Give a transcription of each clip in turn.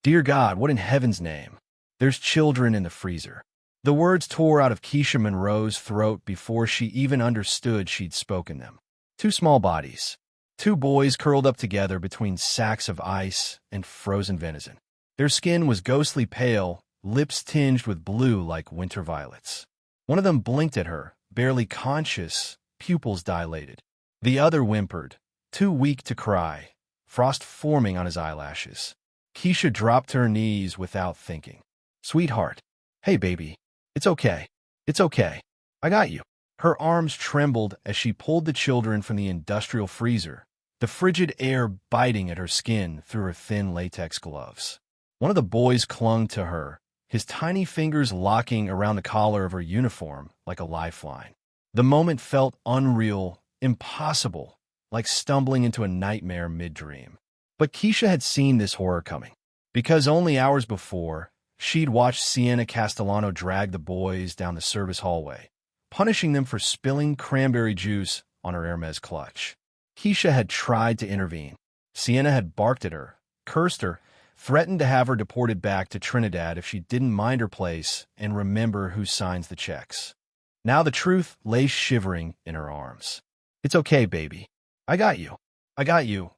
Dear God, what in heaven's name? There's children in the freezer. The words tore out of Keisha Monroe's throat before she even understood she'd spoken them. Two small bodies. Two boys curled up together between sacks of ice and frozen venison. Their skin was ghostly pale, lips tinged with blue like winter violets. One of them blinked at her, barely conscious, pupils dilated. The other whimpered, too weak to cry, frost forming on his eyelashes. Keisha dropped to her knees without thinking. Sweetheart. Hey, baby. It's okay. It's okay. I got you. Her arms trembled as she pulled the children from the industrial freezer, the frigid air biting at her skin through her thin latex gloves. One of the boys clung to her, his tiny fingers locking around the collar of her uniform like a lifeline. The moment felt unreal, impossible, like stumbling into a nightmare mid-dream. But Keisha had seen this horror coming, because only hours before, she'd watched Sienna Castellano drag the boys down the service hallway, punishing them for spilling cranberry juice on her Hermes clutch. Keisha had tried to intervene. Sienna had barked at her, cursed her, threatened to have her deported back to Trinidad if she didn't mind her place and remember who signs the checks. Now the truth lay shivering in her arms. It's okay, baby. I got you. I got you,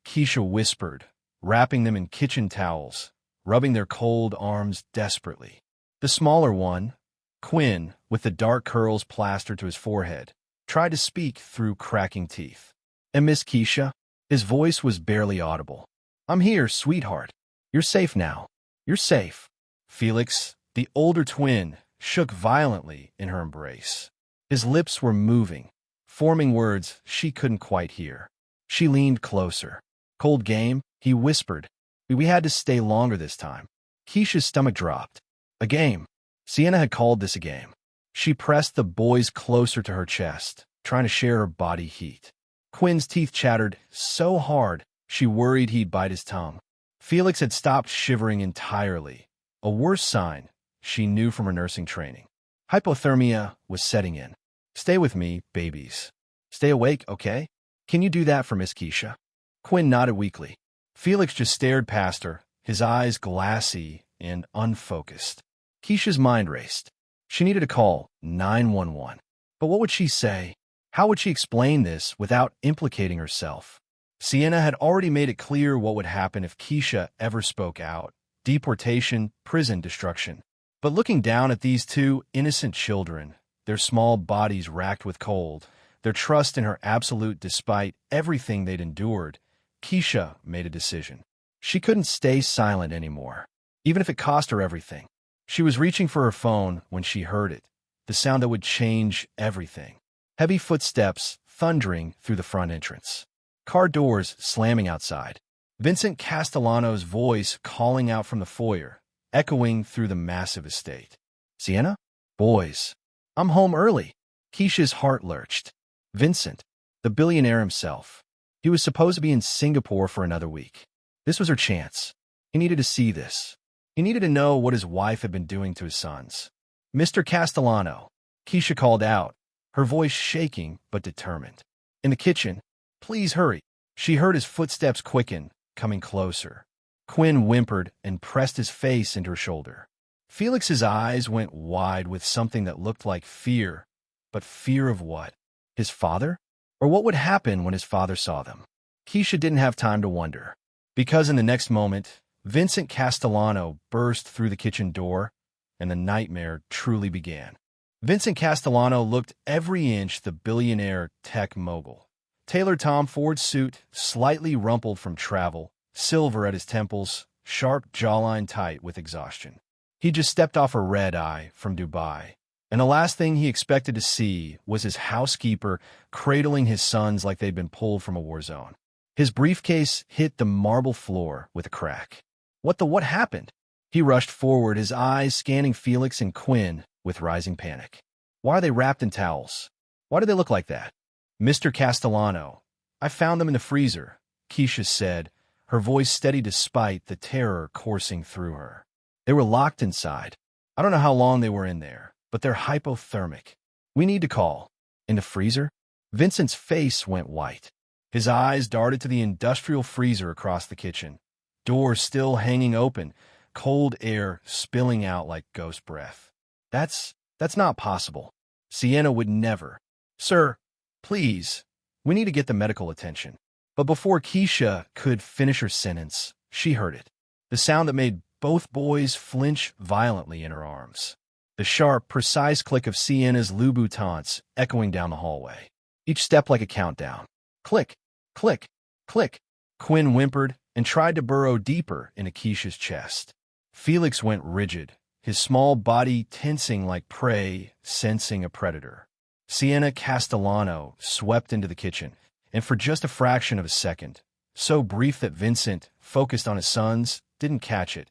Keisha whispered, wrapping them in kitchen towels, rubbing their cold arms desperately. The smaller one, Quinn, with the dark curls plastered to his forehead, tried to speak through cracking teeth. And Miss Keisha? His voice was barely audible. I'm here, sweetheart. You're safe now. You're safe. Felix, the older twin, shook violently in her embrace. His lips were moving, forming words she couldn't quite hear. She leaned closer. Cold game, he whispered. We had to stay longer this time. Keisha's stomach dropped. A game. Sienna had called this a game. She pressed the boys closer to her chest, trying to share her body heat. Quinn's teeth chattered so hard she worried he'd bite his tongue. Felix had stopped shivering entirely, a worse sign she knew from her nursing training. Hypothermia was setting in. Stay with me, babies. Stay awake, okay? Can you do that for Miss Keisha? Quinn nodded weakly. Felix just stared past her, his eyes glassy and unfocused. Keisha's mind raced. She needed to call 911. But what would she say? How would she explain this without implicating herself? Sienna had already made it clear what would happen if Keisha ever spoke out. Deportation, prison destruction. But looking down at these two innocent children, their small bodies racked with cold, their trust in her absolute despite everything they'd endured, Keisha made a decision. She couldn't stay silent anymore, even if it cost her everything. She was reaching for her phone when she heard it, the sound that would change everything. Heavy footsteps thundering through the front entrance. Car doors slamming outside. Vincent Castellano's voice calling out from the foyer, echoing through the massive estate. Sienna? Boys. I'm home early. Keisha's heart lurched. Vincent, the billionaire himself. He was supposed to be in Singapore for another week. This was her chance. He needed to see this. He needed to know what his wife had been doing to his sons. Mr. Castellano, Keisha called out, her voice shaking but determined. In the kitchen, please hurry. She heard his footsteps quicken, coming closer. Quinn whimpered and pressed his face into her shoulder. Felix's eyes went wide with something that looked like fear. But fear of what? His father? Or what would happen when his father saw them? Keisha didn't have time to wonder, because in the next moment, Vincent Castellano burst through the kitchen door, and the nightmare truly began. Vincent Castellano looked every inch the billionaire tech mogul. Tailored Tom Ford suit, slightly rumpled from travel, silver at his temples, sharp jawline tight with exhaustion. He just stepped off a red-eye from Dubai, and the last thing he expected to see was his housekeeper cradling his sons like they'd been pulled from a war zone. His briefcase hit the marble floor with a crack. What happened? He rushed forward, his eyes scanning Felix and Quinn with rising panic. Why are they wrapped in towels? Why do they look like that? Mr. Castellano, I found them in the freezer, Keisha said, her voice steady despite the terror coursing through her. They were locked inside. I don't know how long they were in there, but they're hypothermic. We need to call. In the freezer? Vincent's face went white. His eyes darted to the industrial freezer across the kitchen. door still hanging open, cold air spilling out like ghost breath. That's not possible. Sienna would never. Sir, please, we need to get the medical attention. But before Keisha could finish her sentence, she heard it. The sound that made both boys flinch violently in her arms. The sharp, precise click of Sienna's Louboutins echoing down the hallway. Each step like a countdown. Click, click, click. Quinn whimpered and tried to burrow deeper into Keisha's chest. Felix went rigid, his small body tensing like prey sensing a predator. Sienna Castellano swept into the kitchen, and for just a fraction of a second, so brief that Vincent, focused on his sons, didn't catch it,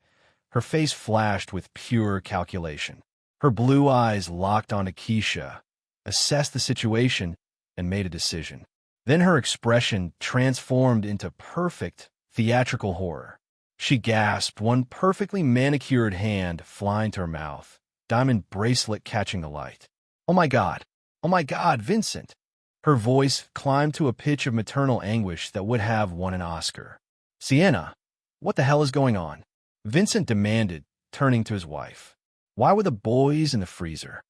her face flashed with pure calculation. Her blue eyes locked onto Keisha, assessed the situation, and made a decision. Then her expression transformed into perfect, theatrical horror. She gasped, one perfectly manicured hand flying to her mouth, diamond bracelet catching the light. Oh my God! Oh my God, Vincent! Her voice climbed to a pitch of maternal anguish that would have won an Oscar. Sienna, what the hell is going on? Vincent demanded, turning to his wife. Why were the boys in the freezer?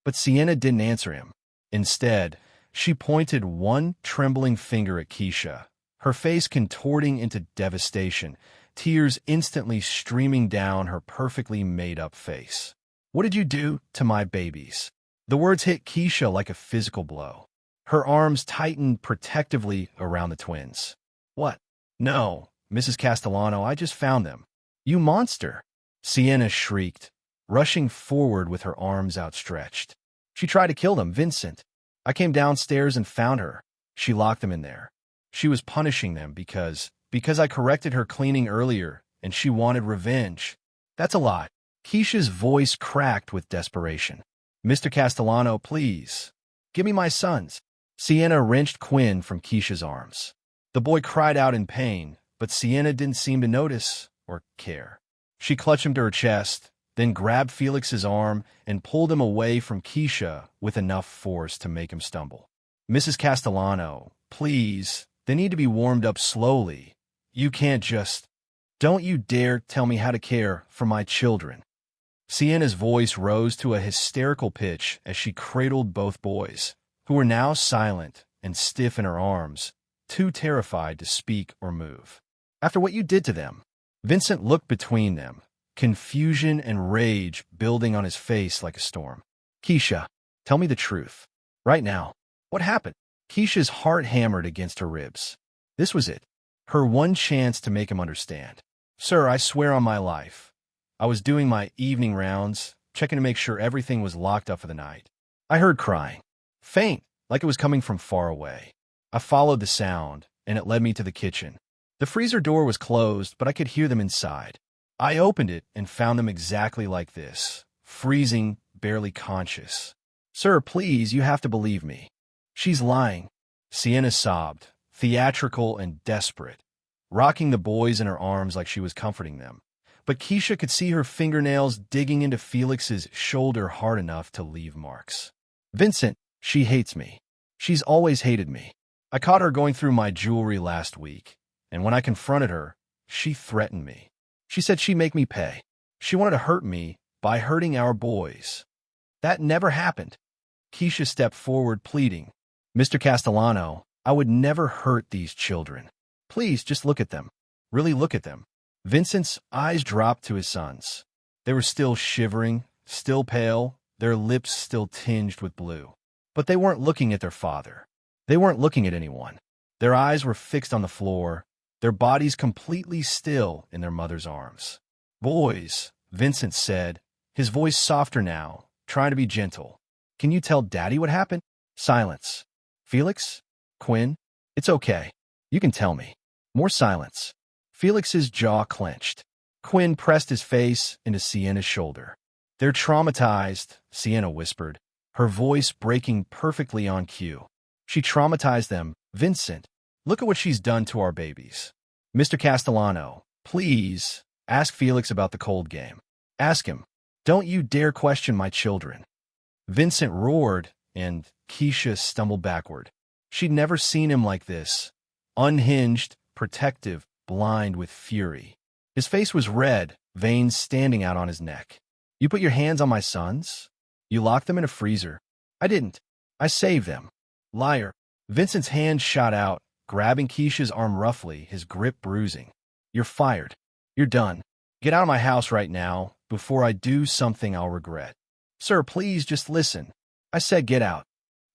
But Sienna didn't answer him. Instead, she pointed one trembling finger at Keisha, her face contorting into devastation, tears instantly streaming down her perfectly made-up face. What did you do to my babies? The words hit Keisha like a physical blow. Her arms tightened protectively around the twins. What? No, Mrs. Castellano, I just found them. You monster! Sienna shrieked, rushing forward with her arms outstretched. She tried to kill them, Vincent. I came downstairs and found her. She locked them in there. She was punishing them because I corrected her cleaning earlier, and she wanted revenge. That's a lie. Keisha's voice cracked with desperation. Mr. Castellano, please. Give me my sons. Sienna wrenched Quinn from Keisha's arms. The boy cried out in pain, but Sienna didn't seem to notice or care. She clutched him to her chest, then grabbed Felix's arm and pulled him away from Keisha with enough force to make him stumble. Mrs. Castellano, please. They need to be warmed up slowly. You can't just... Don't you dare tell me how to care for my children. Sienna's voice rose to a hysterical pitch as she cradled both boys, who were now silent and stiff in her arms, too terrified to speak or move. After what you did to them, Vincent looked between them, confusion and rage building on his face like a storm. Keisha, tell me the truth. Right now, what happened? Keisha's heart hammered against her ribs. This was it, her one chance to make him understand. Sir, I swear on my life. I was doing my evening rounds, checking to make sure everything was locked up for the night. I heard crying, faint, like it was coming from far away. I followed the sound, and it led me to the kitchen. The freezer door was closed, but I could hear them inside. I opened it and found them exactly like this, freezing, barely conscious. Sir, please, you have to believe me. She's lying. Sienna sobbed, theatrical and desperate, rocking the boys in her arms like she was comforting them. But Keisha could see her fingernails digging into Felix's shoulder hard enough to leave marks. Vincent, she hates me. She's always hated me. I caught her going through my jewelry last week, and when I confronted her, she threatened me. She said she'd make me pay. She wanted to hurt me by hurting our boys. That never happened. Keisha stepped forward, pleading, Mr. Castellano, I would never hurt these children. Please, just look at them. Really look at them. Vincent's eyes dropped to his sons. They were still shivering, still pale, their lips still tinged with blue. But they weren't looking at their father. They weren't looking at anyone. Their eyes were fixed on the floor, their bodies completely still in their mother's arms. Boys, Vincent said, his voice softer now, trying to be gentle. Can you tell Daddy what happened? Silence. Felix? Quinn? It's okay. You can tell me. More silence. Felix's jaw clenched. Quinn pressed his face into Sienna's shoulder. They're traumatized, Sienna whispered, her voice breaking perfectly on cue. She traumatized them. Vincent, look at what she's done to our babies. Mr. Castellano, please, ask Felix about the cold game. Ask him. Don't you dare question my children. Vincent roared, and Keisha stumbled backward. She'd never seen him like this. Unhinged, protective, blind with fury. His face was red, veins standing out on his neck. You put your hands on my sons? You locked them in a freezer. I didn't. I saved them. Liar. Vincent's hand shot out, grabbing Keisha's arm roughly, his grip bruising. You're fired. You're done. Get out of my house right now, before I do something I'll regret. Sir, please just listen. I said get out.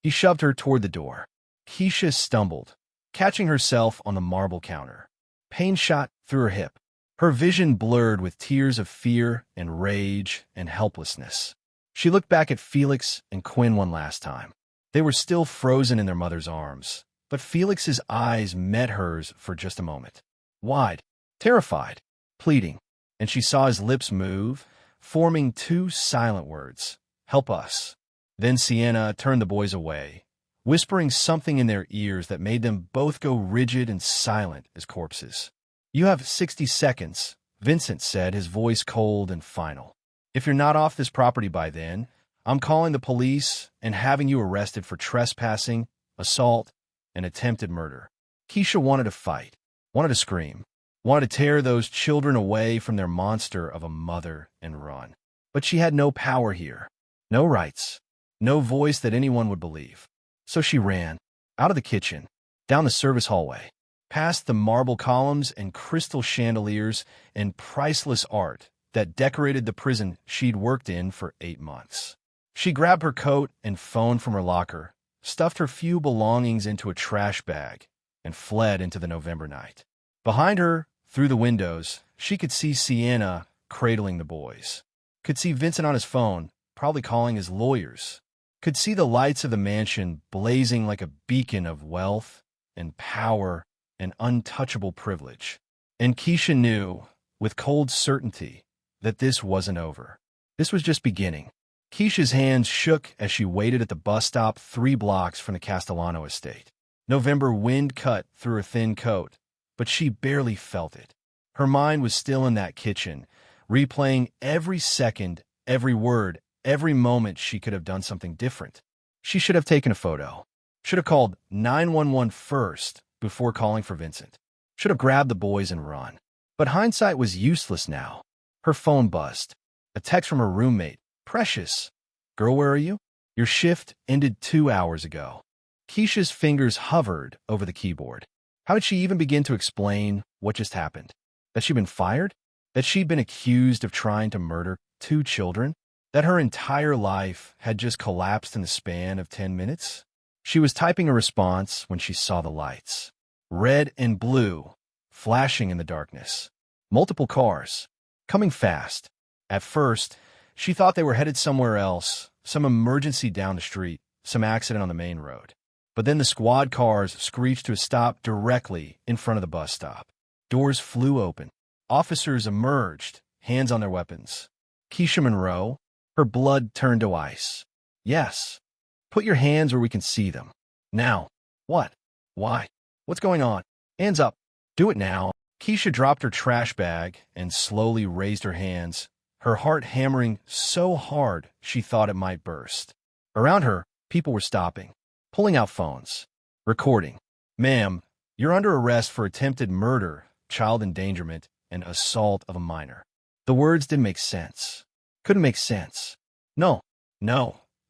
He shoved her toward the door. Keisha stumbled, catching herself on the marble counter. Pain shot through her hip. Her vision blurred with tears of fear and rage and helplessness. She looked back at Felix and Quinn one last time. They were still frozen in their mother's arms, but Felix's eyes met hers for just a moment. Wide, terrified, pleading, and she saw his lips move, forming two silent words. Help us. Then Sienna turned the boys away, whispering something in their ears that made them both go rigid and silent as corpses. You have 60 seconds, Vincent said, his voice cold and final. If you're not off this property by then, I'm calling the police and having you arrested for trespassing, assault, and attempted murder. Keisha wanted to fight, wanted to scream, wanted to tear those children away from their monster of a mother and run. But she had no power here, no rights, no voice that anyone would believe. So she ran, out of the kitchen, down the service hallway, past the marble columns and crystal chandeliers and priceless art that decorated the prison she'd worked in for 8 months. She grabbed her coat and phone from her locker, stuffed her few belongings into a trash bag, and fled into the November night. Behind her, through the windows, she could see Sienna cradling the boys. Could see Vincent on his phone, probably calling his lawyers. Could see the lights of the mansion blazing like a beacon of wealth and power and untouchable privilege. And Keisha knew, with cold certainty, that this wasn't over. This was just beginning. Keisha's hands shook as she waited at the bus stop 3 blocks from the Castellano estate. November wind cut through her thin coat, but she barely felt it. Her mind was still in that kitchen, replaying every second, every word, every moment she could have done something different. She should have taken a photo. Should have called 911 first before calling for Vincent. Should have grabbed the boys and run. But hindsight was useless now. Her phone buzzed. A text from her roommate. Precious. Girl, where are you? Your shift ended 2 hours ago. Keisha's fingers hovered over the keyboard. How did she even begin to explain what just happened? That she'd been fired? That she'd been accused of trying to murder 2 children? That her entire life had just collapsed in the span of 10 minutes? She was typing a response when she saw the lights. Red and blue, flashing in the darkness. Multiple cars, coming fast. At first, she thought they were headed somewhere else, some emergency down the street, some accident on the main road. But then the squad cars screeched to a stop directly in front of the bus stop. Doors flew open. Officers emerged, hands on their weapons. Keisha Monroe, her blood turned to ice. Yes. Put your hands where we can see them. Now. What? Why? What's going on? Hands up. Do it now. Keisha dropped her trash bag and slowly raised her hands, her heart hammering so hard she thought it might burst. Around her, people were stopping, pulling out phones, recording. Ma'am, you're under arrest for attempted murder, child endangerment, and assault of a minor. The words didn't make sense. Couldn't make sense. No,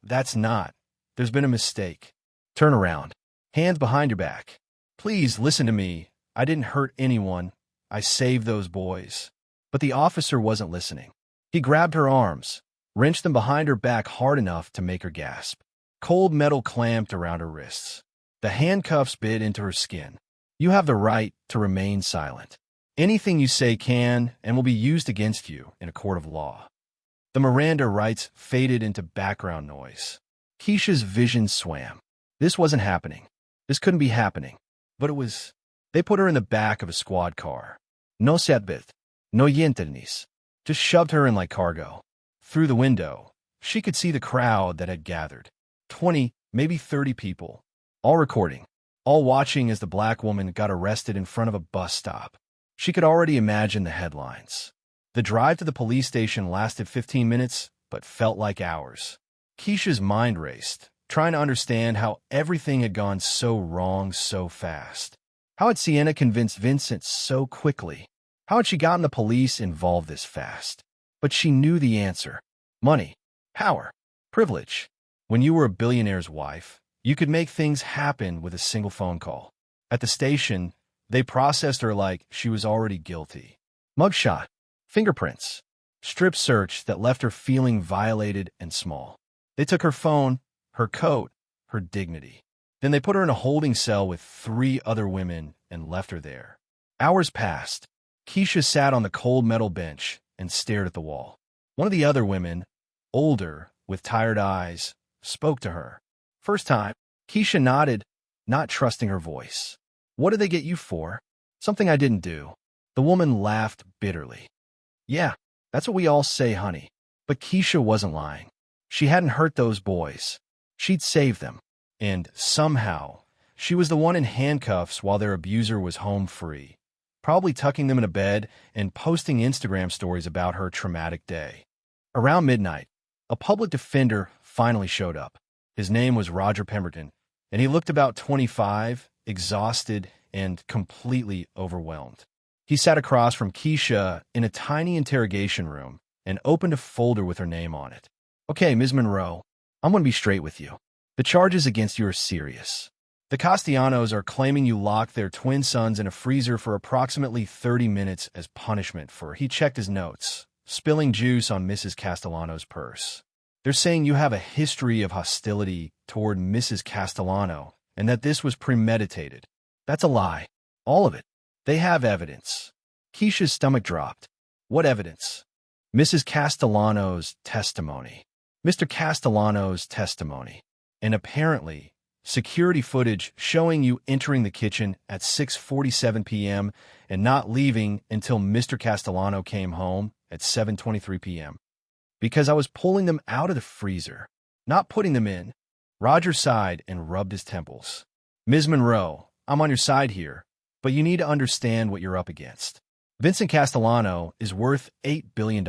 that's not. There's been a mistake. Turn around. Hands behind your back. Please listen to me. I didn't hurt anyone. I saved those boys. But the officer wasn't listening. He grabbed her arms, wrenched them behind her back hard enough to make her gasp. Cold metal clamped around her wrists. The handcuffs bit into her skin. You have the right to remain silent. Anything you say can and will be used against you in a court of law. The Miranda rights faded into background noise. Keisha's vision swam. This wasn't happening. This couldn't be happening. But it was. They put her in the back of a squad car. No seatbelt. No yenternis. Just shoved her in like cargo. Through the window, she could see the crowd that had gathered. 20, maybe 30 people. All recording. All watching as the black woman got arrested in front of a bus stop. She could already imagine the headlines. The drive to the police station lasted 15 minutes, but felt like hours. Keisha's mind raced, trying to understand how everything had gone so wrong so fast. How had Sienna convinced Vincent so quickly? How had she gotten the police involved this fast? But she knew the answer. Money, power, privilege. When you were a billionaire's wife, you could make things happen with a single phone call. At the station, they processed her like she was already guilty. Mugshot, fingerprints, strip search that left her feeling violated and small. They took her phone, her coat, her dignity. Then they put her in a holding cell with 3 other women and left her there. Hours passed. Keisha sat on the cold metal bench and stared at the wall. One of the other women, older, with tired eyes, spoke to her. First time, Keisha nodded, not trusting her voice. What did they get you for? Something I didn't do. The woman laughed bitterly. Yeah, that's what we all say, honey. But Keisha wasn't lying. She hadn't hurt those boys. She'd saved them. And somehow, she was the one in handcuffs while their abuser was home free, probably tucking them in a bed and posting Instagram stories about her traumatic day. Around midnight, a public defender finally showed up. His name was Roger Pemberton, and he looked about 25, exhausted and completely overwhelmed. He sat across from Keisha in a tiny interrogation room and opened a folder with her name on it. Okay, Ms. Monroe, I'm going to be straight with you. The charges against you are serious. The Castellanos are claiming you locked their twin sons in a freezer for approximately 30 minutes as punishment for, he checked his notes, spilling juice on Mrs. Castellano's purse. They're saying you have a history of hostility toward Mrs. Castellano and that this was premeditated. That's a lie. All of it. They have evidence. Keisha's stomach dropped. What evidence? Mrs. Castellano's testimony. Mr. Castellano's testimony. And apparently, security footage showing you entering the kitchen at 6:47 p.m. and not leaving until Mr. Castellano came home at 7:23 p.m. Because I was pulling them out of the freezer, not putting them in. Roger sighed and rubbed his temples. Ms. Monroe, I'm on your side here, but you need to understand what you're up against. Vincent Castellano is worth $8 billion.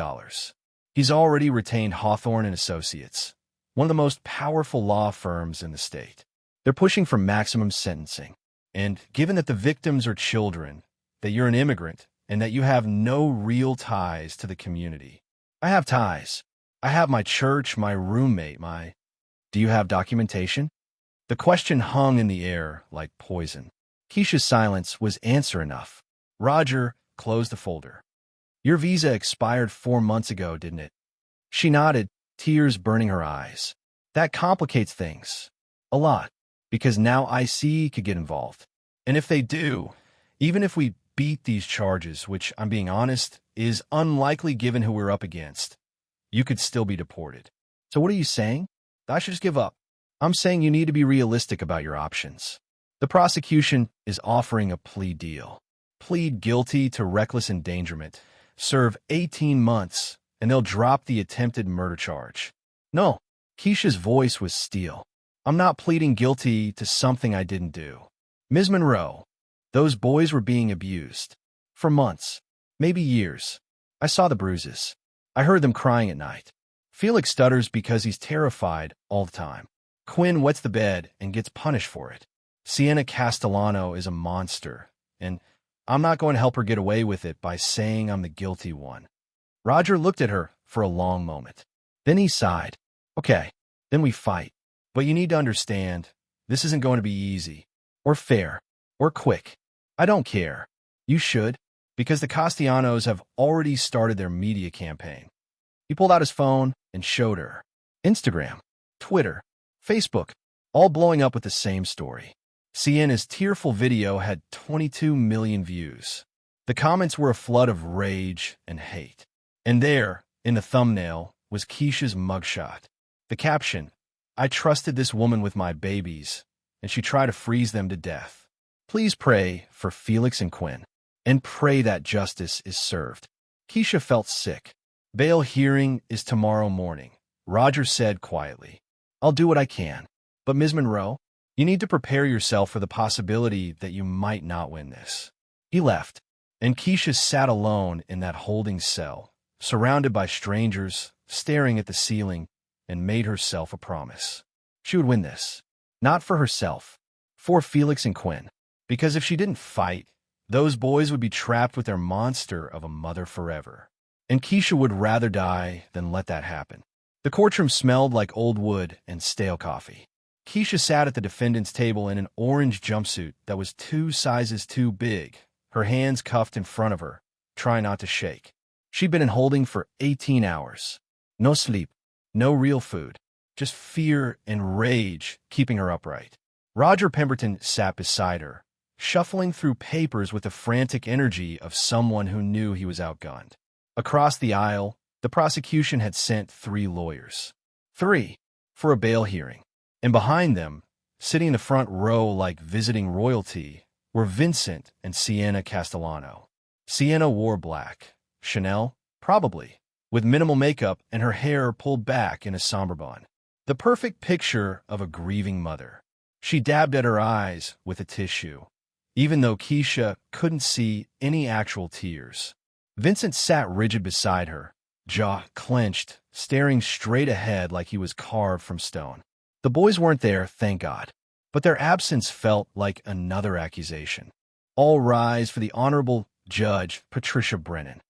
He's already retained Hawthorne and Associates, one of the most powerful law firms in the state. They're pushing for maximum sentencing. And given that the victims are children, that you're an immigrant, and that you have no real ties to the community. I have ties. I have my church, my roommate, my... Do you have documentation? The question hung in the air like poison. Keisha's silence was answer enough. Roger closed the folder. Your visa expired 4 months ago, didn't it? She nodded, tears burning her eyes. That complicates things. A lot. Because now IC could get involved. And if they do, even if we beat these charges, which, I'm being honest, is unlikely given who we're up against, you could still be deported. So what are you saying? I should just give up. I'm saying you need to be realistic about your options. The prosecution is offering a plea deal. Plead guilty to reckless endangerment, serve 18 months, and they'll drop the attempted murder charge. No, Keisha's voice was steel. I'm not pleading guilty to something I didn't do. Ms. Monroe, those boys were being abused. For months, maybe years. I saw the bruises. I heard them crying at night. Felix stutters because he's terrified all the time. Quinn wets the bed and gets punished for it. Sienna Castellano is a monster, and I'm not going to help her get away with it by saying I'm the guilty one. Roger looked at her for a long moment. Then he sighed. Okay, then we fight. But you need to understand, this isn't going to be easy, or fair, or quick. I don't care. You should, because the Castellanos have already started their media campaign. He pulled out his phone and showed her. Instagram, Twitter, Facebook, all blowing up with the same story. Sienna's tearful video had 22 million views. The comments were a flood of rage and hate. And there, in the thumbnail, was Keisha's mugshot. The caption, I trusted this woman with my babies, and she tried to freeze them to death. Please pray for Felix and Quinn, and pray that justice is served. Keisha felt sick. Bail hearing is tomorrow morning, Roger said quietly. I'll do what I can. But Ms. Monroe, you need to prepare yourself for the possibility that you might not win this. He left, and Keisha sat alone in that holding cell, surrounded by strangers, staring at the ceiling, and made herself a promise. She would win this. Not for herself, for Felix and Quinn. Because if she didn't fight, Those boys would be trapped with their monster of a mother forever. And Keisha would rather die than let that happen. The courtroom smelled like old wood and stale coffee. Keisha sat at the defendant's table in an orange jumpsuit that was 2 sizes too big, her hands cuffed in front of her, trying not to shake. She'd been in holding for 18 hours. No sleep, no real food, just fear and rage keeping her upright. Roger Pemberton sat beside her, shuffling through papers with the frantic energy of someone who knew he was outgunned. Across the aisle, the prosecution had sent 3 lawyers. 3 for a bail hearing. And behind them, sitting in the front row like visiting royalty, were Vincent and Sienna Castellano. Sienna wore black. Chanel? Probably. With minimal makeup and her hair pulled back in a somber bun. The perfect picture of a grieving mother. She dabbed at her eyes with a tissue, even though Keisha couldn't see any actual tears. Vincent sat rigid beside her, jaw clenched, staring straight ahead like he was carved from stone. The boys weren't there, thank God, but their absence felt like another accusation. All rise for the Honorable Judge Patricia Brennan.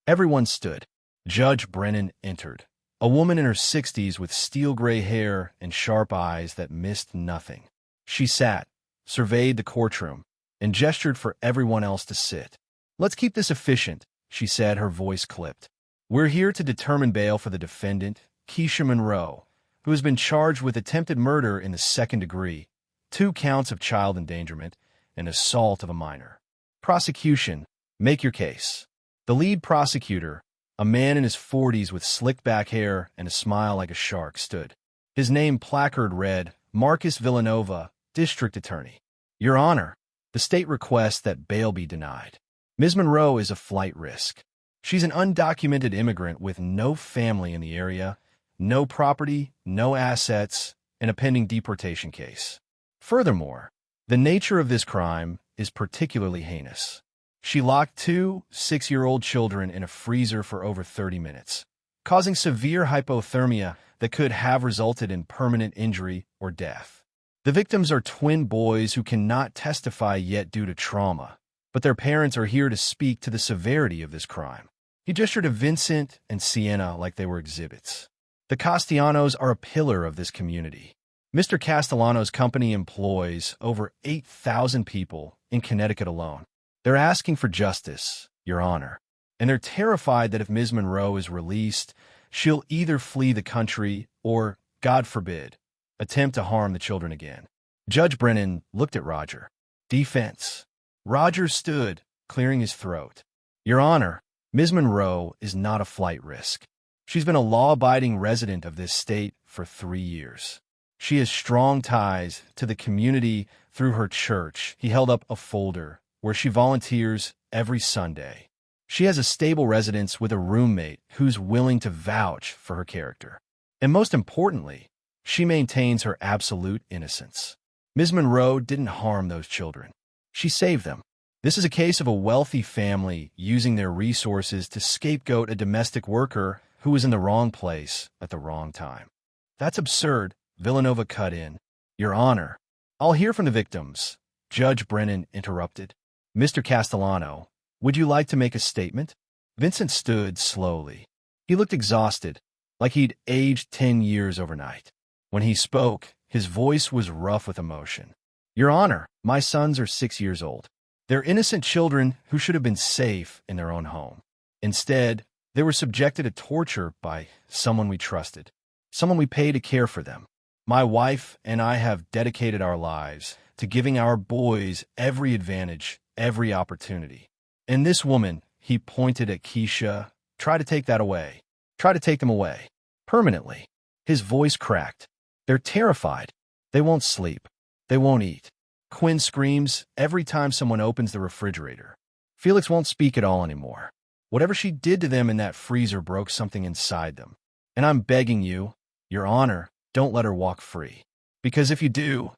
Everyone stood. Judge Brennan entered, a woman in her 60s with steel-gray hair and sharp eyes that missed nothing. She sat, surveyed the courtroom, and gestured for everyone else to sit. "Let's keep this efficient," she said, her voice clipped. "We're here to determine bail for the defendant, Keisha Monroe, who has been charged with attempted murder in the 2nd degree, 2 counts of child endangerment, and assault of a minor. Prosecution, make your case." The lead prosecutor, a man in his 40s with slicked back hair and a smile like a shark, stood. His name placard read, Marcus Villanova, District Attorney. "Your Honor, the state requests that bail be denied. Ms. Monroe is a flight risk. She's an undocumented immigrant with no family in the area, no property, no assets, and a pending deportation case. Furthermore, the nature of this crime is particularly heinous. She locked 2 6-year-old children in a freezer for over 30 minutes, causing severe hypothermia that could have resulted in permanent injury or death. The victims are twin boys who cannot testify yet due to trauma, but their parents are here to speak to the severity of this crime." He gestured to Vincent and Sienna like they were exhibits. "The Castellanos are a pillar of this community. Mr. Castellano's company employs over 8,000 people in Connecticut alone. They're asking for justice, Your Honor, and they're terrified that if Ms. Monroe is released, she'll either flee the country or, God forbid, attempt to harm the children again." Judge Brennan looked at Roger. "Defense." Roger stood, clearing his throat. "Your Honor, Ms. Monroe is not a flight risk. She's been a law-abiding resident of this state for 3 years. She has strong ties to the community through her church." He held up a folder where she volunteers every Sunday. "She has a stable residence with a roommate who's willing to vouch for her character. And most importantly, she maintains her absolute innocence. Ms. Monroe didn't harm those children. She saved them. This is a case of a wealthy family using their resources to scapegoat a domestic worker who was in the wrong place at the wrong time." "That's absurd," Villanova cut in. "Your Honor, I'll hear from the victims," Judge Brennan interrupted. "Mr. Castellano, would you like to make a statement?" Vincent stood slowly. He looked exhausted, like he'd aged 10 years overnight. When he spoke, his voice was rough with emotion. "Your Honor, my sons are 6 years old. They're innocent children who should have been safe in their own home. Instead, they were subjected to torture by someone we trusted, someone we pay to care for them. My wife and I have dedicated our lives to giving our boys every advantage, every opportunity. And this woman," he pointed at Keisha, "try to take that away. Try to take them away. Permanently." His voice cracked. "They're terrified. They won't sleep. They won't eat. Quinn screams every time someone opens the refrigerator. Felix won't speak at all anymore. Whatever she did to them in that freezer broke something inside them. And I'm begging you, Your Honor, don't let her walk free. Because if you do,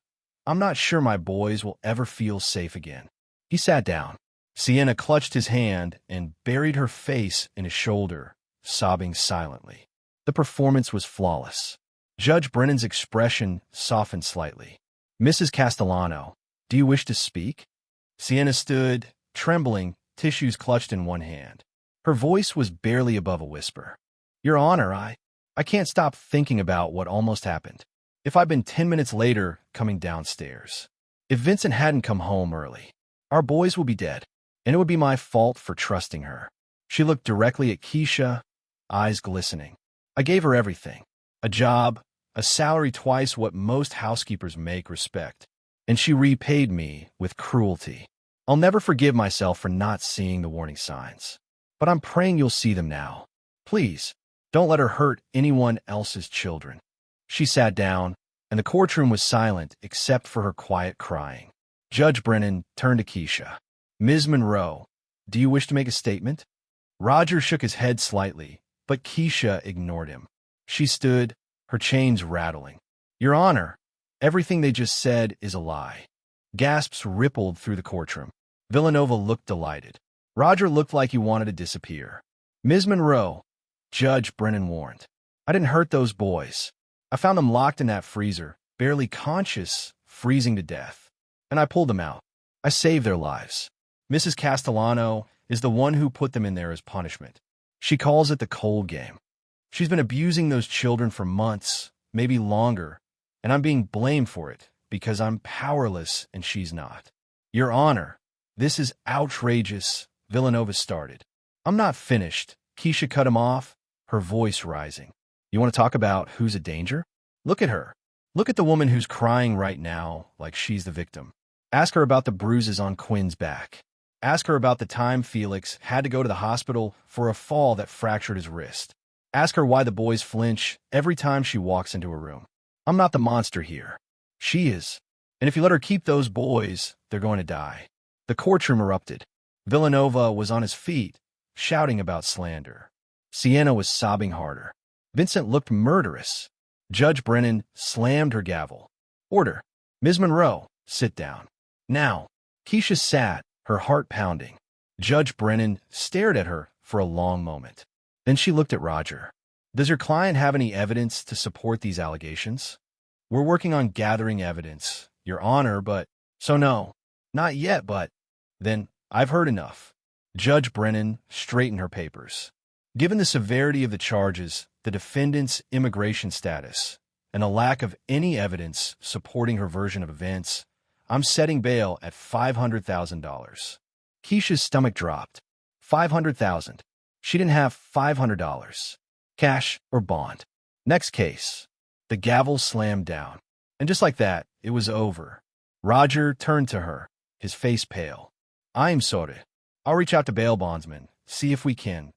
I'm not sure my boys will ever feel safe again." He sat down. Sienna clutched his hand and buried her face in his shoulder, sobbing silently. The performance was flawless. Judge Brennan's expression softened slightly. "Mrs. Castellano, do you wish to speak?" Sienna stood, trembling, tissues clutched in one hand. Her voice was barely above a whisper. Your Honor, I can't stop thinking about what almost happened. If I'd been 10 minutes later coming downstairs. If Vincent hadn't come home early. Our boys will be dead, and it would be my fault for trusting her. She looked directly at Keisha, eyes glistening. I gave her everything. A job, a salary twice what most housekeepers make, respect. And she repaid me with cruelty. I'll never forgive myself for not seeing the warning signs. But I'm praying you'll see them now. Please, don't let her hurt anyone else's children. She sat down, and the courtroom was silent except for her quiet crying. Judge Brennan turned to Keisha. Ms. Monroe, do you wish to make a statement? Roger shook his head slightly, but Keisha ignored him. She stood, her chains rattling. Your Honor, everything they just said is a lie. Gasps rippled through the courtroom. Villanova looked delighted. Roger looked like he wanted to disappear. Ms. Monroe, Judge Brennan warned. I didn't hurt those boys. I found them locked in that freezer, barely conscious, freezing to death. And I pulled them out. I saved their lives. Mrs. Castellano is the one who put them in there as punishment. She calls it the cold game. She's been abusing those children for months, maybe longer, and I'm being blamed for it because I'm powerless and she's not. Your Honor, this is outrageous, Villanova started. I'm not finished. Keisha cut him off, her voice rising. You want to talk about who's a danger? Look at her. Look at the woman who's crying right now like she's the victim. Ask her about the bruises on Quinn's back. Ask her about the time Felix had to go to the hospital for a fall that fractured his wrist. Ask her why the boys flinch every time she walks into a room. I'm not the monster here. She is. And if you let her keep those boys, they're going to die. The courtroom erupted. Villanova was on his feet, shouting about slander. Sienna was sobbing harder. Vincent looked murderous. Judge Brennan slammed her gavel. Order. Ms. Monroe, sit down. Now. Keisha sat, her heart pounding. Judge Brennan stared at her for a long moment. Then she looked at Roger. Does your client have any evidence to support these allegations? We're working on gathering evidence, Your Honor, but... So no, not yet, but... Then I've heard enough. Judge Brennan straightened her papers. Given the severity of the charges, the defendant's immigration status, and a lack of any evidence supporting her version of events, I'm setting bail at $500,000. Keisha's stomach dropped. $500,000. She didn't have $500. Cash or bond. Next case. The gavel slammed down. And just like that, it was over. Roger turned to her, his face pale. I'm sorry. I'll reach out to bail bondsman, see if we can.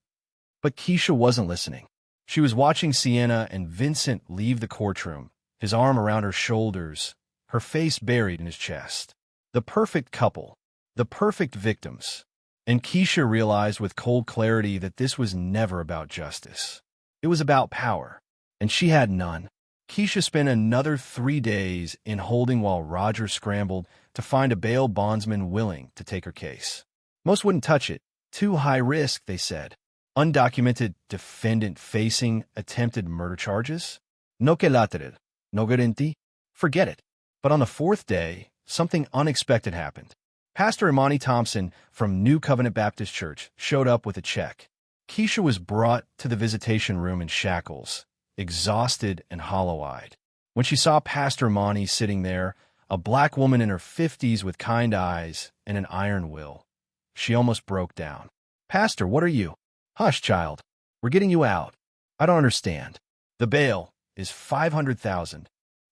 But Keisha wasn't listening. She was watching Sienna and Vincent leave the courtroom, his arm around her shoulders, her face buried in his chest. The perfect couple. The perfect victims. And Keisha realized with cold clarity that this was never about justice. It was about power. And she had none. Keisha spent another 3 days in holding while Roger scrambled to find a bail bondsman willing to take her case. Most wouldn't touch it. Too high risk, they said. Undocumented defendant facing attempted murder charges? No que lateral. No guarantee. Forget it. But on the 4th day, something unexpected happened. Pastor Imani Thompson from New Covenant Baptist Church showed up with a check. Keisha was brought to the visitation room in shackles, exhausted and hollow-eyed. When she saw Pastor Imani sitting there, a black woman in her 50s with kind eyes and an iron will, she almost broke down. Pastor, what are you? Hush, child. We're getting you out. I don't understand. The bail is $500,000.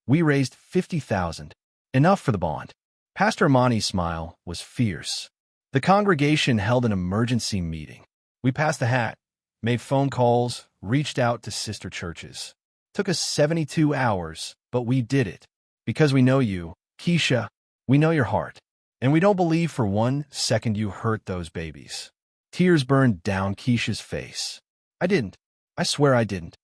We raised $50,000. Enough for the bond. Pastor Imani's smile was fierce. The congregation held an emergency meeting. We passed the hat, made phone calls, reached out to sister churches. Took us 72 hours, but we did it. Because we know you, Keisha, we know your heart. And we don't believe for 1 second you hurt those babies. Tears burned down Keisha's face. I didn't. I swear I didn't.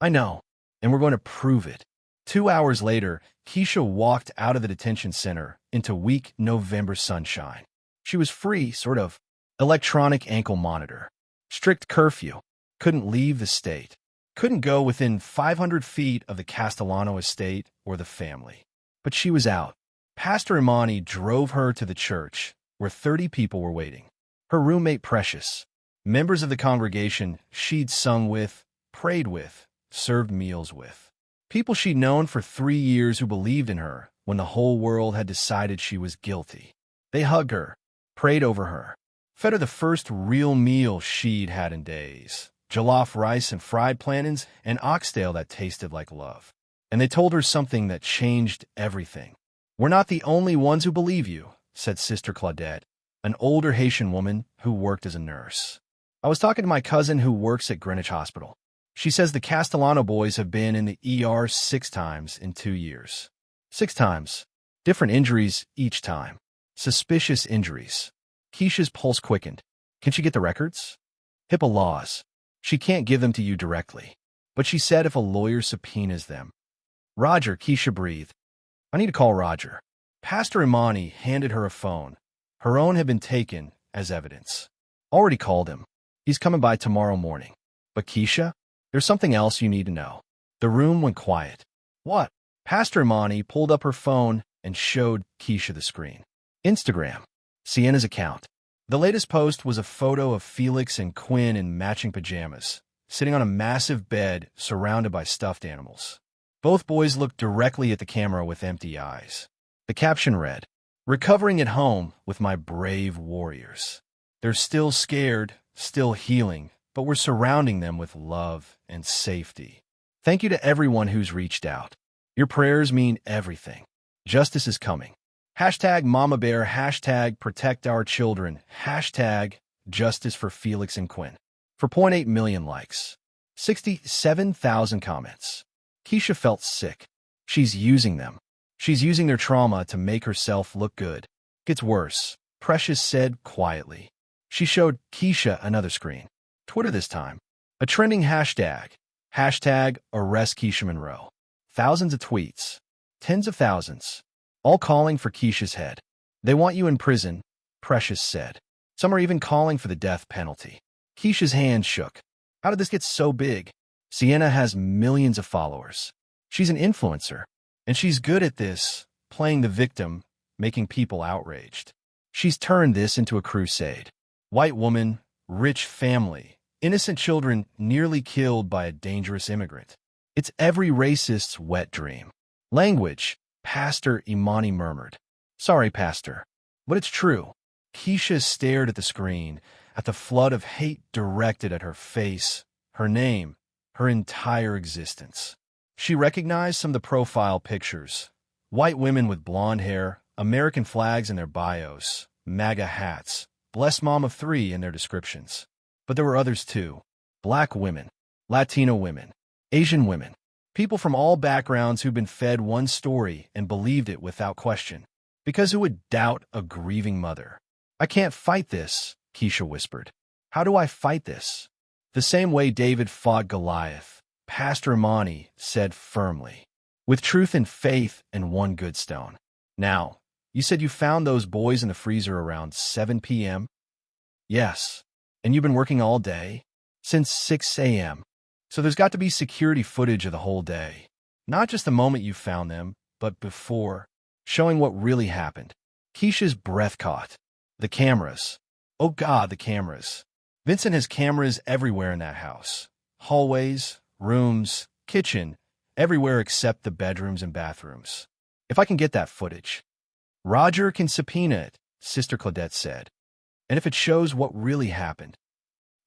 I know. And we're going to prove it. 2 hours later, Keisha walked out of the detention center into weak November sunshine. She was free, sort of. Electronic ankle monitor. Strict curfew. Couldn't leave the state. Couldn't go within 500 feet of the Castellano estate or the family. But she was out. Pastor Imani drove her to the church, where 30 people were waiting. Her roommate Precious. Members of the congregation she'd sung with, prayed with, served meals with. People she'd known for 3 years who believed in her when the whole world had decided she was guilty. They hugged her, prayed over her, fed her the first real meal she'd had in days. Jollof rice and fried plantains and oxtail that tasted like love. And they told her something that changed everything. "We're not the only ones who believe you," said Sister Claudette, an older Haitian woman who worked as a nurse. "I was talking to my cousin who works at Greenwich Hospital. She says the Castellano boys have been in the ER 6 times in 2 years. 6 times. Different injuries each time. Suspicious injuries." Keisha's pulse quickened. Can she get the records? HIPAA laws. She can't give them to you directly. But she said if a lawyer subpoenas them. "Roger," Keisha breathed. "I need to call Roger." Pastor Imani handed her a phone. Her own had been taken as evidence. "Already called him. He's coming by tomorrow morning." "But Keisha, there's something else you need to know." The room went quiet. "What?" Pastor Imani pulled up her phone and showed Keisha the screen. Instagram. Sienna's account. The latest post was a photo of Felix and Quinn in matching pajamas, sitting on a massive bed surrounded by stuffed animals. Both boys looked directly at the camera with empty eyes. The caption read, "Recovering at home with my brave warriors. They're still scared, still healing, but we're surrounding them with love and safety. Thank you to everyone who's reached out. Your prayers mean everything. Justice is coming. Hashtag Mama Bear, hashtag Protect Our Children, hashtag Justice for Felix and Quinn." 4.8 million likes. 67,000 comments. Keisha felt sick. She's using them. She's using their trauma to make herself look good. "Gets worse," Precious said quietly. She showed Keisha another screen. Twitter this time. A trending hashtag. Hashtag Arrest Keisha Monroe. Thousands of tweets. Tens of thousands. All calling for Keisha's head. "They want you in prison," Precious said. Some are even calling for the death penalty. Keisha's hand shook. How did this get so big? Sienna has millions of followers. She's an influencer, and she's good at this, playing the victim, making people outraged. She's turned this into a crusade. White woman, rich family, innocent children nearly killed by a dangerous immigrant. It's every racist's wet dream. Language, Pastor Imani murmured. "Sorry, Pastor, but it's true." Keisha stared at the screen, at the flood of hate directed at her face, her name, her entire existence. She recognized some of the profile pictures. White women with blonde hair, American flags in their bios, MAGA hats, blessed mom of 3 in their descriptions. But there were others too. Black women, Latino women, Asian women. People from all backgrounds who'd been fed one story and believed it without question. Because who would doubt a grieving mother? "I can't fight this," Keisha whispered. "How do I fight this?" "The same way David fought Goliath," Pastor Imani said firmly. "With truth and faith and one good stone." "Now, you said you found those boys in the freezer around 7 p.m.? "Yes. And you've been working all day?" "Since 6 a.m. So there's got to be security footage of the whole day. Not just the moment you found them, but before, showing what really happened." Keisha's breath caught. The cameras. Oh God, the cameras. Vincent has cameras everywhere in that house. Hallways, rooms, kitchen, everywhere except the bedrooms and bathrooms. "If I can get that footage." "Roger can subpoena it," Sister Claudette said. "And if it shows what really happened,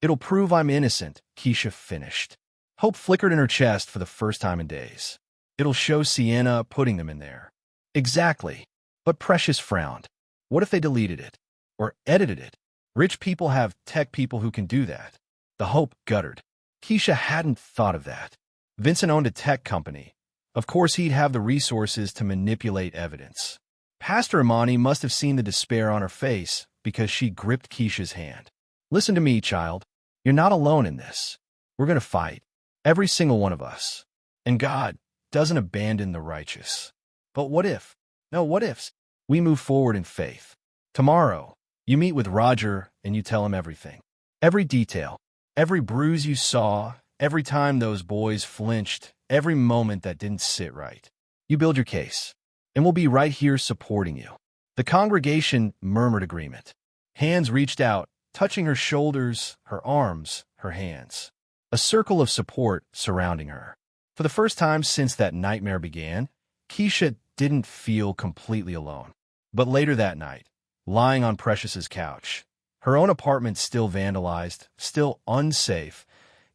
it'll prove I'm innocent," Keisha finished. Hope flickered in her chest for the first time in days. "It'll show Sienna putting them in there." "Exactly." But Precious frowned. What if they deleted it? Or edited it? Rich people have tech people who can do that. The hope guttered. Keisha hadn't thought of that. Vincent owned a tech company. Of course he'd have the resources to manipulate evidence. Pastor Imani must have seen the despair on her face because she gripped Keisha's hand. "Listen to me, child. You're not alone in this. We're going to fight. Every single one of us. And God doesn't abandon the righteous." "But what if?" "No what ifs. We move forward in faith. Tomorrow, you meet with Roger and you tell him everything. Every detail. Every bruise you saw. Every time those boys flinched. Every moment that didn't sit right. You build your case. And we'll be right here supporting you." The congregation murmured agreement. Hands reached out touching her shoulders, her arms, her hands. A circle of support surrounding her. For the first time since that nightmare began, Keisha didn't feel completely alone. But later that night, lying on Precious's couch, her own apartment still vandalized, still unsafe,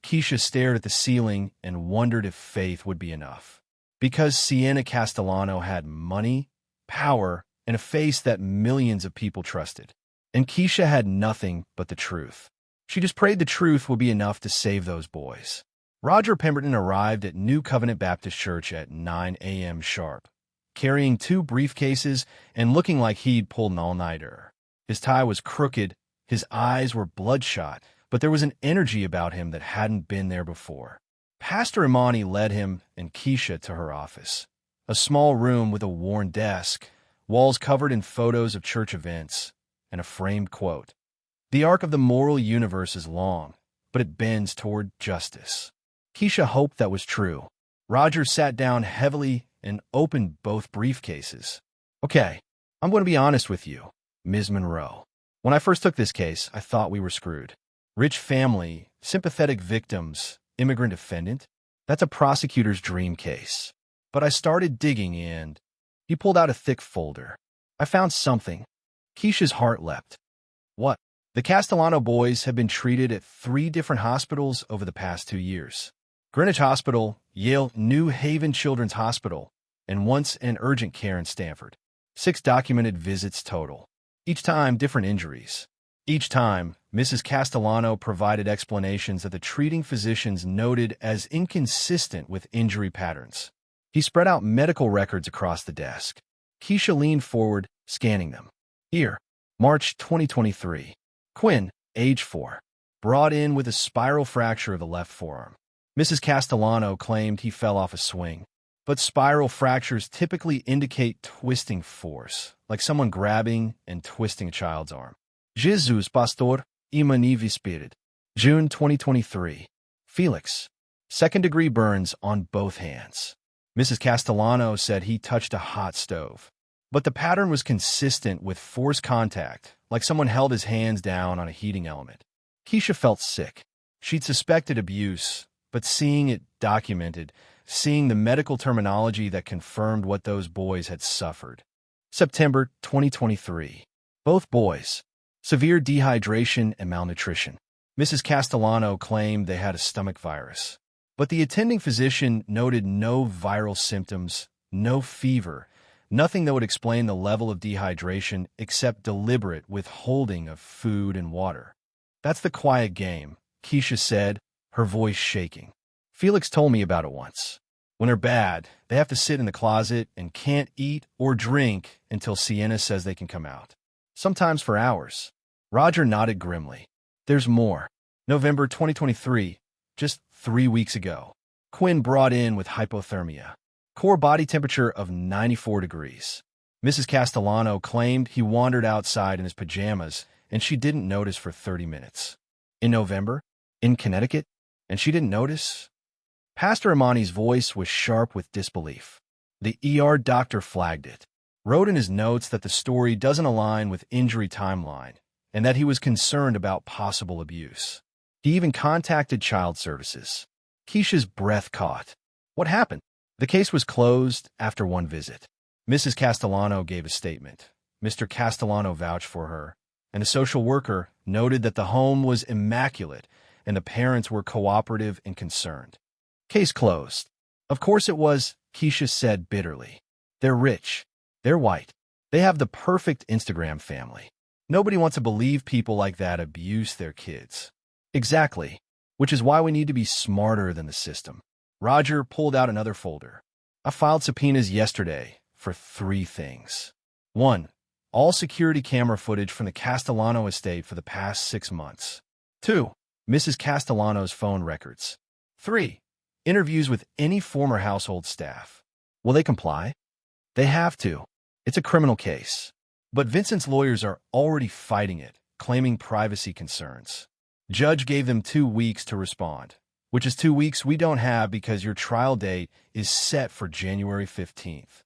Keisha stared at the ceiling and wondered if faith would be enough. Because Sienna Castellano had money, power, and a face that millions of people trusted. And Keisha had nothing but the truth. She just prayed the truth would be enough to save those boys. Roger Pemberton arrived at New Covenant Baptist Church at 9 a.m. sharp, carrying 2 briefcases and looking like he'd pulled an all-nighter. His tie was crooked, his eyes were bloodshot, but there was an energy about him that hadn't been there before. Pastor Imani led him and Keisha to her office, a small room with a worn desk, walls covered in photos of church events, and a framed quote. The arc of the moral universe is long, but it bends toward justice. Keisha hoped that was true. Roger sat down heavily and opened both briefcases. Okay, I'm going to be honest with you, Ms. Monroe. When I first took this case, I thought we were screwed. Rich family, sympathetic victims, immigrant defendant. That's a prosecutor's dream case. But I started digging and he pulled out a thick folder. I found something. Keisha's heart leapt. What? The Castellano boys have been treated at 3 different hospitals over the past 2 years. Greenwich Hospital, Yale New Haven Children's Hospital, and once in urgent care in Stanford. 6 documented visits total. Each time, different injuries. Each time, Mrs. Castellano provided explanations that the treating physicians noted as inconsistent with injury patterns. He spread out medical records across the desk. Keisha leaned forward, scanning them. Here, March 2023. Quinn, age 4. Brought in with a spiral fracture of the left forearm. Mrs. Castellano claimed he fell off a swing, but spiral fractures typically indicate twisting force, like someone grabbing and twisting a child's arm. Jesus Pastor, Imani Spirit. June 2023. Felix. 2nd-degree burns on both hands. Mrs. Castellano said he touched a hot stove, but the pattern was consistent with forced contact, like someone held his hands down on a heating element. Keisha felt sick. She'd suspected abuse, but seeing it documented, seeing the medical terminology that confirmed what those boys had suffered. September 2023. Both boys. Severe dehydration and malnutrition. Mrs. Castellano claimed they had a stomach virus, but the attending physician noted no viral symptoms, no fever, nothing that would explain the level of dehydration except deliberate withholding of food and water. That's the quiet game, Keisha said, her voice shaking. Felix told me about it once. When they're bad, they have to sit in the closet and can't eat or drink until Sienna says they can come out. Sometimes for hours. Roger nodded grimly. There's more. November 2023, just 3 weeks ago. Quinn brought in with hypothermia. Core body temperature of 94 degrees. Mrs. Castellano claimed he wandered outside in his pajamas and she didn't notice for 30 minutes. In November, in Connecticut, and she didn't notice? Pastor Imani's voice was sharp with disbelief. The ER doctor flagged it, wrote in his notes that the story doesn't align with injury timeline, and that he was concerned about possible abuse. He even contacted child services. Keisha's breath caught. What happened? The case was closed after 1 visit. Mrs. Castellano gave a statement. Mr. Castellano vouched for her, and a social worker noted that the home was immaculate and the parents were cooperative and concerned. Case closed. Of course it was, Keisha said bitterly. They're rich. They're white. They have the perfect Instagram family. Nobody wants to believe people like that abuse their kids. Exactly, which is why we need to be smarter than the system. Roger pulled out another folder. I filed subpoenas yesterday for 3 things. 1. All security camera footage from the Castellano estate for the past 6 months. 2. Mrs. Castellano's phone records. 3. Interviews with any former household staff. Will they comply? They have to. It's a criminal case. But Vincent's lawyers are already fighting it, claiming privacy concerns. Judge gave them 2 weeks to respond, which is 2 weeks we don't have because your trial date is set for January 15th.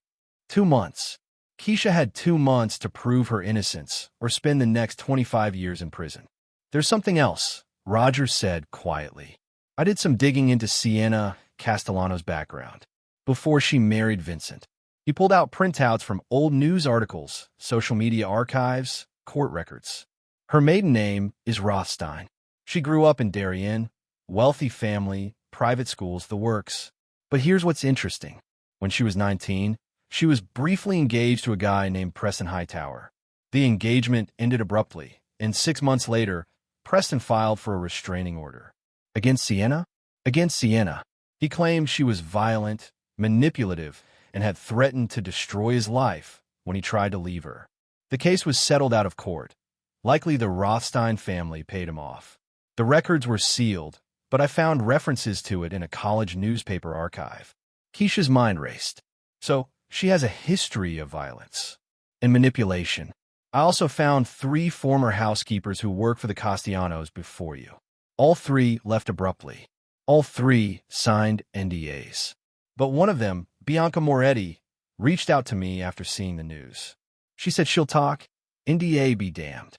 2 months. Keisha had 2 months to prove her innocence or spend the next 25 years in prison. There's something else, Roger said quietly. I did some digging into Sienna Castellano's background before she married Vincent. He pulled out printouts from old news articles, social media archives, court records. Her maiden name is Rothstein. She grew up in Darien, wealthy family, private schools, the works. But here's what's interesting. When she was 19, she was briefly engaged to a guy named Preston Hightower. The engagement ended abruptly, and 6 months later, Preston filed for a restraining order. Against Sienna? Against Sienna. He claimed she was violent, manipulative, and had threatened to destroy his life when he tried to leave her. The case was settled out of court. Likely the Rothstein family paid him off. The records were sealed, but I found references to it in a college newspaper archive. Keisha's mind raced. So, she has a history of violence and manipulation. I also found 3 former housekeepers who worked for the Castellanos before you. All 3 left abruptly. All 3 signed NDAs. But one of them, Bianca Moretti, reached out to me after seeing the news. She said she'll talk. NDA be damned.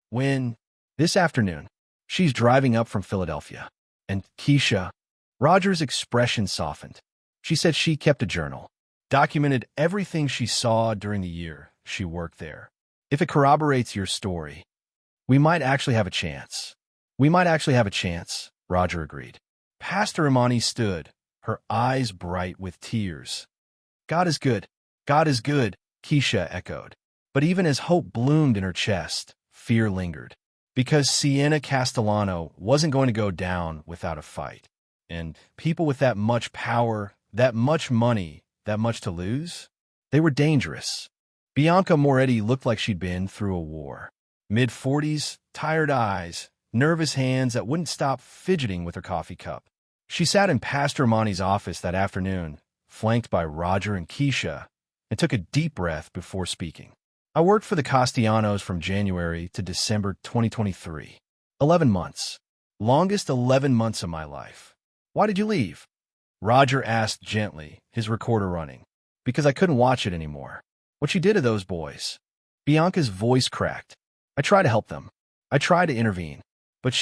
When? This afternoon. She's driving up from Philadelphia. And Keisha, Roger's expression softened. She said she kept a journal, documented everything she saw during the year she worked there. If it corroborates your story, we might actually have a chance. We might actually have a chance, Roger agreed. Pastor Imani stood, her eyes bright with tears. God is good. God is good, Keisha echoed. But even as hope bloomed in her chest, fear lingered. Because Sienna Castellano wasn't going to go down without a fight. And people with that much power, that much money, that much to lose, they were dangerous. Bianca Moretti looked like she'd been through a war. Mid-40s, tired eyes, nervous hands that wouldn't stop fidgeting with her coffee cup. She sat in Pastor Imani's office that afternoon, flanked by Roger and Keisha, and took a deep breath before speaking. I worked for the Castellanos from January to December 2023. 11 months. Longest 11 months of my life. Why did you leave? Roger asked gently, his recorder running. Because I couldn't watch it anymore. What you did to those boys. Bianca's voice cracked. I tried to help them. I tried to intervene. But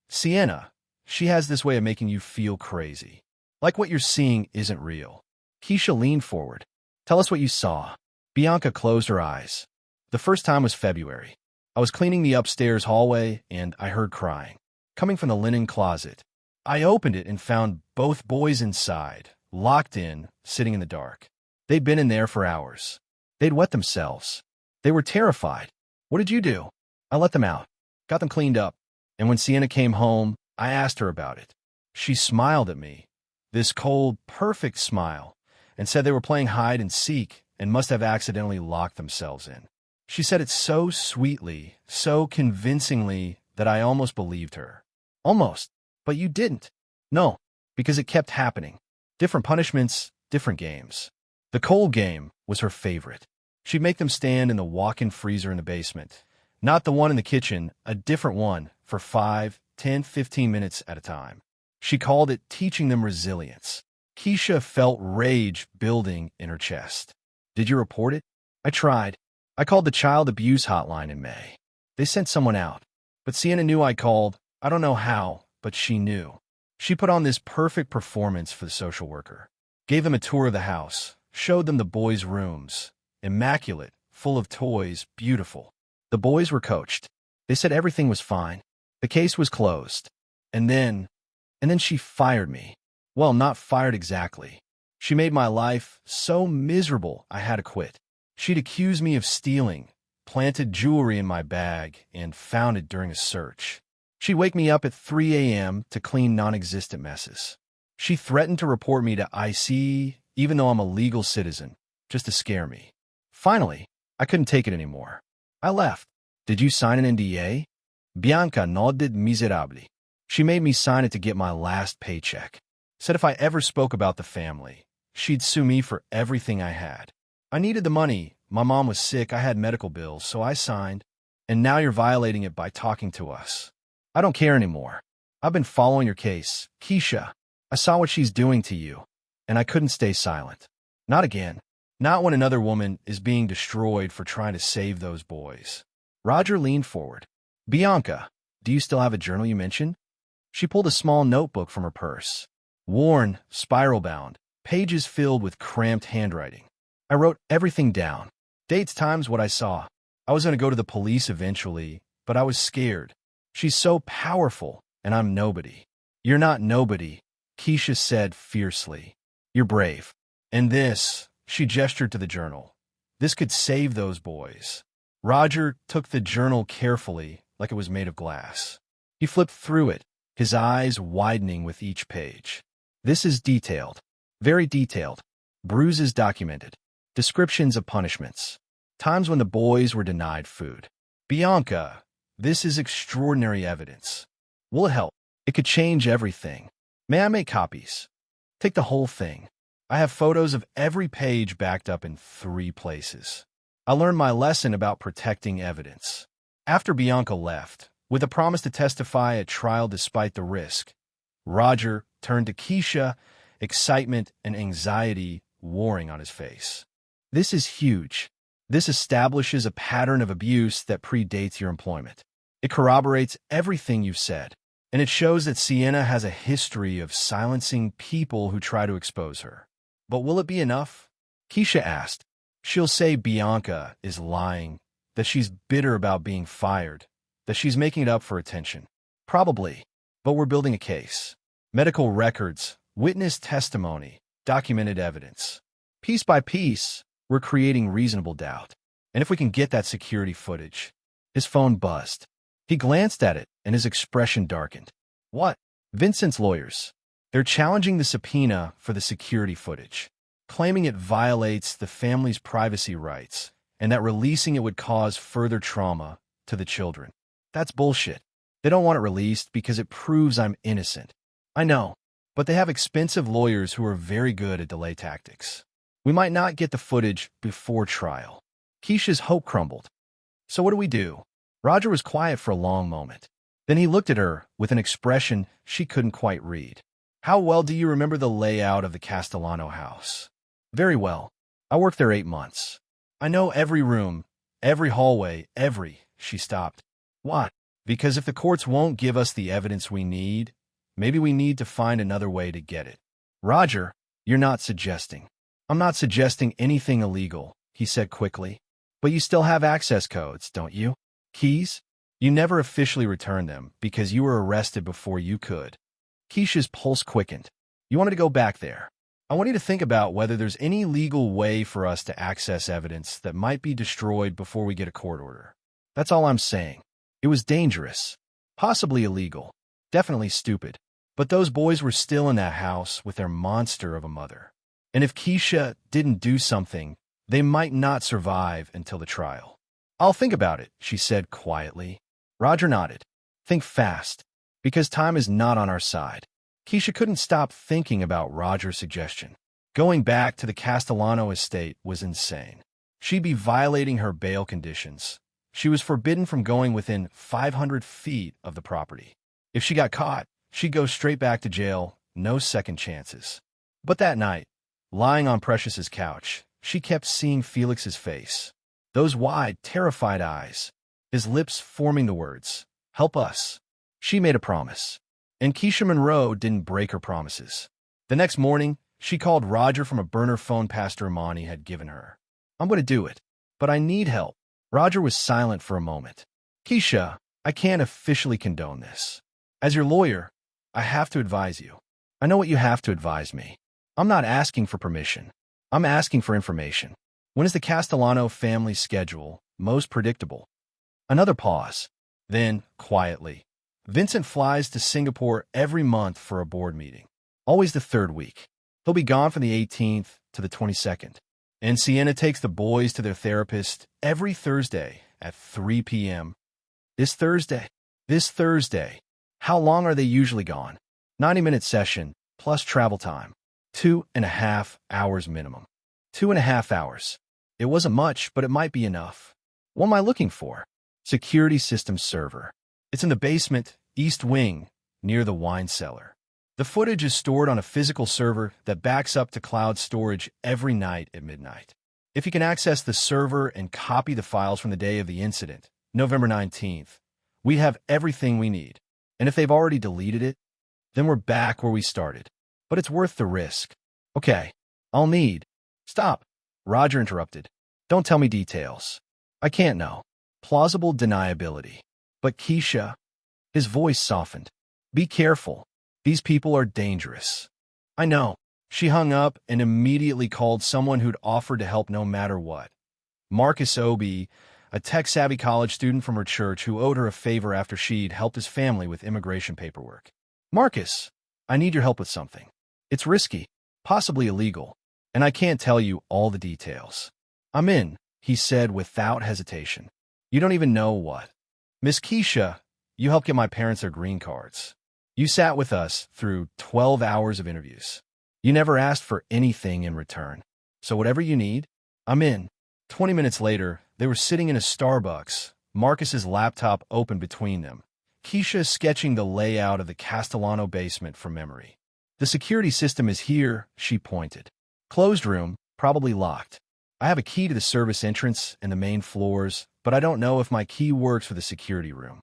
Sienna, she has this way of making you feel crazy. Like what you're seeing isn't real. Keisha leaned forward. Tell us what you saw. Bianca closed her eyes. The first time was February. I was cleaning the upstairs hallway, and I heard crying, coming from the linen closet. I opened it and found both boys inside, locked in, sitting in the dark. They'd been in there for hours. They'd wet themselves. They were terrified. What did you do? I let them out, got them cleaned up, and when Sienna came home, I asked her about it. She smiled at me, this cold, perfect smile, and said they were playing hide and seek and must have accidentally locked themselves in. She said it so sweetly, so convincingly that I almost believed her. Almost. But you didn't. No, because it kept happening. Different punishments, different games. The cold game was her favorite. She'd make them stand in the walk-in freezer in the basement. Not the one in the kitchen, a different one, for 5, 10, 15 minutes at a time. She called it teaching them resilience. Keisha felt rage building in her chest. Did you report it? I tried. I called the child abuse hotline in May. They sent someone out. But Sienna knew I called. I don't know how, but she knew. She put on this perfect performance for the social worker. Gave them a tour of the house. Showed them the boys' rooms. Immaculate, full of toys, beautiful. The boys were coached. They said everything was fine. The case was closed. And then she fired me. Well, not fired exactly. She made my life so miserable I had to quit. She'd accuse me of stealing, planted jewelry in my bag, and found it during a search. She'd wake me up at 3 a.m. to clean non-existent messes. She threatened to report me to IC, even though I'm a legal citizen, just to scare me. Finally, I couldn't take it anymore. I left. Did you sign an NDA? Bianca nodded miserably. She made me sign it to get my last paycheck. Said if I ever spoke about the family, she'd sue me for everything I had. I needed the money. My mom was sick. I had medical bills, so I signed. And now you're violating it by talking to us. I don't care anymore. I've been following your case. Keisha, I saw what she's doing to you, and I couldn't stay silent. Not again. Not when another woman is being destroyed for trying to save those boys. Roger leaned forward. Bianca, Do you still have a journal you mentioned? She pulled a small notebook from her purse. Worn, spiral-bound, pages filled with cramped handwriting. I wrote everything down. Dates, times, what I saw. I was going to go to the police eventually, but I was scared. She's so powerful, and I'm nobody. You're not nobody, Keisha said fiercely. You're brave. And this, she gestured to the journal. This could save those boys. Roger took the journal carefully, like it was made of glass. He flipped through it, his eyes widening with each page. This is detailed. Very detailed. Bruises documented. Descriptions of punishments. Times when the boys were denied food. Bianca, this is extraordinary evidence. Will it help? It could change everything. May I make copies? Take the whole thing. I have photos of every page backed up in 3 places. I learned my lesson about protecting evidence. After Bianca left, with a promise to testify at trial despite the risk, Roger turned to Keisha, excitement and anxiety warring on his face. This is huge. This establishes a pattern of abuse that predates your employment. It corroborates everything you've said, and it shows that Sienna has a history of silencing people who try to expose her. But will it be enough? Keisha asked. She'll say Bianca is lying, that she's bitter about being fired, that she's making it up for attention. Probably, but we're building a case. Medical records, witness testimony, documented evidence. Piece by piece, we're creating reasonable doubt. And if we can get that security footage. His phone buzzed. He glanced at it, and his expression darkened. What? Vincent's lawyers. They're challenging the subpoena for the security footage, claiming it violates the family's privacy rights and that releasing it would cause further trauma to the children. That's bullshit. They don't want it released because it proves I'm innocent. I know, but they have expensive lawyers who are very good at delay tactics. We might not get the footage before trial. Keisha's hope crumbled. So what do we do? Roger was quiet for a long moment. Then he looked at her with an expression she couldn't quite read. How well do you remember the layout of the Castellano house? Very well. I worked there 8 months. I know every room, every hallway, She stopped. What? Because if the courts won't give us the evidence we need, maybe we need to find another way to get it. Roger, you're not suggesting. I'm not suggesting anything illegal, he said quickly. But you still have access codes, don't you? Keys? You never officially returned them because you were arrested before you could. Keisha's pulse quickened. You wanted to go back there. I want you to think about whether there's any legal way for us to access evidence that might be destroyed before we get a court order. That's all I'm saying. It was dangerous. Possibly illegal. Definitely stupid. But those boys were still in that house with their monster of a mother. And if Keisha didn't do something, they might not survive until the trial. I'll think about it, she said quietly. Roger nodded. Think fast, because time is not on our side. Keisha couldn't stop thinking about Roger's suggestion. Going back to the Castellano estate was insane. She'd be violating her bail conditions. She was forbidden from going within 500 feet of the property. If she got caught, she'd go straight back to jail, no second chances. But that night, lying on Precious's couch, she kept seeing Felix's face. Those wide, terrified eyes. His lips forming the words, "Help us." She made a promise. And Keisha Monroe didn't break her promises. The next morning, she called Roger from a burner phone Pastor Imani had given her. I'm going to do it, but I need help. Roger was silent for a moment. Keisha, I can't officially condone this. As your lawyer, I have to advise you. I know what you have to advise me. I'm not asking for permission. I'm asking for information. When is the Castellano family schedule most predictable? Another pause. Then, quietly, Vincent flies to Singapore every month for a board meeting. Always the 3rd week. He'll be gone from the 18th to the 22nd. And Sienna takes the boys to their therapist every Thursday at 3 p.m. This Thursday. How long are they usually gone? 90-minute session, plus travel time. 2.5 hours minimum. 2.5 hours. It wasn't much, but it might be enough. What am I looking for? Security system server. It's in the basement, east wing, near the wine cellar. The footage is stored on a physical server that backs up to cloud storage every night at midnight. If you can access the server and copy the files from the day of the incident, November 19th, we'd have everything we need. And if they've already deleted it, then we're back where we started. But it's worth the risk. Okay, I'll need. Stop. Roger interrupted. Don't tell me details. I can't know. Plausible deniability. But Keisha, his voice softened. Be careful. These people are dangerous. I know. She hung up and immediately called someone who'd offered to help no matter what. Marcus Obi, a tech-savvy college student from her church who owed her a favor after she'd helped his family with immigration paperwork. Marcus, I need your help with something. It's risky, possibly illegal, and I can't tell you all the details. I'm in, he said without hesitation. You don't even know what. Miss Keisha, you helped get my parents their green cards. You sat with us through 12 hours of interviews. You never asked for anything in return. So whatever you need, I'm in. 20 minutes later, they were sitting in a Starbucks, Marcus's laptop open between them. Keisha sketching the layout of the Castellano basement from memory. The security system is here, she pointed. Closed room, probably locked. I have a key to the service entrance and the main floors, but I don't know if my key works for the security room.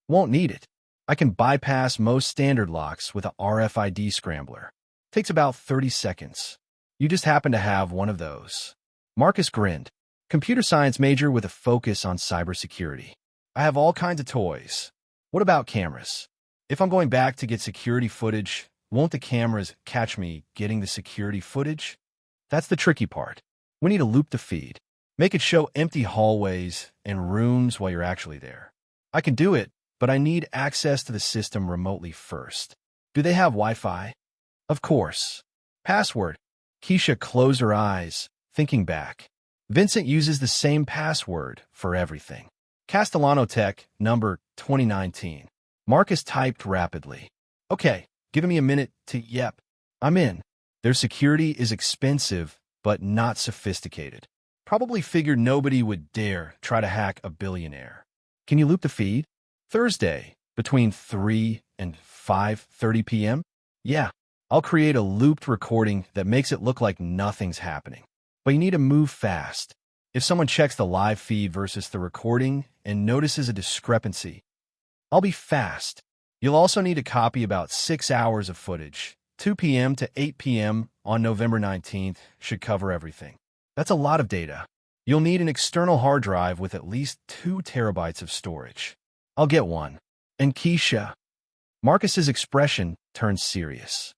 Won't need it. I can bypass most standard locks with a RFID scrambler. Takes about 30 seconds. You just happen to have one of those. Marcus grinned. Computer science major with a focus on cybersecurity. I have all kinds of toys. What about cameras? If I'm going back to get security footage, won't the cameras catch me getting the security footage? That's the tricky part. We need to loop the feed. Make it show empty hallways and rooms while you're actually there. I can do it, but I need access to the system remotely first. Do they have Wi-Fi? Of course. Password. Keisha closed her eyes, thinking back. Vincent uses the same password for everything. Castellano Tech, number 2019. Marcus typed rapidly. Okay, give me a minute to yep. I'm in. Their security is expensive, but not sophisticated. Probably figured nobody would dare try to hack a billionaire. Can you loop the feed? Thursday, between 3 and 5:30 p.m.? Yeah, I'll create a looped recording that makes it look like nothing's happening. But you need to move fast. If someone checks the live feed versus the recording and notices a discrepancy, I'll be fast. You'll also need to copy about 6 hours of footage. 2 p.m. to 8 p.m. on November 19th should cover everything. That's a lot of data. You'll need an external hard drive with at least 2 terabytes of storage. I'll get one. And Keisha. Marcus's expression turned serious.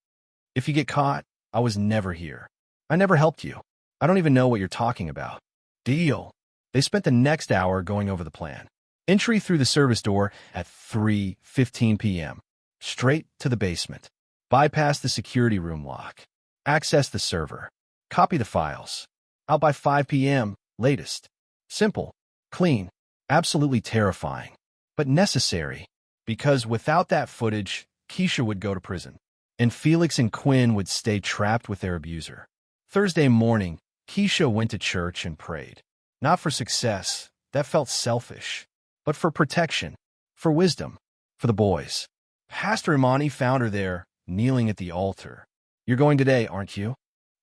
If you get caught, I was never here. I never helped you. I don't even know what you're talking about. Deal. They spent the next hour going over the plan. Entry through the service door at 3:15 p.m. Straight to the basement. Bypass the security room lock. Access the server. Copy the files. Out by 5 p.m., latest. Simple. Clean. Absolutely terrifying. But necessary. Because without that footage, Keisha would go to prison. And Felix and Quinn would stay trapped with their abuser. Thursday morning, Keisha went to church and prayed. Not for success, that felt selfish, but for protection, for wisdom, for the boys. Pastor Imani found her there, kneeling at the altar. You're going today, aren't you?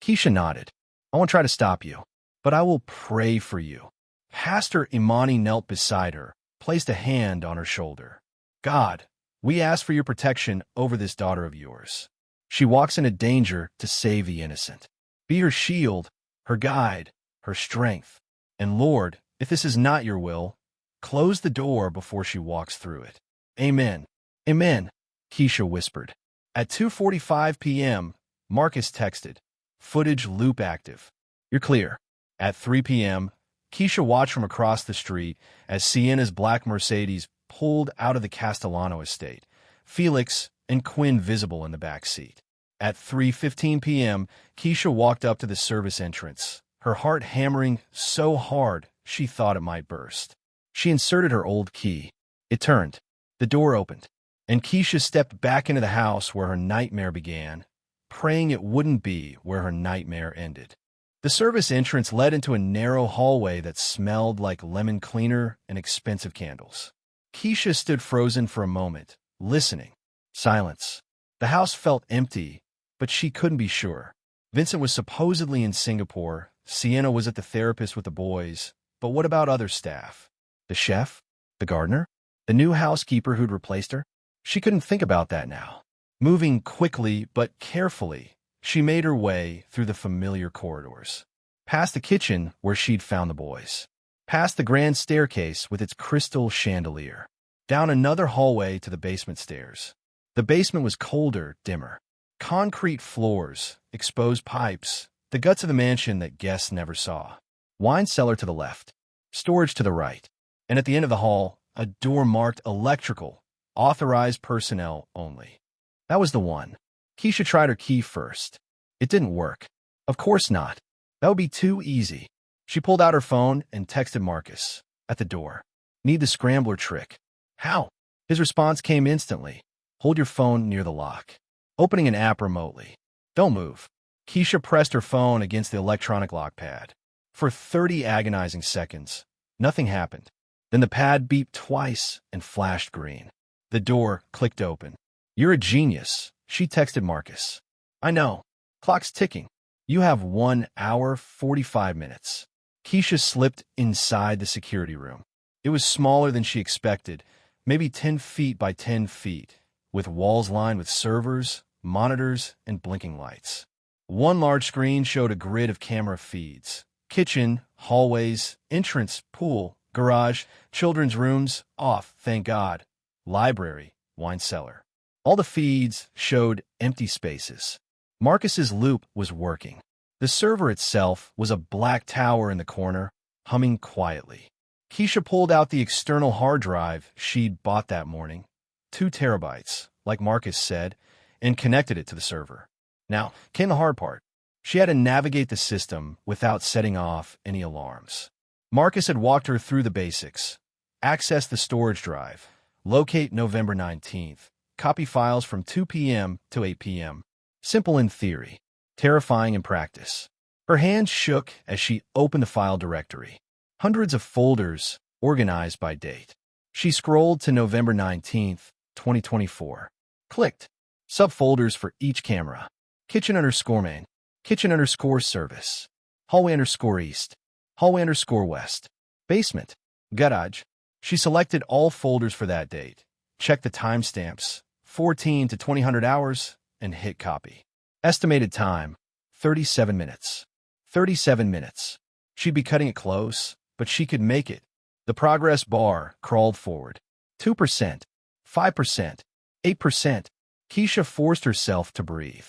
Keisha nodded. I won't try to stop you, but I will pray for you. Pastor Imani knelt beside her, placed a hand on her shoulder. God, we ask for your protection over this daughter of yours. She walks into danger to save the innocent. Be her shield, her guide, her strength. And Lord, if this is not your will, close the door before she walks through it. Amen. Amen, Keisha whispered. At 2:45 p.m., Marcus texted, footage loop active. You're clear. At 3 p.m., Keisha watched from across the street as Sienna's black Mercedes pulled out of the Castellano estate, Felix and Quinn visible in the back seat. At 3:15 p.m., Keisha walked up to the service entrance, her heart hammering so hard she thought it might burst. She inserted her old key. It turned. The door opened, and Keisha stepped back into the house where her nightmare began, praying it wouldn't be where her nightmare ended. The service entrance led into a narrow hallway that smelled like lemon cleaner and expensive candles. Keisha stood frozen for a moment, listening. Silence. The house felt empty, but she couldn't be sure. Vincent was supposedly in Singapore. Sienna was at the therapist with the boys. But what about other staff? The chef? The gardener? The new housekeeper who'd replaced her? She couldn't think about that now. Moving quickly but carefully, she made her way through the familiar corridors. Past the kitchen where she'd found the boys. Past the grand staircase with its crystal chandelier. Down another hallway to the basement stairs. The basement was colder, dimmer. Concrete floors, exposed pipes, the guts of the mansion that guests never saw. Wine cellar to the left, storage to the right, and at the end of the hall, a door marked electrical, authorized personnel only. That was the one. Keisha tried her key first. It didn't work. Of course not. That would be too easy. She pulled out her phone and texted Marcus. At the door. Need the scrambler trick. How? His response came instantly. Hold your phone near the lock. Opening an app remotely. Don't move. Keisha pressed her phone against the electronic lock pad. For 30 agonizing seconds, nothing happened. Then the pad beeped twice and flashed green. The door clicked open. You're a genius, she texted Marcus. I know. Clock's ticking. You have 1 hour, 45 minutes. Keisha slipped inside the security room. It was smaller than she expected, maybe 10 feet by 10 feet, with walls lined with servers, monitors, and blinking lights. One large screen showed a grid of camera feeds. Kitchen, hallways, entrance, pool, garage, children's rooms, off, thank God. Library, wine cellar. All the feeds showed empty spaces. Marcus's loop was working. The server itself was a black tower in the corner, humming quietly. Keisha pulled out the external hard drive she'd bought that morning, 2 terabytes, like Marcus said, and connected it to the server. Now came the hard part. She had to navigate the system without setting off any alarms. Marcus had walked her through the basics. Access the storage drive. Locate November 19th. Copy files from 2 p.m. to 8 p.m. Simple in theory, terrifying in practice. Her hands shook as she opened the file directory. Hundreds of folders organized by date. She scrolled to November 19th, 2024. Clicked. Subfolders for each camera. Kitchen_main. Kitchen_service. Hallway_east. Hallway_west. Basement. Garage. She selected all folders for that date. Checked the timestamps, 14 to 2000 hours, and hit copy. Estimated time, 37 minutes. 37 minutes. She'd be cutting it close, but she could make it. The progress bar crawled forward. 2%, 5%, 8%. Keisha forced herself to breathe.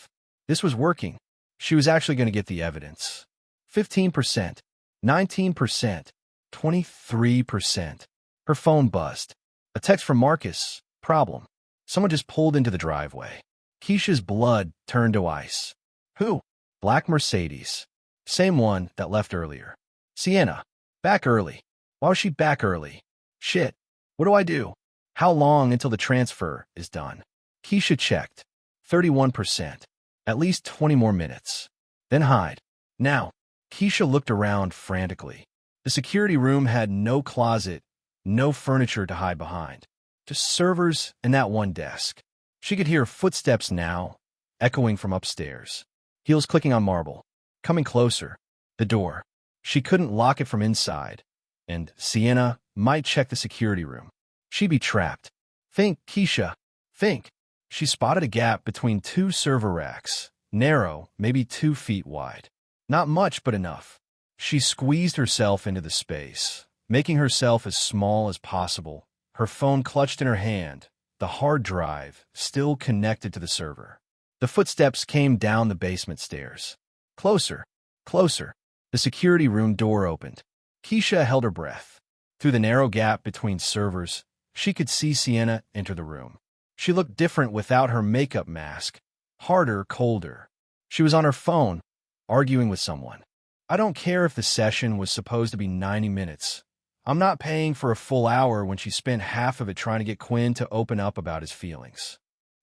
This was working. She was actually going to get the evidence. 15%, 19%, 23%. Her phone buzzed. A text from Marcus. Problem. Someone just pulled into the driveway. Keisha's blood turned to ice. Who? Black Mercedes. Same one that left earlier. Sienna. Back early. Why was she back early? Shit. What do I do? How long until the transfer is done? Keisha checked. 31%. At least 20 more minutes. Then hide. Now. Keisha looked around frantically. The security room had no closet, no furniture to hide behind. Just servers and that one desk. She could hear footsteps now, echoing from upstairs. Heels clicking on marble. Coming closer. The door. She couldn't lock it from inside. And Sienna might check the security room. She'd be trapped. Think, Keisha. Think. She spotted a gap between 2 server racks. Narrow, maybe 2 feet wide. Not much, but enough. She squeezed herself into the space, making herself as small as possible. Her phone clutched in her hand, the hard drive still connected to the server. The footsteps came down the basement stairs. Closer, closer. The security room door opened. Keisha held her breath. Through the narrow gap between servers, she could see Sienna enter the room. She looked different without her makeup mask. Harder, colder. She was on her phone, arguing with someone. I don't care if the session was supposed to be 90 minutes. I'm not paying for a full hour when she spent half of it trying to get Quinn to open up about his feelings.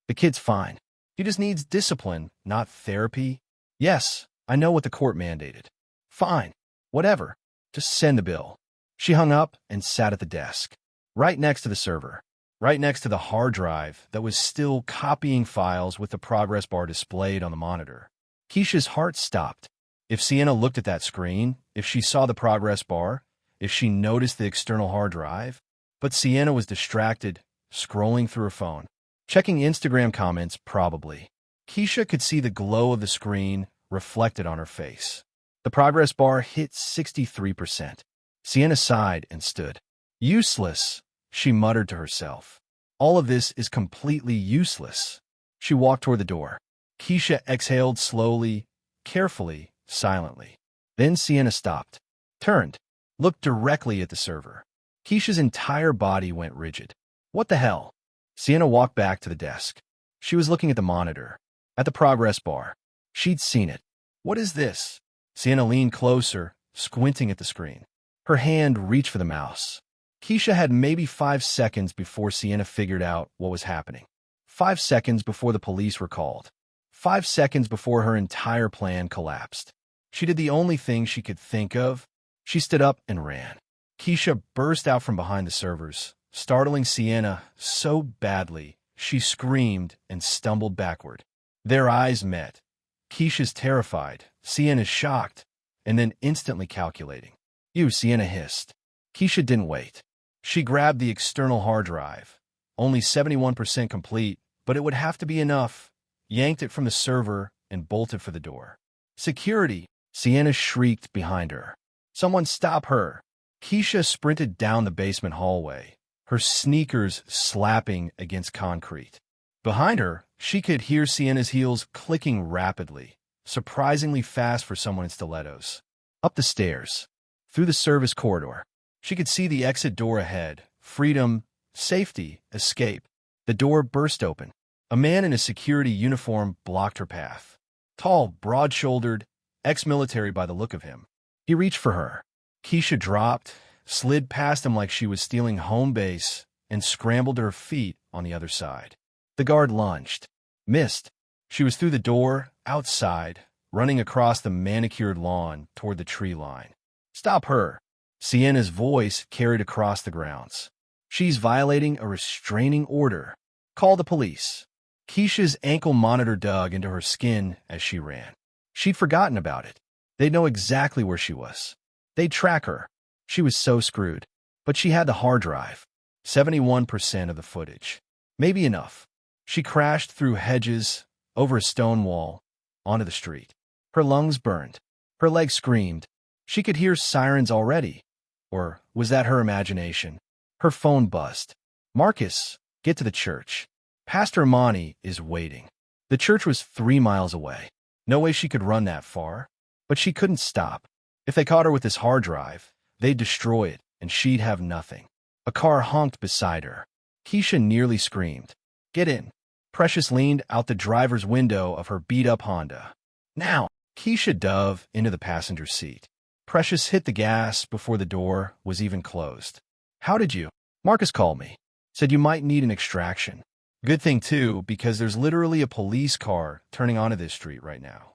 The kid's fine. He just needs discipline, not therapy. Yes, I know what the court mandated. Fine. Whatever. Just send the bill. She hung up and sat at the desk. Right next to the server. Right next to the hard drive that was still copying files with the progress bar displayed on the monitor. Keisha's heart stopped. If Sienna looked at that screen, if she saw the progress bar, if she noticed the external hard drive, But Sienna was distracted, scrolling through her phone. Checking Instagram comments, probably. Keisha could see the glow of the screen reflected on her face. The progress bar hit 63%. Sienna sighed and stood. Useless, she muttered to herself. All of this is completely useless. She walked toward the door. Keisha exhaled slowly, carefully, silently. Then Sienna stopped, turned, looked directly at the server. Keisha's entire body went rigid. What the hell? Sienna walked back to the desk. She was looking at the monitor, at the progress bar. She'd seen it. What is this? Sienna leaned closer, squinting at the screen. Her hand reached for the mouse. Keisha had maybe 5 seconds before Sienna figured out what was happening. 5 seconds before the police were called. 5 seconds before her entire plan collapsed. She did the only thing she could think of. She stood up and ran. Keisha burst out from behind the servers, startling Sienna so badly she screamed and stumbled backward. Their eyes met. Keisha's terrified, Sienna's shocked, and then instantly calculating. You, Sienna hissed. Keisha didn't wait. She grabbed the external hard drive. Only 71% complete, but it would have to be enough. Yanked it from the server and bolted for the door. Security! Sienna shrieked behind her. Someone stop her! Keisha sprinted down the basement hallway, her sneakers slapping against concrete. Behind her, she could hear Sienna's heels clicking rapidly, surprisingly fast for someone in stilettos. Up the stairs, through the service corridor. She could see the exit door ahead. Freedom, safety, escape. The door burst open. A man in a security uniform blocked her path. Tall, broad-shouldered, ex-military by the look of him. He reached for her. Keisha dropped, slid past him like she was stealing home base, and scrambled to her feet on the other side. The guard lunged. Missed. She was through the door, outside, running across the manicured lawn toward the tree line. Stop her! Sienna's voice carried across the grounds. She's violating a restraining order. Call the police. Keisha's ankle monitor dug into her skin as she ran. She'd forgotten about it. They'd know exactly where she was. They'd track her. She was so screwed. But she had the hard drive. 71% of the footage. Maybe enough. She crashed through hedges, over a stone wall, onto the street. Her lungs burned. Her legs screamed. She could hear sirens already. Or was that her imagination? Her phone buzzed. Marcus, get to the church. Pastor Imani is waiting. The church was 3 miles away. No way she could run that far. But she couldn't stop. If they caught her with this hard drive, they'd destroy it, and she'd have nothing. A car honked beside her. Keisha nearly screamed. Get in. Precious leaned out the driver's window of her beat-up Honda. Now! Keisha dove into the passenger seat. Precious hit the gas before the door was even closed. How did you? Marcus called me. Said you might need an extraction. Good thing, too, because there's literally a police car turning onto this street right now.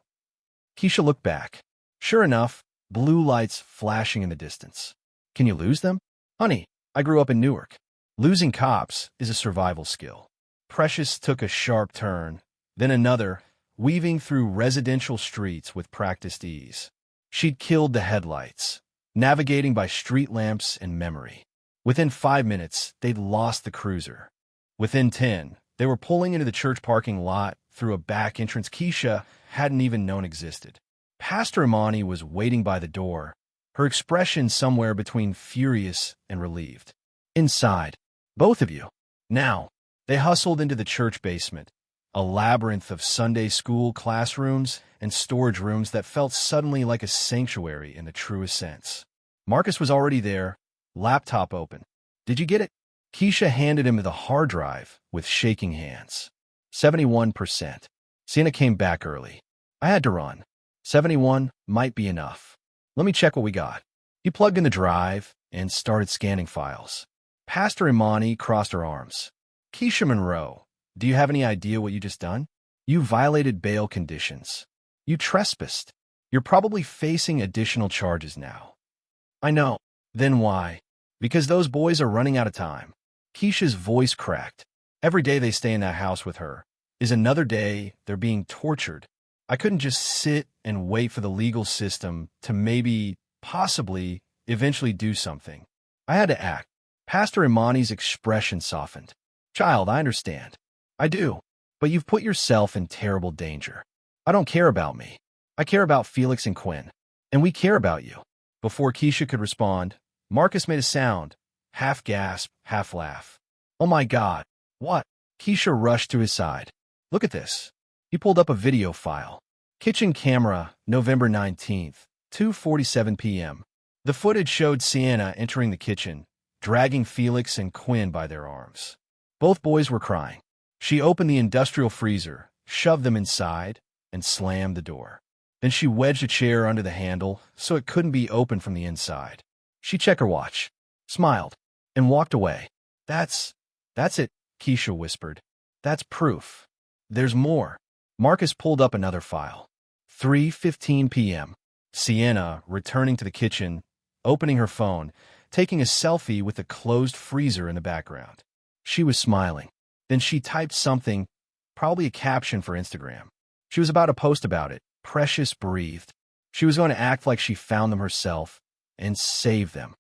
Keisha looked back. Sure enough, blue lights flashing in the distance. Can you lose them? Honey, I grew up in Newark. Losing cops is a survival skill. Precious took a sharp turn, then another, weaving through residential streets with practiced ease. She'd killed the headlights, navigating by street lamps and memory. Within 5 minutes, they'd lost the cruiser. Within 10, they were pulling into the church parking lot through a back entrance Keisha hadn't even known existed. Pastor Imani was waiting by the door, her expression somewhere between furious and relieved. Inside, both of you. Now, they hustled into the church basement, a labyrinth of Sunday school classrooms and storage rooms that felt suddenly like a sanctuary in the truest sense. Marcus was already there, laptop open. Did you get it? Keisha handed him the hard drive with shaking hands. 71%. Sienna came back early. I had to run. 71 might be enough. Let me check what we got. He plugged in the drive and started scanning files. Pastor Imani crossed her arms. Keisha Monroe, do you have any idea what you just done? You violated bail conditions. You trespassed. You're probably facing additional charges now. I know. Then why? Because those boys are running out of time. Keisha's voice cracked. Every day they stay in that house with her is another day they're being tortured. I couldn't just sit and wait for the legal system to maybe, possibly, eventually do something. I had to act. Pastor Imani's expression softened. Child, I understand. I do. But you've put yourself in terrible danger. I don't care about me. I care about Felix and Quinn. And we care about you. Before Keisha could respond, Marcus made a sound, half gasp, half laugh. Oh my God. What? Keisha rushed to his side. Look at this. He pulled up a video file. Kitchen camera, November 19th, 2:47 p.m. The footage showed Sienna entering the kitchen, dragging Felix and Quinn by their arms. Both boys were crying. She opened the industrial freezer, shoved them inside, and slammed the door. Then she wedged a chair under the handle so it couldn't be opened from the inside. She checked her watch, smiled, and walked away. That's it, Keisha whispered. That's proof. There's more. Marcus pulled up another file. 3:15 p.m. Sienna, returning to the kitchen, opening her phone, taking a selfie with a closed freezer in the background. She was smiling. Then she typed something, probably a caption for Instagram. She was about to post about it. Precious breathed. She was going to act like she found them herself and save them.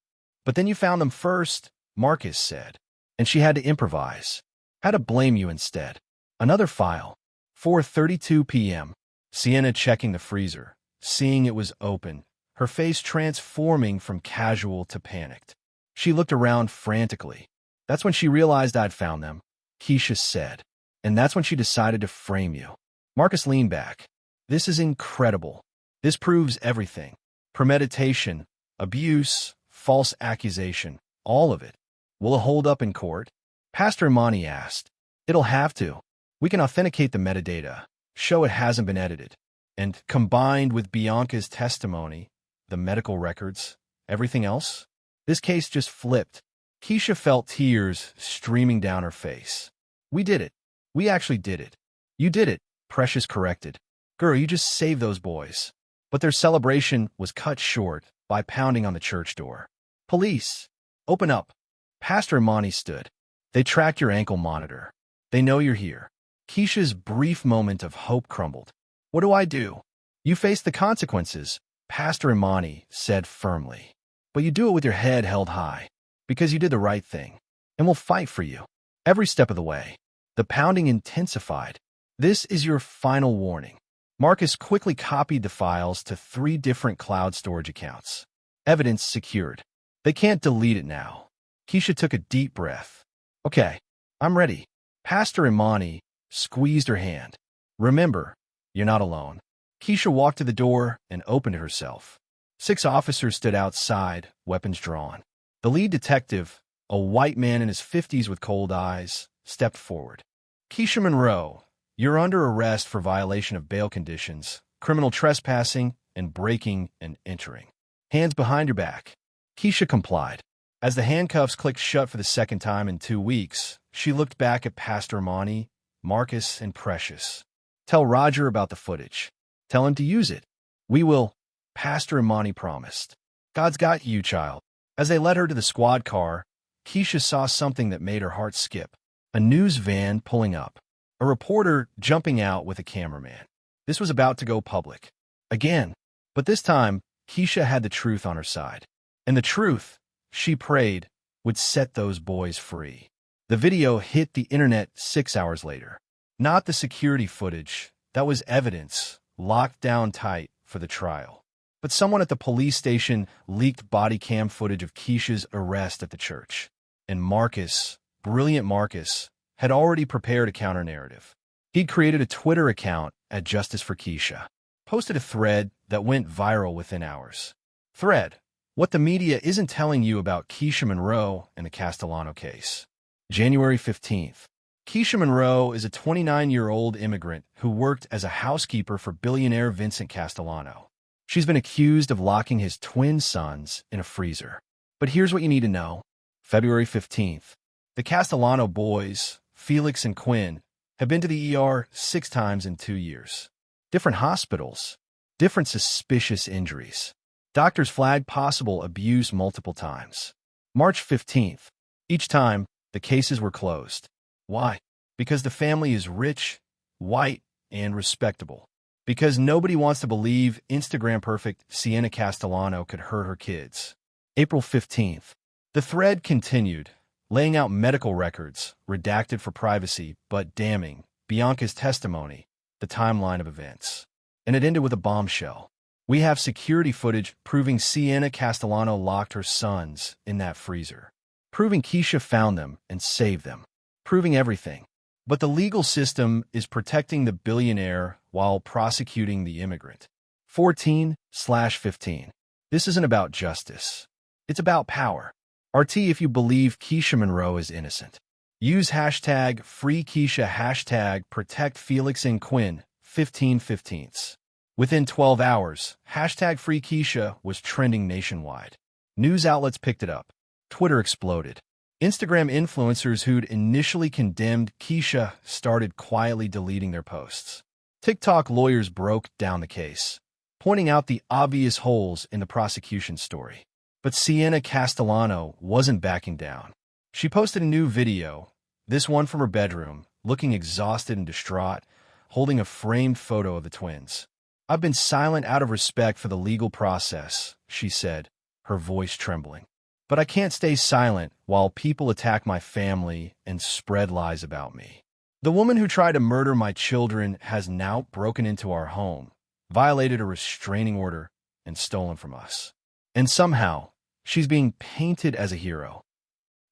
But then you found them first, Marcus said. And she had to improvise. Had to blame you instead. Another file. 4:32 p.m. Sienna checking the freezer, seeing it was open, her face transforming from casual to panicked. She looked around frantically. That's when she realized I'd found them, Keisha said. And that's when she decided to frame you. Marcus leaned back. This is incredible. This proves everything. Premeditation, abuse, false accusation, all of it. Will it hold up in court? Pastor Imani asked. It'll have to. We can authenticate the metadata, show it hasn't been edited. And combined with Bianca's testimony, the medical records, everything else, this case just flipped. Keisha felt tears streaming down her face. We did it. We actually did it. You did it, Precious corrected. Girl, you just saved those boys. But their celebration was cut short by pounding on the church door. Police! Open up! Pastor Imani stood. They tracked your ankle monitor. They know you're here. Keisha's brief moment of hope crumbled. What do I do? You face the consequences, Pastor Imani said firmly. But you do it with your head held high, because you did the right thing. And we'll fight for you, every step of the way. The pounding intensified. This is your final warning. Marcus quickly copied the files to 3 different cloud storage accounts. Evidence secured. They can't delete it now. Keisha took a deep breath. Okay, I'm ready. Pastor Imani squeezed her hand. Remember, you're not alone. Keisha walked to the door and opened it herself. 6 officers stood outside, weapons drawn. The lead detective, a white man in his 50s with cold eyes, stepped forward. Keisha Monroe, you're under arrest for violation of bail conditions, criminal trespassing, and breaking and entering. Hands behind your back. Keisha complied. As the handcuffs clicked shut for the second time in 2 weeks, she looked back at Pastor Imani, Marcus, and Precious. Tell Roger about the footage. Tell him to use it. We will, Pastor Imani promised. God's got you, child. As they led her to the squad car, Keisha saw something that made her heart skip. A news van pulling up. A reporter jumping out with a cameraman. This was about to go public. Again. But this time, Keisha had the truth on her side. And the truth, she prayed, would set those boys free. The video hit the internet 6 hours later. Not the security footage. That was evidence, locked down tight for the trial. But someone at the police station leaked body cam footage of Keisha's arrest at the church. And Marcus, brilliant Marcus, had already prepared a counter-narrative. He'd created a Twitter account at Justice for Keisha. Posted a thread that went viral within hours. Thread: what the media isn't telling you about Keisha Monroe and the Castellano case. January 15th. Keisha Monroe is a 29-year-old immigrant who worked as a housekeeper for billionaire Vincent Castellano. She's been accused of locking his twin sons in a freezer. But here's what you need to know. February 15th. The Castellano boys, Felix and Quinn, have been to the ER 6 times in 2 years. Different hospitals, different suspicious injuries. Doctors flagged possible abuse multiple times. March 15th. Each time, the cases were closed. Why? Because the family is rich, white, and respectable. Because nobody wants to believe Instagram-perfect Sienna Castellano could hurt her kids. April 15th. The thread continued, laying out medical records, redacted for privacy, but damning, Bianca's testimony, the timeline of events. And it ended with a bombshell. We have security footage proving Sienna Castellano locked her sons in that freezer. Proving Keisha found them and saved them. Proving everything. But the legal system is protecting the billionaire while prosecuting the immigrant. 14/15. This isn't about justice. It's about power. RT if you believe Keisha Monroe is innocent. Use hashtag #FreeKeisha, hashtag #ProtectFelixandQuinn, 15/15. Within 12 hours, hashtag #FreeKeisha was trending nationwide. News outlets picked it up. Twitter exploded. Instagram influencers who'd initially condemned Keisha started quietly deleting their posts. TikTok lawyers broke down the case, pointing out the obvious holes in the prosecution story. But Sienna Castellano wasn't backing down. She posted a new video, this one from her bedroom, looking exhausted and distraught, holding a framed photo of the twins. "I've been silent out of respect for the legal process," she said, her voice trembling. "But I can't stay silent while people attack my family and spread lies about me. The woman who tried to murder my children has now broken into our home, violated a restraining order, and stolen from us. And somehow, she's being painted as a hero."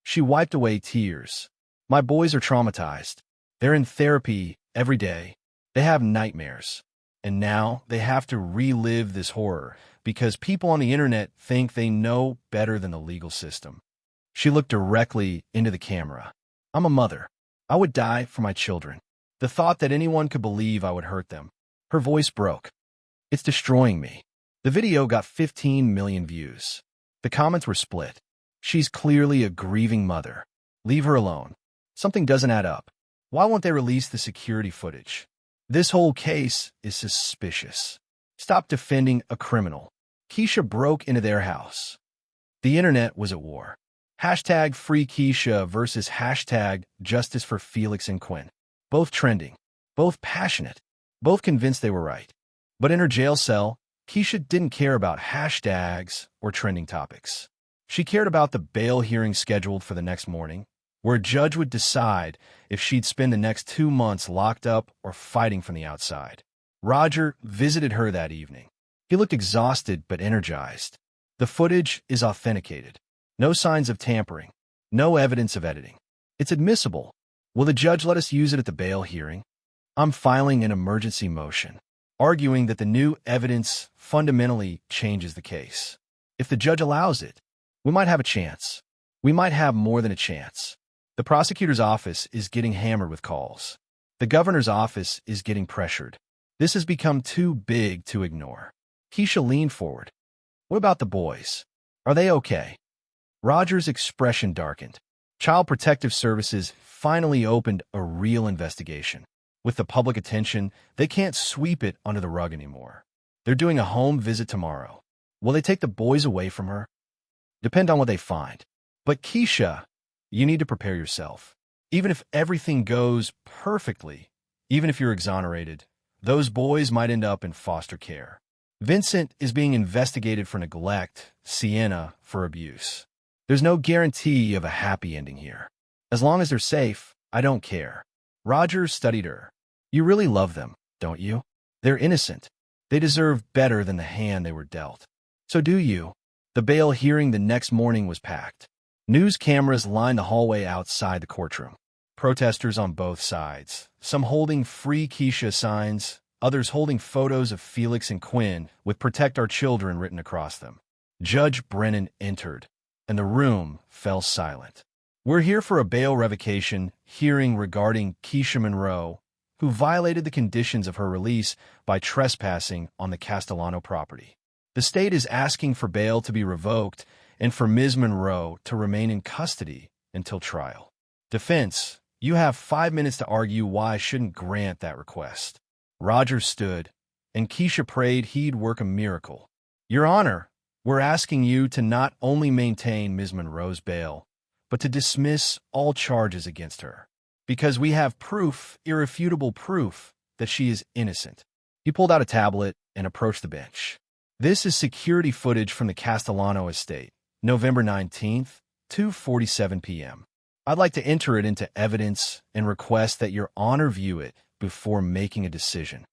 She wiped away tears. "My boys are traumatized. They're in therapy every day. They have nightmares. And now they have to relive this horror because people on the internet think they know better than the legal system." She looked directly into the camera. "I'm a mother. I would die for my children. The thought that anyone could believe I would hurt them." Her voice broke. "It's destroying me." The video got 15 million views. The comments were split. "She's clearly a grieving mother. Leave her alone. Something doesn't add up. Why won't they release the security footage? This whole case is suspicious. Stop defending a criminal. Keisha broke into their house." The internet was at war. Hashtag #FreeKeisha versus hashtag Justice for Felix and Quinn. Both trending, both passionate, both convinced they were right. But in her jail cell, Keisha didn't care about hashtags or trending topics. She cared about the bail hearing scheduled for the next morning, where a judge would decide if she'd spend the next 2 months locked up or fighting from the outside. Roger visited her that evening. He looked exhausted but energized. The footage is authenticated. No signs of tampering. No evidence of editing. It's admissible. Will the judge let us use it at the bail hearing? I'm filing an emergency motion, arguing that the new evidence fundamentally changes the case. If the judge allows it, we might have a chance. We might have more than a chance. The prosecutor's office is getting hammered with calls. The governor's office is getting pressured. This has become too big to ignore. Keisha leaned forward. "What about the boys? Are they okay?" Roger's expression darkened. Child Protective Services finally opened a real investigation. With the public attention, they can't sweep it under the rug anymore. They're doing a home visit tomorrow. Will they take the boys away from her? Depend on what they find. But Keisha, you need to prepare yourself. Even if everything goes perfectly, even if you're exonerated, those boys might end up in foster care. Vincent is being investigated for neglect, Sienna for abuse. There's no guarantee of a happy ending here. As long as they're safe, I don't care. Roger studied her. "You really love them, don't you? They're innocent. They deserve better than the hand they were dealt. So do you." The bail hearing the next morning was packed. News cameras lined the hallway outside the courtroom. Protesters on both sides, some holding "Free Keisha" signs, others holding photos of Felix and Quinn with "Protect Our Children" written across them. Judge Brennan entered, and the room fell silent. "We're here for a bail revocation hearing regarding Keisha Monroe, who violated the conditions of her release by trespassing on the Castellano property. The state is asking for bail to be revoked and for Ms. Monroe to remain in custody until trial. Defense, you have 5 minutes to argue why I shouldn't grant that request." Roger stood, and Keisha prayed he'd work a miracle. "Your Honor, we're asking you to not only maintain Ms. Monroe's bail, but to dismiss all charges against her, because we have proof, irrefutable proof, that she is innocent." He pulled out a tablet and approached the bench. "This is security footage from the Castellano estate, November 19th, 2:47 p.m. I'd like to enter it into evidence and request that Your Honor view it before making a decision."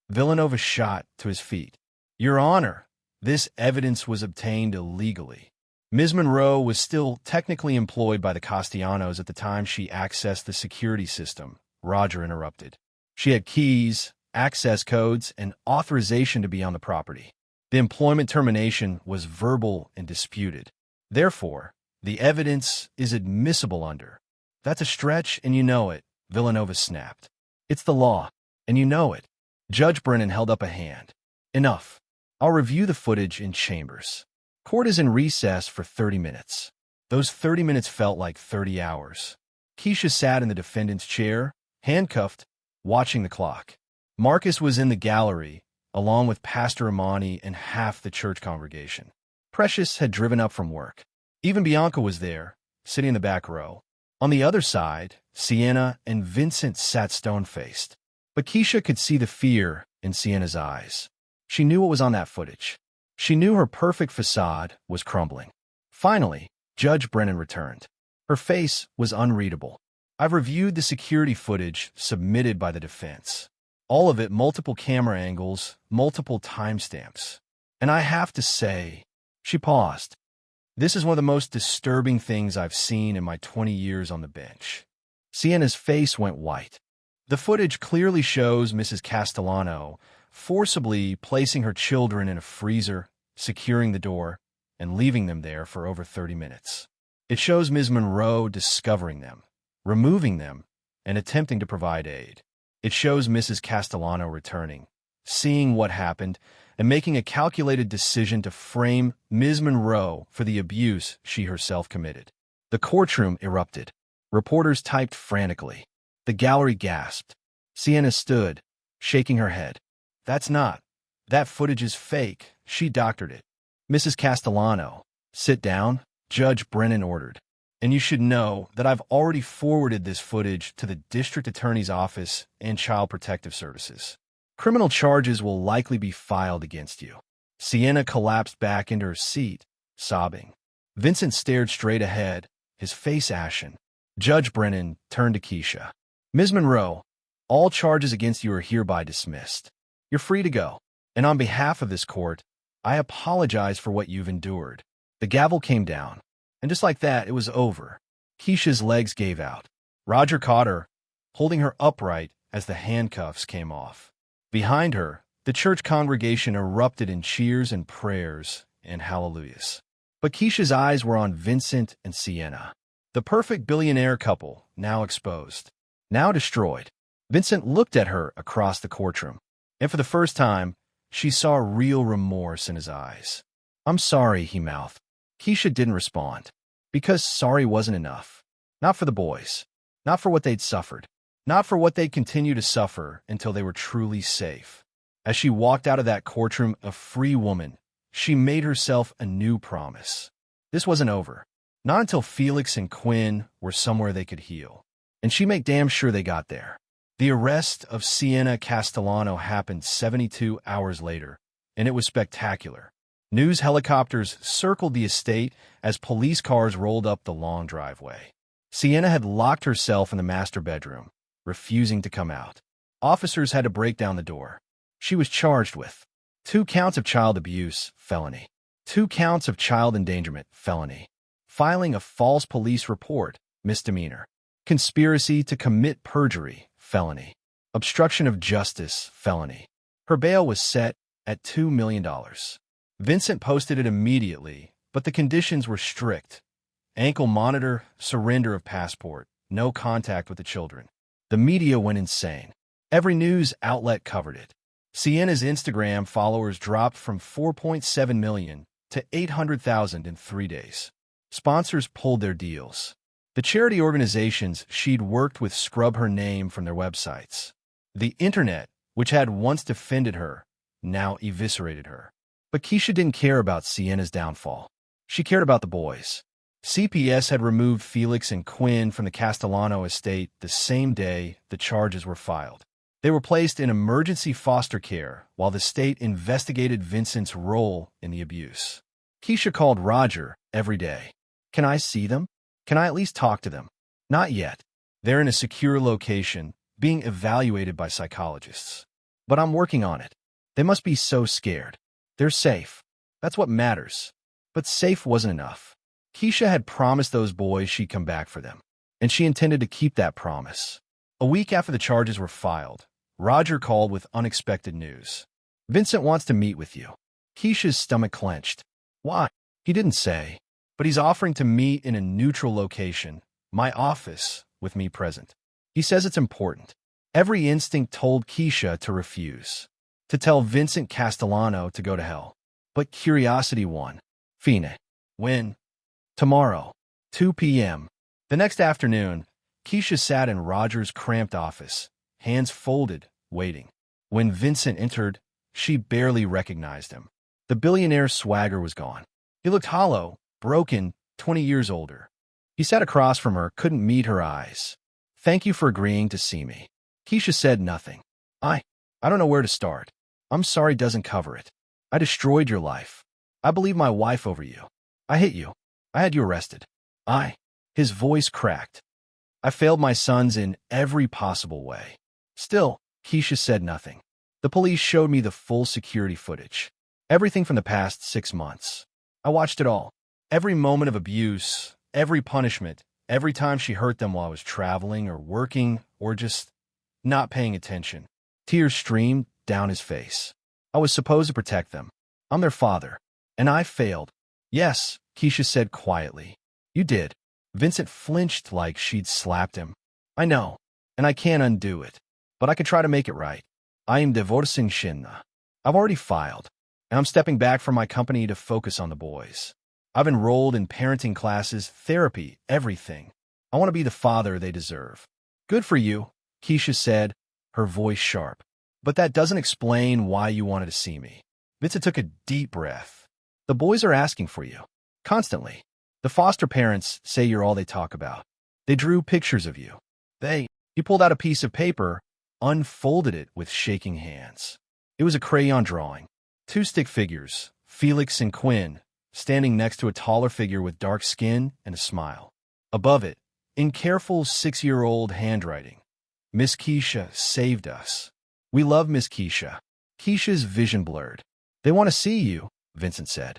Villanova shot to his feet. "Your Honor, this evidence was obtained illegally." Ms. Monroe was still technically employed by the Castellanos at the time she accessed the security system. Roger interrupted. She had keys, access codes, and authorization to be on the property. The employment termination was verbal and disputed. Therefore, the evidence is admissible under. That's a stretch, and you know it, Villanova snapped. It's the law, and you know it. Judge Brennan held up a hand. Enough. I'll review the footage in chambers. Court is in recess for 30 minutes. Those 30 minutes felt like 30 hours. Keisha sat in the defendant's chair, handcuffed, watching the clock. Marcus was in the gallery, along with Pastor Imani and half the church congregation. Precious had driven up from work. Even Bianca was there, sitting in the back row. On the other side, Sienna and Vincent sat stone-faced. But Keisha could see the fear in Sienna's eyes. She knew what was on that footage. She knew her perfect facade was crumbling. Finally, Judge Brennan returned. Her face was unreadable. I've reviewed the security footage submitted by the defense. All of it, multiple camera angles, multiple timestamps. And I have to say, she paused. This is one of the most disturbing things I've seen in my 20 years on the bench. Sienna's face went white. The footage clearly shows Mrs. Castellano forcibly placing her children in a freezer, securing the door, and leaving them there for over 30 minutes. It shows Ms. Monroe discovering them, removing them, and attempting to provide aid. It shows Mrs. Castellano returning, seeing what happened, and making a calculated decision to frame Ms. Monroe for the abuse she herself committed. The courtroom erupted. Reporters typed frantically. The gallery gasped. Sienna stood, shaking her head. That's not. That footage is fake. She doctored it. Mrs. Castellano, sit down, Judge Brennan ordered. And you should know that I've already forwarded this footage to the District Attorney's Office and Child Protective Services. Criminal charges will likely be filed against you. Sienna collapsed back into her seat, sobbing. Vincent stared straight ahead, his face ashen. Judge Brennan turned to Keisha. Ms. Monroe, all charges against you are hereby dismissed. You're free to go. And on behalf of this court, I apologize for what you've endured. The gavel came down, and just like that, it was over. Keisha's legs gave out. Roger caught her, holding her upright as the handcuffs came off. Behind her, the church congregation erupted in cheers and prayers and hallelujahs. But Keisha's eyes were on Vincent and Sienna, the perfect billionaire couple, now exposed, now destroyed. Vincent looked at her across the courtroom, and for the first time, she saw real remorse in his eyes. I'm sorry, he mouthed. Keisha didn't respond, because sorry wasn't enough. Not for the boys, not for what they'd suffered, not for what they'd continue to suffer until they were truly safe. As she walked out of that courtroom a free woman, she made herself a new promise. This wasn't over, not until Felix and Quinn were somewhere they could heal. And she'd make damn sure they got there. The arrest of Sienna Castellano happened 72 hours later, and it was spectacular. News helicopters circled the estate as police cars rolled up the long driveway. Sienna had locked herself in the master bedroom, refusing to come out. Officers had to break down the door. She was charged with 2 counts of child abuse, felony, 2 counts of child endangerment, felony, filing a false police report, misdemeanor, conspiracy to commit perjury, felony, obstruction of justice, felony. Her bail was set at $2 million. Vincent posted it immediately, but the conditions were strict. Ankle monitor, surrender of passport, no contact with the children. The media went insane. Every news outlet covered it. Sienna's Instagram followers dropped from 4.7 million to 800,000 in 3 days. Sponsors pulled their deals. The charity organizations she'd worked with scrubbed her name from their websites. The internet, which had once defended her, now eviscerated her. But Keisha didn't care about Sienna's downfall. She cared about the boys. CPS had removed Felix and Quinn from the Castellano estate the same day the charges were filed. They were placed in emergency foster care while the state investigated Vincent's role in the abuse. Keisha called Roger every day. Can I see them? Can I at least talk to them? Not yet. They're in a secure location, being evaluated by psychologists. But I'm working on it. They must be so scared. They're safe. That's what matters. But safe wasn't enough. Keisha had promised those boys she'd come back for them, and she intended to keep that promise. A week after the charges were filed, Roger called with unexpected news. Vincent wants to meet with you. Keisha's stomach clenched. Why? He didn't say, but he's offering to meet in a neutral location, my office, with me present. He says it's important. Every instinct told Keisha to refuse, to tell Vincent Castellano to go to hell. But curiosity won. Fine. When? Tomorrow, 2 p.m. The next afternoon, Keisha sat in Roger's cramped office, hands folded, waiting. When Vincent entered, she barely recognized him. The billionaire's swagger was gone. He looked hollow, broken, 20 years older. He sat across from her, couldn't meet her eyes. Thank you for agreeing to see me. Keisha said nothing. I don't know where to start. I'm sorry doesn't cover it. I destroyed your life. I believe my wife over you. I hit you. I had you arrested. His voice cracked. I failed my sons in every possible way. Still, Keisha said nothing. The police showed me the full security footage. Everything from the past 6 months. I watched it all. Every moment of abuse, every punishment, every time she hurt them while I was traveling or working or just not paying attention. Tears streamed down his face. I was supposed to protect them. I'm their father. And I failed. Yes, Keisha said quietly. You did. Vincent flinched like she'd slapped him. I know, and I can't undo it. But I could try to make it right. I am divorcing Shinna. I've already filed, and I'm stepping back from my company to focus on the boys. I've enrolled in parenting classes, therapy, everything. I want to be the father they deserve. Good for you, Keisha said, her voice sharp. But that doesn't explain why you wanted to see me. Vincent took a deep breath. The boys are asking for you. Constantly. The foster parents say you're all they talk about. They drew pictures of you. He pulled out a piece of paper, unfolded it with shaking hands. It was a crayon drawing. 2 stick figures, Felix and Quinn, standing next to a taller figure with dark skin and a smile. Above it, in careful 6-year-old handwriting, Miss Keisha saved us. We love Miss Keisha. Keisha's vision blurred. They want to see you, Vincent said.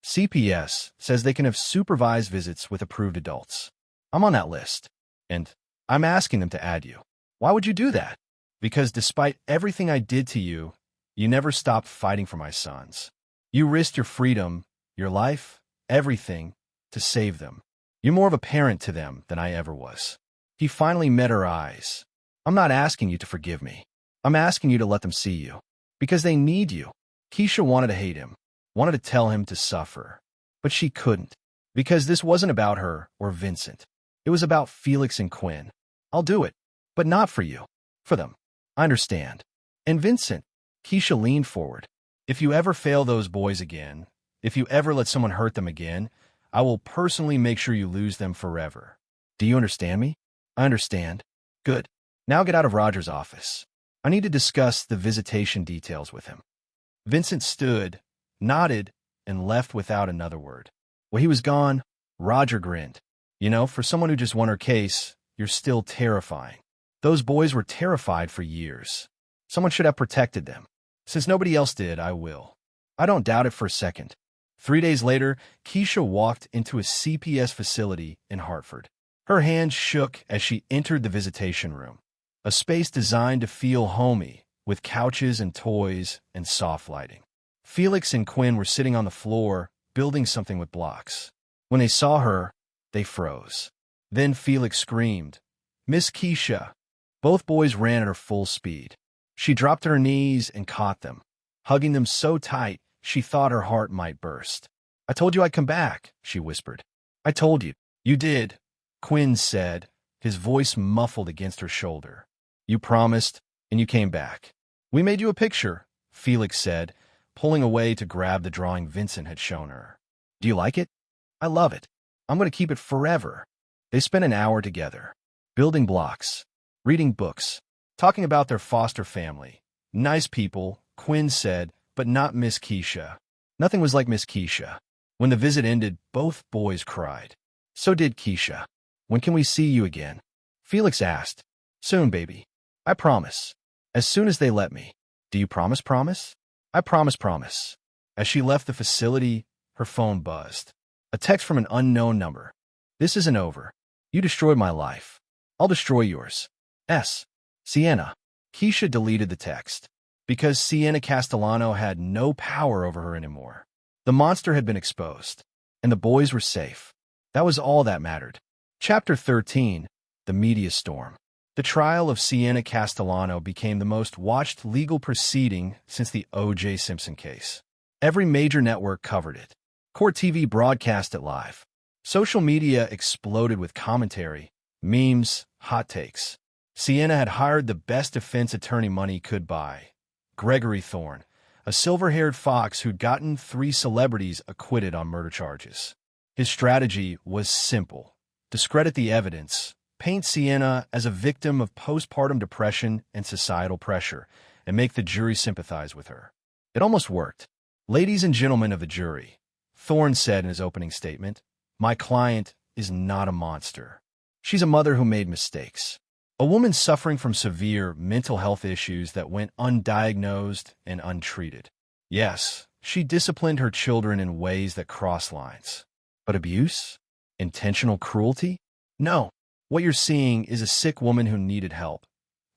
CPS says they can have supervised visits with approved adults. I'm on that list, and I'm asking them to add you. Why would you do that? Because despite everything I did to you, you never stopped fighting for my sons. You risked your freedom, your life, everything, to save them. You're more of a parent to them than I ever was. He finally met her eyes. I'm not asking you to forgive me. I'm asking you to let them see you. Because they need you. Keisha wanted to hate him, wanted to tell him to suffer. But she couldn't. Because this wasn't about her or Vincent. It was about Felix and Quinn. I'll do it. But not for you. For them. I understand. And Vincent, Keisha leaned forward. If you ever fail those boys again, if you ever let someone hurt them again, I will personally make sure you lose them forever. Do you understand me? I understand. Good. Now get out of Roger's office. I need to discuss the visitation details with him. Vincent stood, nodded, and left without another word. When he was gone, Roger grinned. You know, for someone who just won her case, you're still terrifying. Those boys were terrified for years. Someone should have protected them. Since nobody else did, I will. I don't doubt it for a second. 3 days later, Keisha walked into a CPS facility in Hartford. Her hands shook as she entered the visitation room, a space designed to feel homey, with couches and toys and soft lighting. Felix and Quinn were sitting on the floor, building something with blocks. When they saw her, they froze. Then Felix screamed, "Miss Keisha!" Both boys ran at her full speed. She dropped to her knees and caught them, hugging them so tight she thought her heart might burst. "I told you I'd come back," she whispered. "I told you." "You did," Quinn said, his voice muffled against her shoulder. "You promised, and you came back." "We made you a picture," Felix said, pulling away to grab the drawing Vincent had shown her. "Do you like it?" "I love it. I'm going to keep it forever." They spent an hour together, building blocks, reading books, talking about their foster family. Nice people, Quinn said, but not Miss Keisha. Nothing was like Miss Keisha. When the visit ended, both boys cried. So did Keisha. When can we see you again? Felix asked. Soon, baby. I promise. As soon as they let me. Do you promise, promise? I promise, promise. As she left the facility, her phone buzzed. A text from an unknown number. This isn't over. You destroyed my life. I'll destroy yours. S. Sienna. Keisha deleted the text. Because Sienna Castellano had no power over her anymore. The monster had been exposed. And the boys were safe. That was all that mattered. Chapter 13. The Media Storm. The trial of Sienna Castellano became the most watched legal proceeding since the O.J. Simpson case. Every major network covered it. Court TV broadcast it live. Social media exploded with commentary, memes, hot takes. Sienna had hired the best defense attorney money could buy. Gregory Thorne, a silver-haired fox who'd gotten 3 celebrities acquitted on murder charges. His strategy was simple. Discredit the evidence, paint Sienna as a victim of postpartum depression and societal pressure, and make the jury sympathize with her. It almost worked. Ladies and gentlemen of the jury, Thorne said in his opening statement, my client is not a monster. She's a mother who made mistakes. A woman suffering from severe mental health issues that went undiagnosed and untreated. Yes, she disciplined her children in ways that cross lines. But abuse? Intentional cruelty? No. What you're seeing is a sick woman who needed help,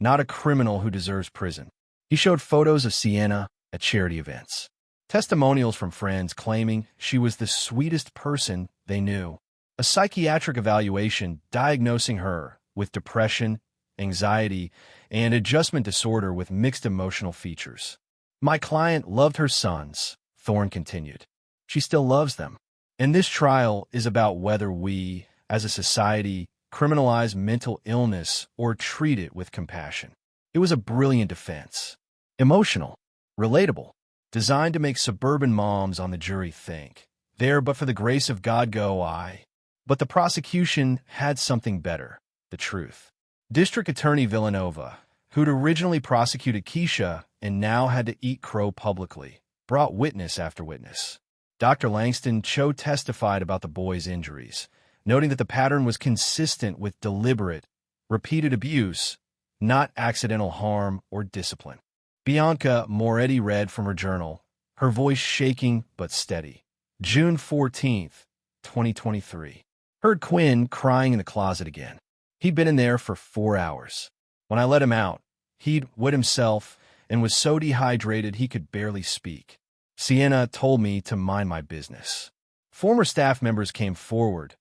not a criminal who deserves prison. He showed photos of Sienna at charity events. Testimonials from friends claiming she was the sweetest person they knew. A psychiatric evaluation diagnosing her with depression, anxiety, and adjustment disorder with mixed emotional features. My client loved her sons, Thorne continued. She still loves them. And this trial is about whether we, as a society, criminalize mental illness or treat it with compassion. It was a brilliant defense. Emotional, relatable, designed to make suburban moms on the jury think, there but for the grace of God go I. But the prosecution had something better, the truth. District Attorney Villanova, who'd originally prosecuted Keisha and now had to eat crow publicly, brought witness after witness. Dr. Langston Cho testified about the boys' injuries, noting that the pattern was consistent with deliberate, repeated abuse, not accidental harm or discipline. Bianca Moretti read from her journal, her voice shaking but steady. June 14th, 2023. Heard Quinn crying in the closet again. He'd been in there for 4 hours. When I let him out, he'd wet himself and was so dehydrated he could barely speak. Sienna told me to mind my business. Former staff members came forward,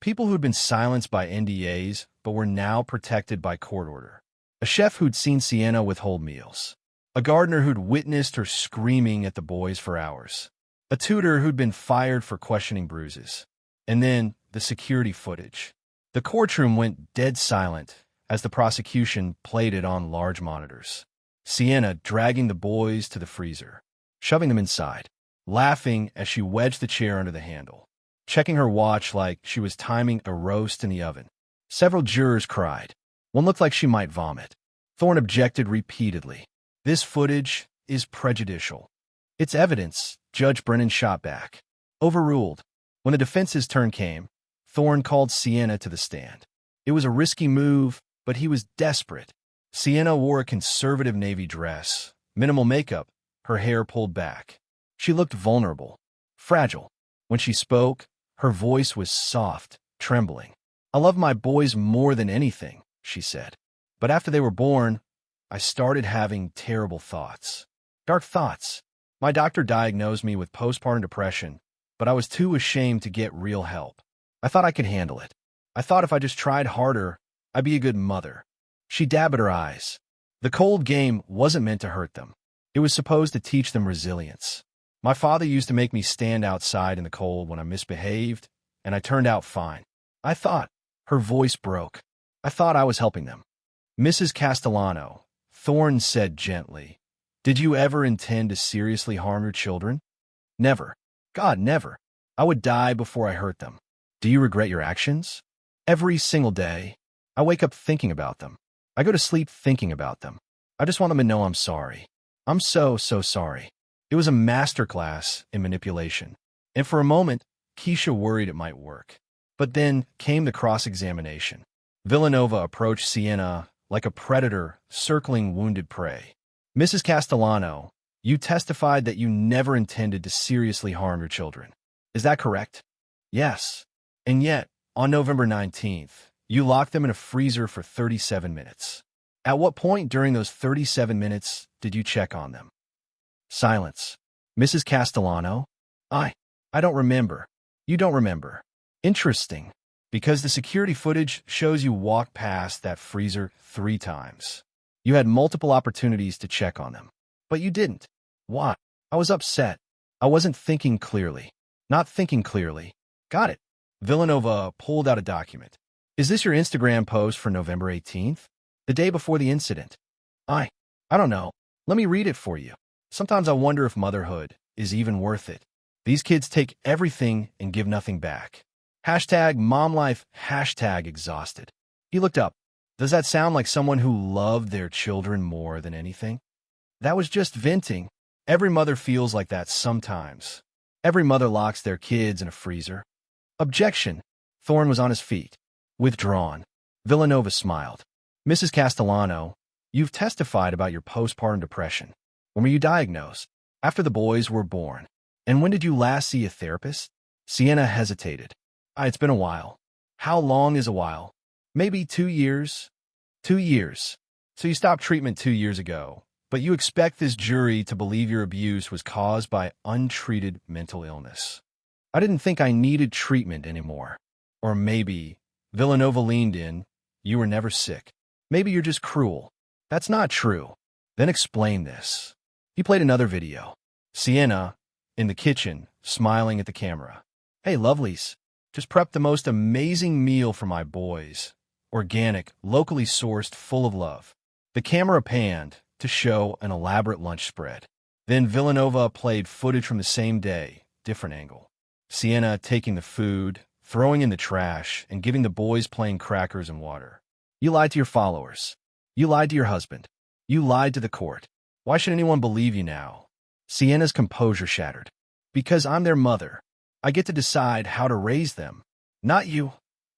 people who'd been silenced by NDAs but were now protected by court order. A chef who'd seen Sienna withhold meals. A gardener who'd witnessed her screaming at the boys for hours. A tutor who'd been fired for questioning bruises. And then the security footage. The courtroom went dead silent as the prosecution played it on large monitors. Sienna dragging the boys to the freezer, shoving them inside, laughing as she wedged the chair under the handle, checking her watch like she was timing a roast in the oven. Several jurors cried. One looked like she might vomit. Thorne objected repeatedly. This footage is prejudicial. It's evidence, Judge Brennan shot back. Overruled. When the defense's turn came, Thorne called Sienna to the stand. It was a risky move, but he was desperate. Sienna wore a conservative navy dress, minimal makeup, her hair pulled back. She looked vulnerable, fragile. When she spoke, her voice was soft, trembling. I love my boys more than anything, she said. But after they were born, I started having terrible thoughts. Dark thoughts. My doctor diagnosed me with postpartum depression, but I was too ashamed to get real help. I thought I could handle it. I thought if I just tried harder, I'd be a good mother. She dabbed at her eyes. The cold game wasn't meant to hurt them. It was supposed to teach them resilience. My father used to make me stand outside in the cold when I misbehaved, and I turned out fine. I thought. Her voice broke. I thought I was helping them. Mrs. Castellano, Thorne said gently, did you ever intend to seriously harm your children? Never. God, never. I would die before I hurt them. Do you regret your actions? Every single day, I wake up thinking about them. I go to sleep thinking about them. I just want them to know I'm sorry. I'm so sorry. It was a masterclass in manipulation. And for a moment, Keisha worried it might work. But then came the cross-examination. Villanova approached Sienna like a predator circling wounded prey. Mrs. Castellano, you testified that you never intended to seriously harm your children. Is that correct? Yes. And yet, on November 19th, you locked them in a freezer for 37 minutes. At what point during those 37 minutes did you check on them? Silence. Mrs. Castellano? I don't remember. You don't remember. Interesting. Because the security footage shows you walk past that freezer 3 times. You had multiple opportunities to check on them. But you didn't. Why? I was upset. I wasn't thinking clearly. Not thinking clearly. Got it. Villanova pulled out a document. Is this your Instagram post for November 18th? The day before the incident? I don't know. Let me read it for you. Sometimes I wonder if motherhood is even worth it. These kids take everything and give nothing back. #momlife, #exhausted. He looked up. Does that sound like someone who loved their children more than anything? That was just venting. Every mother feels like that sometimes. Every mother locks their kids in a freezer. Objection. Thorne was on his feet. Withdrawn. Villanova smiled. Mrs. Castellano, you've testified about your postpartum depression. When were you diagnosed? After the boys were born. And when did you last see a therapist? Sienna hesitated. It's been a while. How long is a while? Maybe 2 years? 2 years. So you stopped treatment 2 years ago, but you expect this jury to believe your abuse was caused by untreated mental illness. I didn't think I needed treatment anymore. Or maybe, Villanova leaned in, you were never sick. Maybe you're just cruel. That's not true. Then explain this. He played another video. Sienna, in the kitchen, smiling at the camera. Hey, lovelies. Just prepped the most amazing meal for my boys. Organic, locally sourced, full of love. The camera panned to show an elaborate lunch spread. Then Villanova played footage from the same day, different angle. Sienna taking the food, throwing in the trash, and giving the boys plain crackers and water. You lied to your followers. You lied to your husband. You lied to the court. Why should anyone believe you now? Sienna's composure shattered. Because I'm their mother. I get to decide how to raise them. Not you.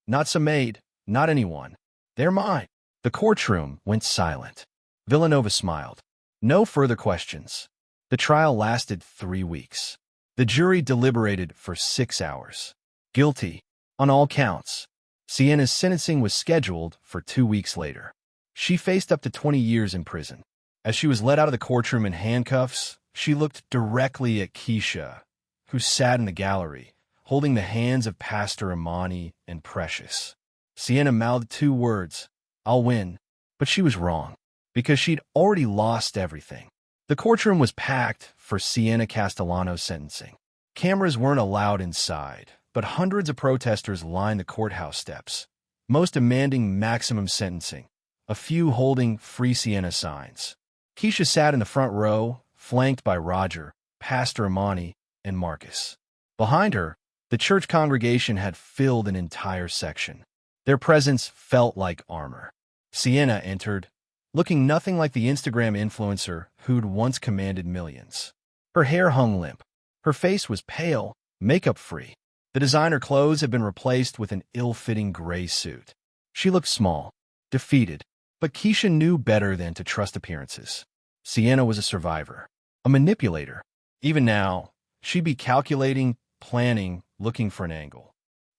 Not some maid. Not anyone. They're mine. The courtroom went silent. Villanova smiled. No further questions. The trial lasted 3 weeks. The jury deliberated for 6 hours. Guilty. On all counts. Sienna's sentencing was scheduled for 2 weeks later. She faced up to 20 years in prison. As she was led out of the courtroom in handcuffs, she looked directly at Keisha, who sat in the gallery, holding the hands of Pastor Imani and Precious. Sienna mouthed 2 words, I'll win. But she was wrong, because she'd already lost everything. The courtroom was packed for Sienna Castellano's sentencing. Cameras weren't allowed inside, but hundreds of protesters lined the courthouse steps, most demanding maximum sentencing, a few holding Free Sienna signs. Keisha sat in the front row, flanked by Roger, Pastor Imani, and Marcus. Behind her, the church congregation had filled an entire section. Their presence felt like armor. Sienna entered, looking nothing like the Instagram influencer who'd once commanded millions. Her hair hung limp. Her face was pale, makeup-free. The designer clothes had been replaced with an ill-fitting gray suit. She looked small, defeated, but Keisha knew better than to trust appearances. Sienna was a survivor, a manipulator. Even now, she'd be calculating, planning, looking for an angle.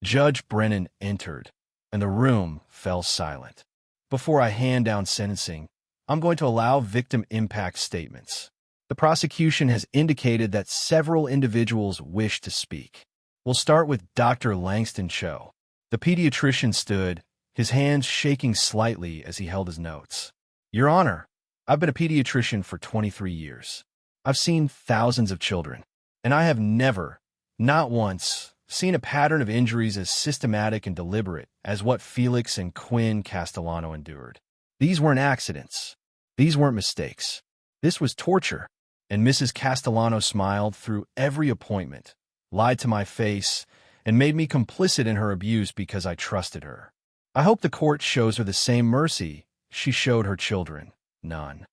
Judge Brennan entered, and the room fell silent. Before I hand down sentencing, I'm going to allow victim impact statements. The prosecution has indicated that several individuals wish to speak. We'll start with Dr. Langston Cho. The pediatrician stood, his hands shaking slightly as he held his notes. Your Honor, I've been a pediatrician for 23 years. I've seen thousands of children, and I have never, not once, seen a pattern of injuries as systematic and deliberate as what Felix and Quinn Castellano endured. These weren't accidents. These weren't mistakes. This was torture, and Mrs. Castellano smiled through every appointment, lied to my face, and made me complicit in her abuse because I trusted her. I hope the court shows her the same mercy she showed her children. None.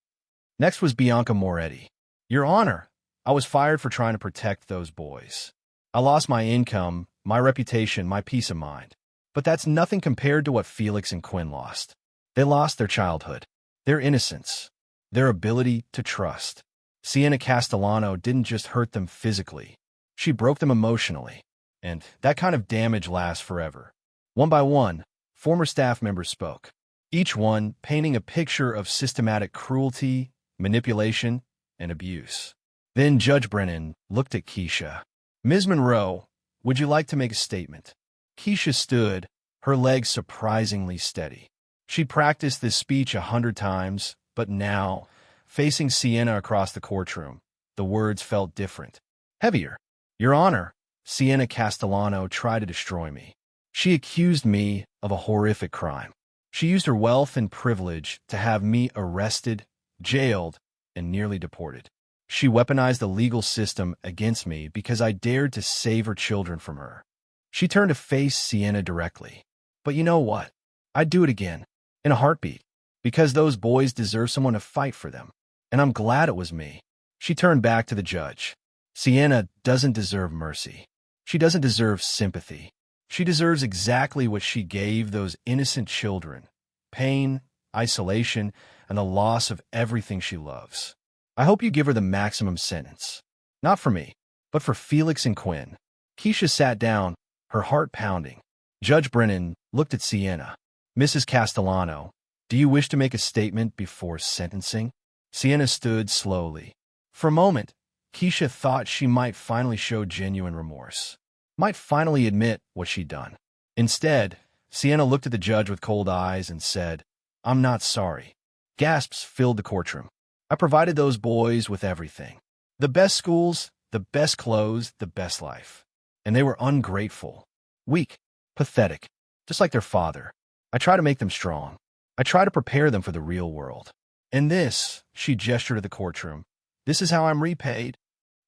Next was Bianca Moretti. Your Honor, I was fired for trying to protect those boys. I lost my income, my reputation, my peace of mind. But that's nothing compared to what Felix and Quinn lost. They lost their childhood, their innocence, their ability to trust. Sienna Castellano didn't just hurt them physically. She broke them emotionally. And that kind of damage lasts forever. One by one, former staff members spoke, each one painting a picture of systematic cruelty, manipulation, and abuse. Then Judge Brennan looked at Keisha. Ms. Monroe, would you like to make a statement? Keisha stood, her legs surprisingly steady. She'd practiced this speech 100 times, but now, facing Sienna across the courtroom, the words felt different. Heavier. Your Honor, Sienna Castellano tried to destroy me. She accused me of a horrific crime. She used her wealth and privilege to have me arrested, jailed, and nearly deported. She weaponized the legal system against me because I dared to save her children from her. She turned to face Sienna directly. But you know what? I'd do it again, in a heartbeat, because those boys deserve someone to fight for them. And I'm glad it was me. She turned back to the judge. Sienna doesn't deserve mercy. She doesn't deserve sympathy. She deserves exactly what she gave those innocent children: pain, isolation, and the loss of everything she loves. I hope you give her the maximum sentence. Not for me, but for Felix and Quinn. Keisha sat down, her heart pounding. Judge Brennan looked at Sienna. Mrs. Castellano, do you wish to make a statement before sentencing? Sienna stood slowly. For a moment, Keisha thought she might finally show genuine remorse, might finally admit what she'd done. Instead, Sienna looked at the judge with cold eyes and said, I'm not sorry. Gasps filled the courtroom. I provided those boys with everything. The best schools, the best clothes, the best life. And they were ungrateful, weak, pathetic, just like their father. I try to make them strong. I try to prepare them for the real world. And this, she gestured at the courtroom, this is how I'm repaid.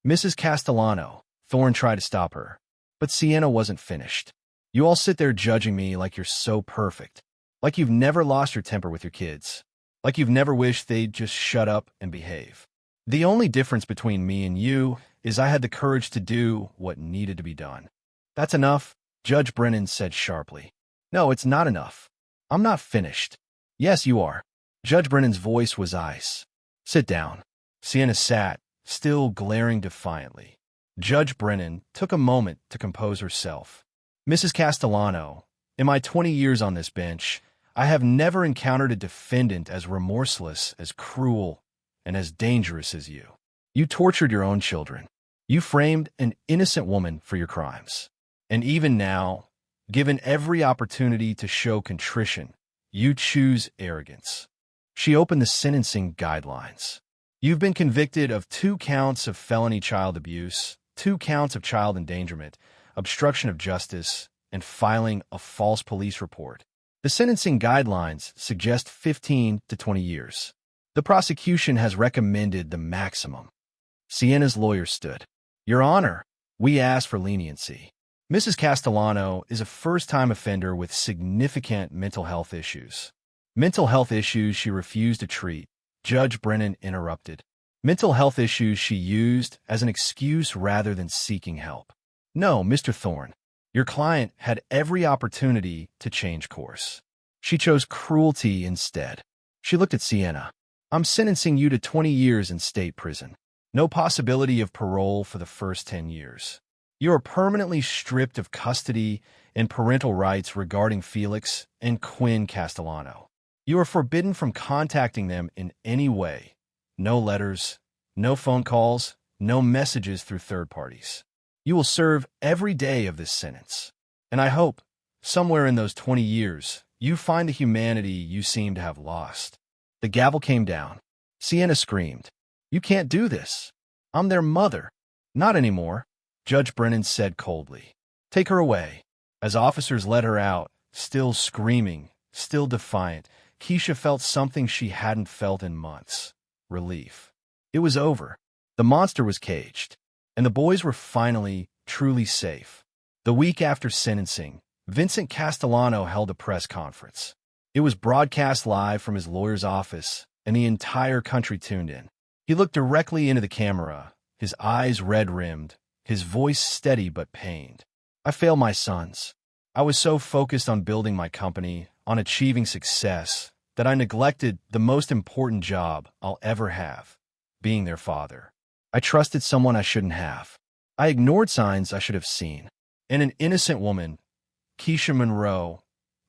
Mrs. Castellano, Thorne tried to stop her. But Sienna wasn't finished. You all sit there judging me like you're so perfect, like you've never lost your temper with your kids, like you've never wished they'd just shut up and behave. The only difference between me and you is I had the courage to do what needed to be done. That's enough, Judge Brennan said sharply. No, it's not enough. I'm not finished. Yes, you are. Judge Brennan's voice was ice. Sit down. Sienna sat, still glaring defiantly. Judge Brennan took a moment to compose herself. Mrs. Castellano, in my 20 years on this bench, I have never encountered a defendant as remorseless, as cruel, and as dangerous as you. You tortured your own children. You framed an innocent woman for your crimes. And even now, given every opportunity to show contrition, you choose arrogance. She opened the sentencing guidelines. You've been convicted of 2 counts of felony child abuse, 2 counts of child endangerment, obstruction of justice, and filing a false police report. The sentencing guidelines suggest 15 to 20 years. The prosecution has recommended the maximum. Sienna's lawyer stood. Your Honor, we ask for leniency. Mrs. Castellano is a first-time offender with significant mental health issues. Mental health issues she refused to treat. Judge Brennan interrupted. Mental health issues she used as an excuse rather than seeking help. No, Mr. Thorne, your client had every opportunity to change course. She chose cruelty instead. She looked at Sienna. I'm sentencing you to 20 years in state prison. No possibility of parole for the first 10 years. You are permanently stripped of custody and parental rights regarding Felix and Quinn Castellano. You are forbidden from contacting them in any way. No letters, no phone calls, no messages through third parties. You will serve every day of this sentence. And I hope, somewhere in those 20 years, you find the humanity you seem to have lost. The gavel came down. Sienna screamed, You can't do this. I'm their mother. Not anymore, Judge Brennan said coldly. Take her away. As officers led her out, still screaming, still defiant, Keisha felt something she hadn't felt in months. Relief. It was over. The monster was caged. And the boys were finally, truly safe. The week after sentencing, Vincent Castellano held a press conference. It was broadcast live from his lawyer's office, and the entire country tuned in. He looked directly into the camera, his eyes red-rimmed, his voice steady but pained. I failed my sons. I was so focused on building my company, on achieving success, that I neglected the most important job I'll ever have, being their father. I trusted someone I shouldn't have. I ignored signs I should have seen. And an innocent woman, Keisha Monroe,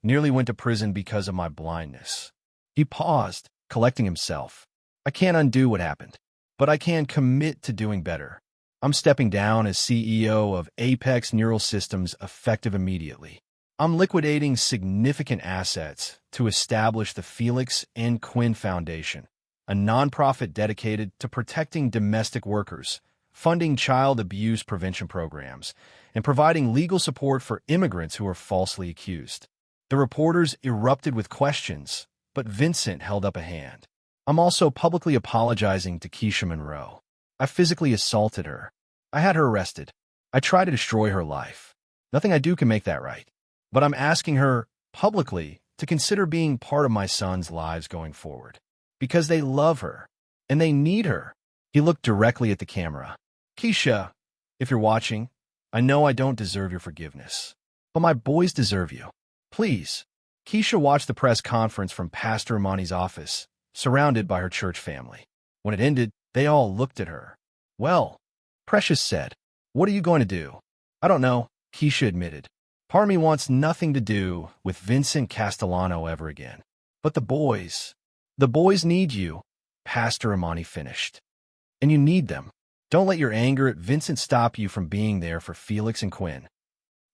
nearly went to prison because of my blindness. He paused, collecting himself. I can't undo what happened, but I can commit to doing better. I'm stepping down as CEO of Apex Neural Systems effective immediately. I'm liquidating significant assets to establish the Felix and Quinn Foundation, a nonprofit dedicated to protecting domestic workers, funding child abuse prevention programs, and providing legal support for immigrants who are falsely accused. The reporters erupted with questions, but Vincent held up a hand. I'm also publicly apologizing to Keisha Monroe. I physically assaulted her. I had her arrested. I tried to destroy her life. Nothing I do can make that right. But I'm asking her, publicly, to consider being part of my sons' lives going forward. Because they love her, and they need her. He looked directly at the camera. Keisha, if you're watching, I know I don't deserve your forgiveness. But my boys deserve you. Please. Keisha watched the press conference from Pastor Imani's office, surrounded by her church family. When it ended, they all looked at her. Well, Precious said, what are you going to do? I don't know, Keisha admitted. Part of me wants nothing to do with Vincent Castellano ever again. But the boys need you, Pastor Imani finished. And you need them. Don't let your anger at Vincent stop you from being there for Felix and Quinn.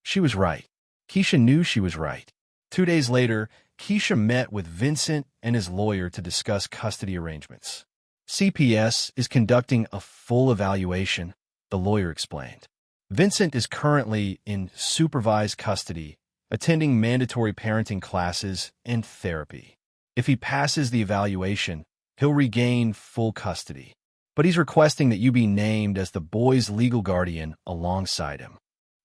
She was right. Keisha knew she was right. 2 days later, Keisha met with Vincent and his lawyer to discuss custody arrangements. CPS is conducting a full evaluation, the lawyer explained. Vincent is currently in supervised custody, attending mandatory parenting classes and therapy. If he passes the evaluation, he'll regain full custody. But he's requesting that you be named as the boy's legal guardian alongside him.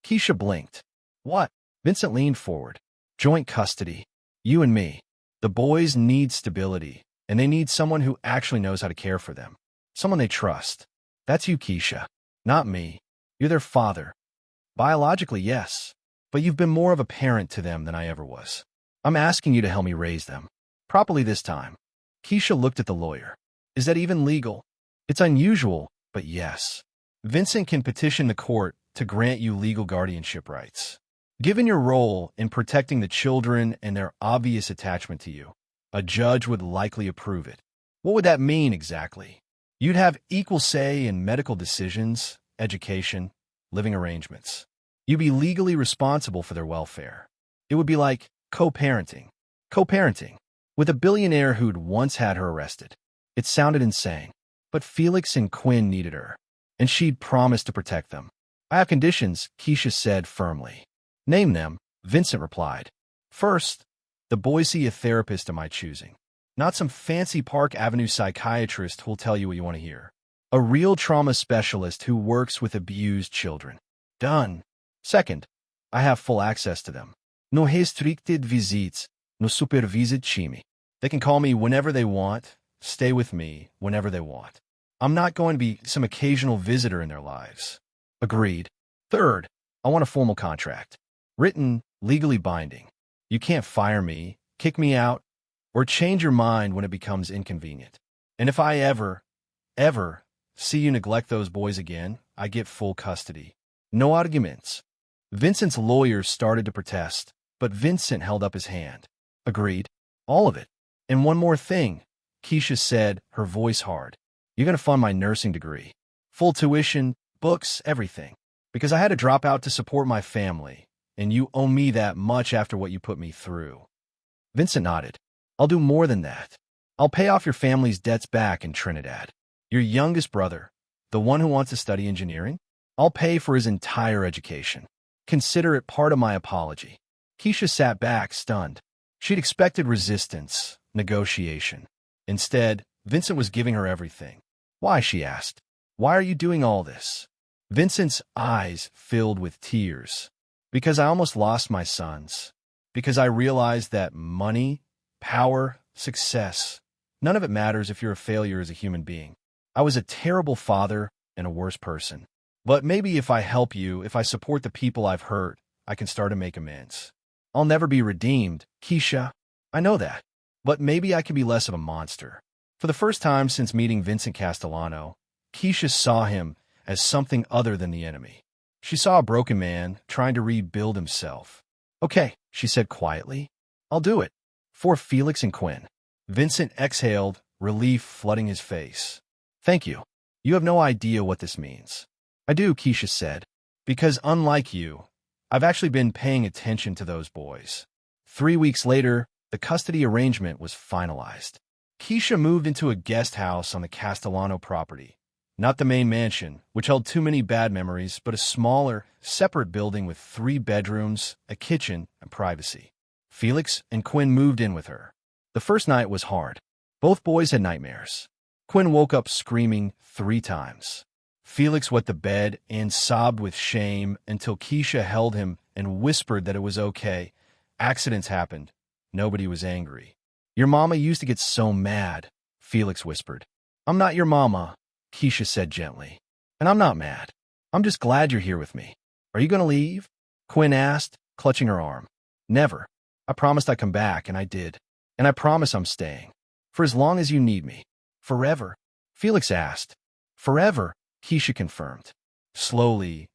Keisha blinked. What? Vincent leaned forward. Joint custody. You and me. The boys need stability, and they need someone who actually knows how to care for them. Someone they trust. That's you, Keisha. Not me. You're their father. Biologically, yes. But you've been more of a parent to them than I ever was. I'm asking you to help me raise them. Properly this time. Keisha looked at the lawyer. Is that even legal? It's unusual, but yes. Vincent can petition the court to grant you legal guardianship rights. Given your role in protecting the children and their obvious attachment to you, a judge would likely approve it. What would that mean exactly? You'd have equal say in medical decisions, education, living arrangements. You'd be legally responsible for their welfare. It would be like co-parenting. Co-parenting. With a billionaire who'd once had her arrested. It sounded insane. But Felix and Quinn needed her, and she'd promised to protect them. I have conditions, Keisha said firmly. Name them, Vincent replied. First, the boys see a therapist of my choosing. Not some fancy Park Avenue psychiatrist who'll tell you what you want to hear. A real trauma specialist who works with abused children. Done. Second, I have full access to them. No restricted visites, no supervised chimi. They can call me whenever they want, stay with me whenever they want. I'm not going to be some occasional visitor in their lives. Agreed. Third, I want a formal contract. Written, legally binding. You can't fire me, kick me out, or change your mind when it becomes inconvenient. And if I ever see you neglect those boys again, I get full custody. No arguments. Vincent's lawyers started to protest, but Vincent held up his hand. Agreed. All of it. And one more thing, Keisha said, her voice hard. You're going to fund my nursing degree. Full tuition, books, everything. Because I had to drop out to support my family, and you owe me that much after what you put me through. Vincent nodded. I'll do more than that. I'll pay off your family's debts back in Trinidad. Your youngest brother, the one who wants to study engineering, I'll pay for his entire education. Consider it part of my apology. Keisha sat back, stunned. She'd expected resistance, negotiation. Instead, Vincent was giving her everything. Why, she asked. Why are you doing all this? Vincent's eyes filled with tears. Because I almost lost my sons. Because I realized that money, power, success, none of it matters if you're a failure as a human being. I was a terrible father and a worse person. But maybe if I help you, if I support the people I've hurt, I can start to make amends. I'll never be redeemed, Keisha. I know that. But maybe I can be less of a monster. For the first time since meeting Vincent Castellano, Keisha saw him as something other than the enemy. She saw a broken man trying to rebuild himself. Okay, she said quietly. I'll do it. For Felix and Quinn. Vincent exhaled, relief flooding his face. Thank you. You have no idea what this means. I do, Keisha said. Because unlike you, I've actually been paying attention to those boys. 3 weeks later, the custody arrangement was finalized. Keisha moved into a guest house on the Castellano property. Not the main mansion, which held too many bad memories, but a smaller, separate building with 3 bedrooms, a kitchen, and privacy. Felix and Quinn moved in with her. The first night was hard. Both boys had nightmares. Quinn woke up screaming 3 times. Felix wet the bed and sobbed with shame until Keisha held him and whispered that it was okay. Accidents happened. Nobody was angry. Your mama used to get so mad, Felix whispered. I'm not your mama, Keisha said gently. And I'm not mad. I'm just glad you're here with me. Are you going to leave? Quinn asked, clutching her arm. Never. I promised I'd come back, and I did. And I promise I'm staying. For as long as you need me. Forever? Felix asked. Forever, Keisha confirmed. Slowly,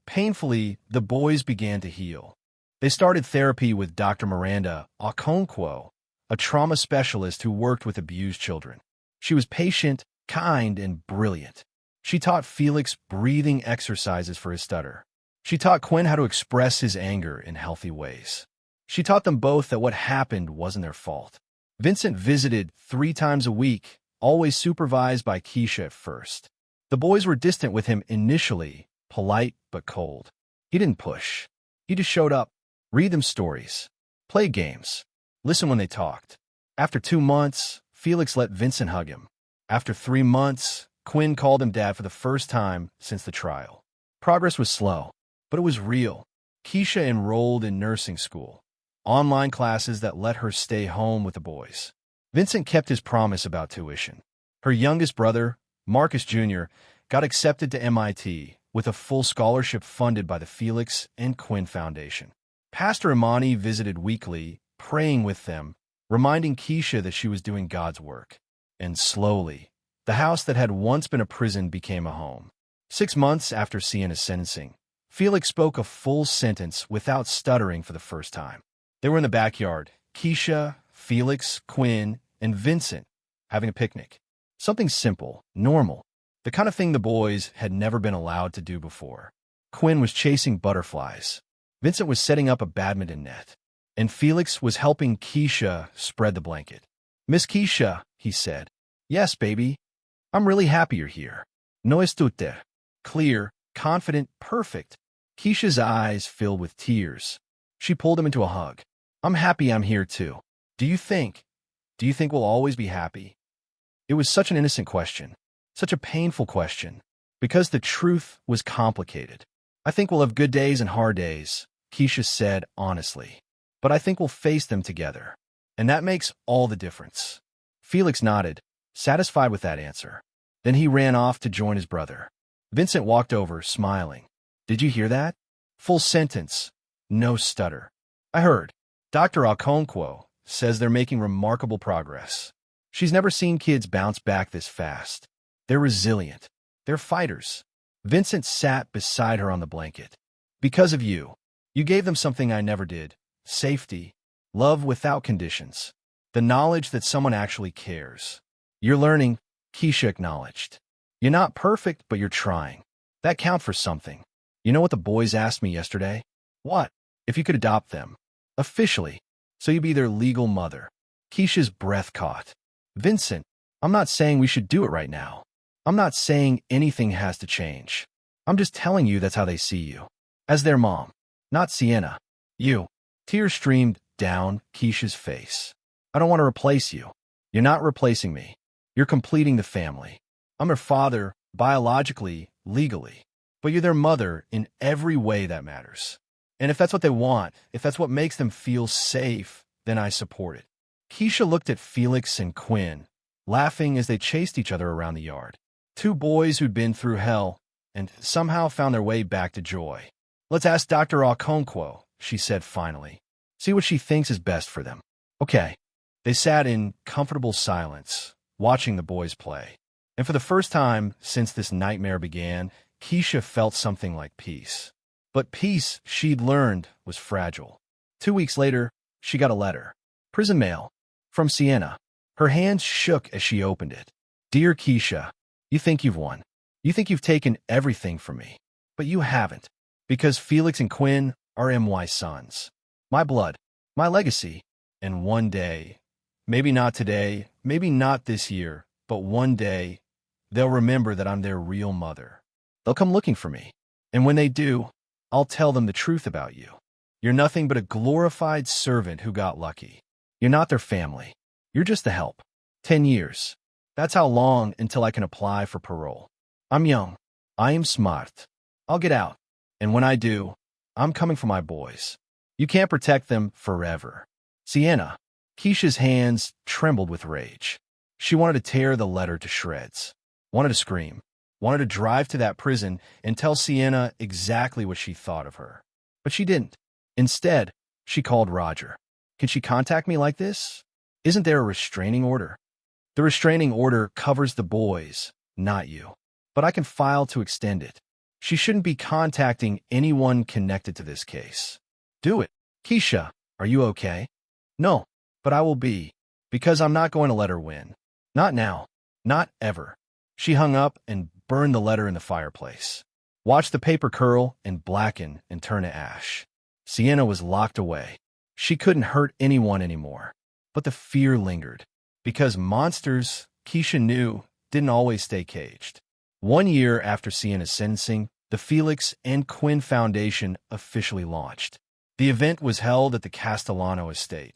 painfully, the boys began to heal. They started therapy with Dr. Miranda Okonkwo, a trauma specialist who worked with abused children. She was patient, kind, and brilliant. She taught Felix breathing exercises for his stutter. She taught Quinn how to express his anger in healthy ways. She taught them both that what happened wasn't their fault. Vincent visited 3 times a week, always supervised by Keisha at first. The boys were distant with him initially, polite but cold. He didn't push. He just showed up, read them stories, play games, listen when they talked. After 2 months, Felix let Vincent hug him. After 3 months, Quinn called him dad for the first time since the trial. Progress was slow, but it was real. Keisha enrolled in nursing school, online classes that let her stay home with the boys. Vincent kept his promise about tuition. Her youngest brother, Marcus Jr., got accepted to MIT with a full scholarship funded by the Felix and Quinn Foundation. Pastor Imani visited weekly, praying with them, reminding Keisha that she was doing God's work. And slowly, the house that had once been a prison became a home. 6 months after Sienna's sentencing, Felix spoke a full sentence without stuttering for the first time. They were in the backyard, Keisha, Felix, Quinn, and Vincent, having a picnic. Something simple, normal, the kind of thing the boys had never been allowed to do before. Quinn was chasing butterflies. Vincent was setting up a badminton net. And Felix was helping Keisha spread the blanket. Miss Keisha, he said. Yes, baby. I'm really happy you're here. No estute. Clear, confident, perfect. Keisha's eyes filled with tears. She pulled him into a hug. I'm happy I'm here too. Do you think we'll always be happy? It was such an innocent question, such a painful question, because the truth was complicated. I think we'll have good days and hard days, Keisha said honestly. But I think we'll face them together. And that makes all the difference. Felix nodded, satisfied with that answer. Then he ran off to join his brother. Vincent walked over, smiling. Did you hear that? Full sentence. No stutter. I heard. Dr. Okonkwo says they're making remarkable progress. She's never seen kids bounce back this fast. They're resilient. They're fighters. Vincent sat beside her on the blanket. Because of you. You gave them something I never did. Safety. Love without conditions. The knowledge that someone actually cares. You're learning, Keisha acknowledged. You're not perfect, but you're trying. That counts for something. You know what the boys asked me yesterday? What? If you could adopt them. Officially. So you'd be their legal mother. Keisha's breath caught. Vincent, I'm not saying we should do it right now. I'm not saying anything has to change. I'm just telling you that's how they see you. As their mom. Not Sienna. You. Tears streamed down Keisha's face. I don't want to replace you. You're not replacing me. You're completing the family. I'm her father, biologically, legally. But you're their mother in every way that matters. And if that's what they want, if that's what makes them feel safe, then I support it. Keisha looked at Felix and Quinn, laughing as they chased each other around the yard. 2 boys who'd been through hell, and somehow found their way back to joy. "Let's ask Dr. Okonkwo," she said finally. "See what she thinks is best for them." "Okay." They sat in comfortable silence, watching the boys play. And for the first time since this nightmare began, Keisha felt something like peace. But peace, she'd learned, was fragile. 2 weeks later, she got a letter. Prison mail. From Sienna. Her hands shook as she opened it. "Dear Keisha, you think you've won. You think you've taken everything from me. But you haven't. Because Felix and Quinn are my sons. My blood. My legacy. And one day, maybe not today, maybe not this year, but one day, they'll remember that I'm their real mother. They'll come looking for me. And when they do, I'll tell them the truth about you. You're nothing but a glorified servant who got lucky. You're not their family. You're just the help. 10 years. That's how long until I can apply for parole. I'm young. I am smart. I'll get out. And when I do, I'm coming for my boys. You can't protect them forever. Sienna." Keisha's hands trembled with rage. She wanted to tear the letter to shreds. Wanted to scream. Wanted to drive to that prison and tell Sienna exactly what she thought of her. But she didn't. Instead, she called Roger. "Can she contact me like this? Isn't there a restraining order?" "The restraining order covers the boys, not you. But I can file to extend it. She shouldn't be contacting anyone connected to this case." "Do it." "Keisha, are you okay?" "No, but I will be. Because I'm not going to let her win. Not now. Not ever." She hung up and burned the letter in the fireplace. Watched the paper curl and blacken and turn to ash. Sienna was locked away. She couldn't hurt anyone anymore. But the fear lingered. Because monsters, Keisha knew, didn't always stay caged. 1 year after Sienna's sentencing, the Felix and Quinn Foundation officially launched. The event was held at the Castellano estate,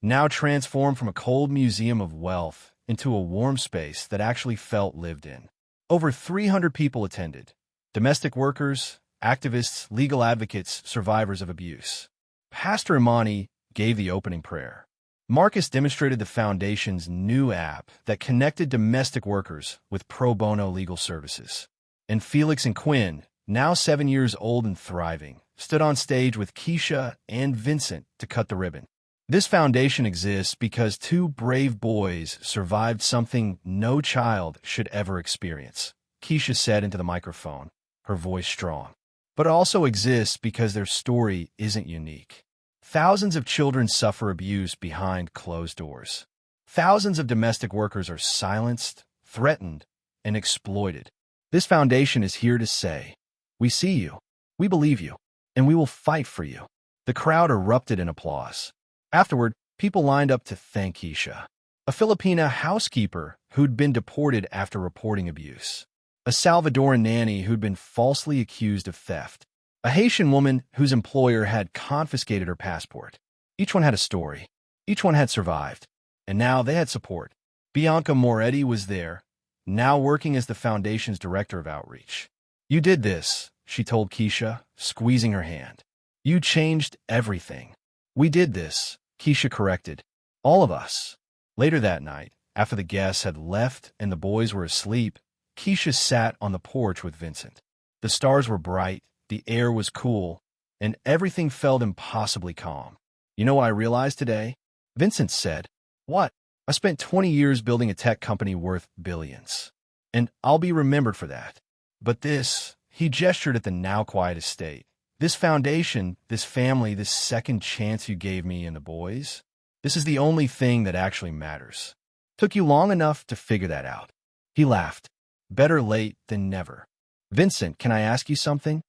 now transformed from a cold museum of wealth into a warm space that actually felt lived in. Over 300 people attended. Domestic workers, activists, legal advocates, survivors of abuse. Pastor Imani gave the opening prayer. Marcus demonstrated the Foundation's new app that connected domestic workers with pro bono legal services. And Felix and Quinn, now 7 years old and thriving, stood on stage with Keisha and Vincent to cut the ribbon. This foundation exists because 2 brave boys survived something no child should ever experience, Keisha said into the microphone, her voice strong. But it also exists because their story isn't unique. Thousands of children suffer abuse behind closed doors. Thousands of domestic workers are silenced, threatened, and exploited. This foundation is here to say, we see you, we believe you, and we will fight for you. The crowd erupted in applause. Afterward, people lined up to thank Keisha, a Filipina housekeeper who'd been deported after reporting abuse, a Salvadoran nanny who'd been falsely accused of theft, a Haitian woman whose employer had confiscated her passport. Each one had a story. Each one had survived. And now they had support. Bianca Moretti was there, now working as the Foundation's director of outreach. You did this, she told Keisha, squeezing her hand. You changed everything. We did this, Keisha corrected. All of us. Later that night, after the guests had left and the boys were asleep, Keisha sat on the porch with Vincent. The stars were bright, the air was cool, and everything felt impossibly calm. You know what I realized today? Vincent said. What? I spent 20 years building a tech company worth billions. And I'll be remembered for that. But this, he gestured at the now quiet estate. This foundation, this family, this second chance you gave me and the boys, this is the only thing that actually matters. Took you long enough to figure that out. He laughed. Better late than never. Vincent, can I ask you something?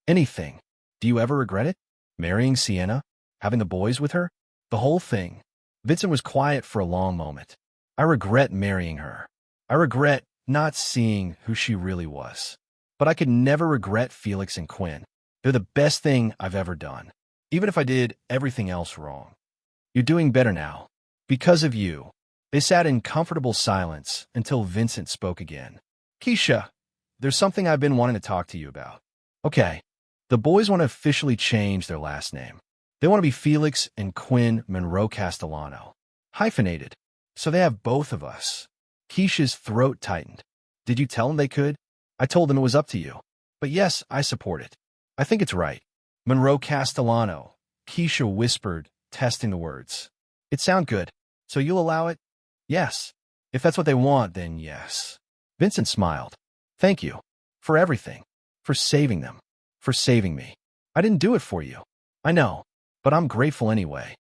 Anything. Do you ever regret it? Marrying Sienna? Having the boys with her? The whole thing. Vincent was quiet for a long moment. I regret marrying her. I regret not seeing who she really was. But I could never regret Felix and Quinn. They're the best thing I've ever done, even if I did everything else wrong. You're doing better now. Because of you. They sat in comfortable silence until Vincent spoke again. Keisha, there's something I've been wanting to talk to you about. Okay. The boys want to officially change their last name. They want to be Felix and Quinn Monroe Castellano. Hyphenated. So they have both of us. Keisha's throat tightened. Did you tell them they could? I told them it was up to you. But yes, I support it. I think it's right. Monroe Castellano, Keisha whispered, testing the words. It sound good. So you'll allow it? Yes. If that's what they want, then yes. Vincent smiled. Thank you. For everything. For saving them. For saving me. I didn't do it for you. I know. But I'm grateful anyway.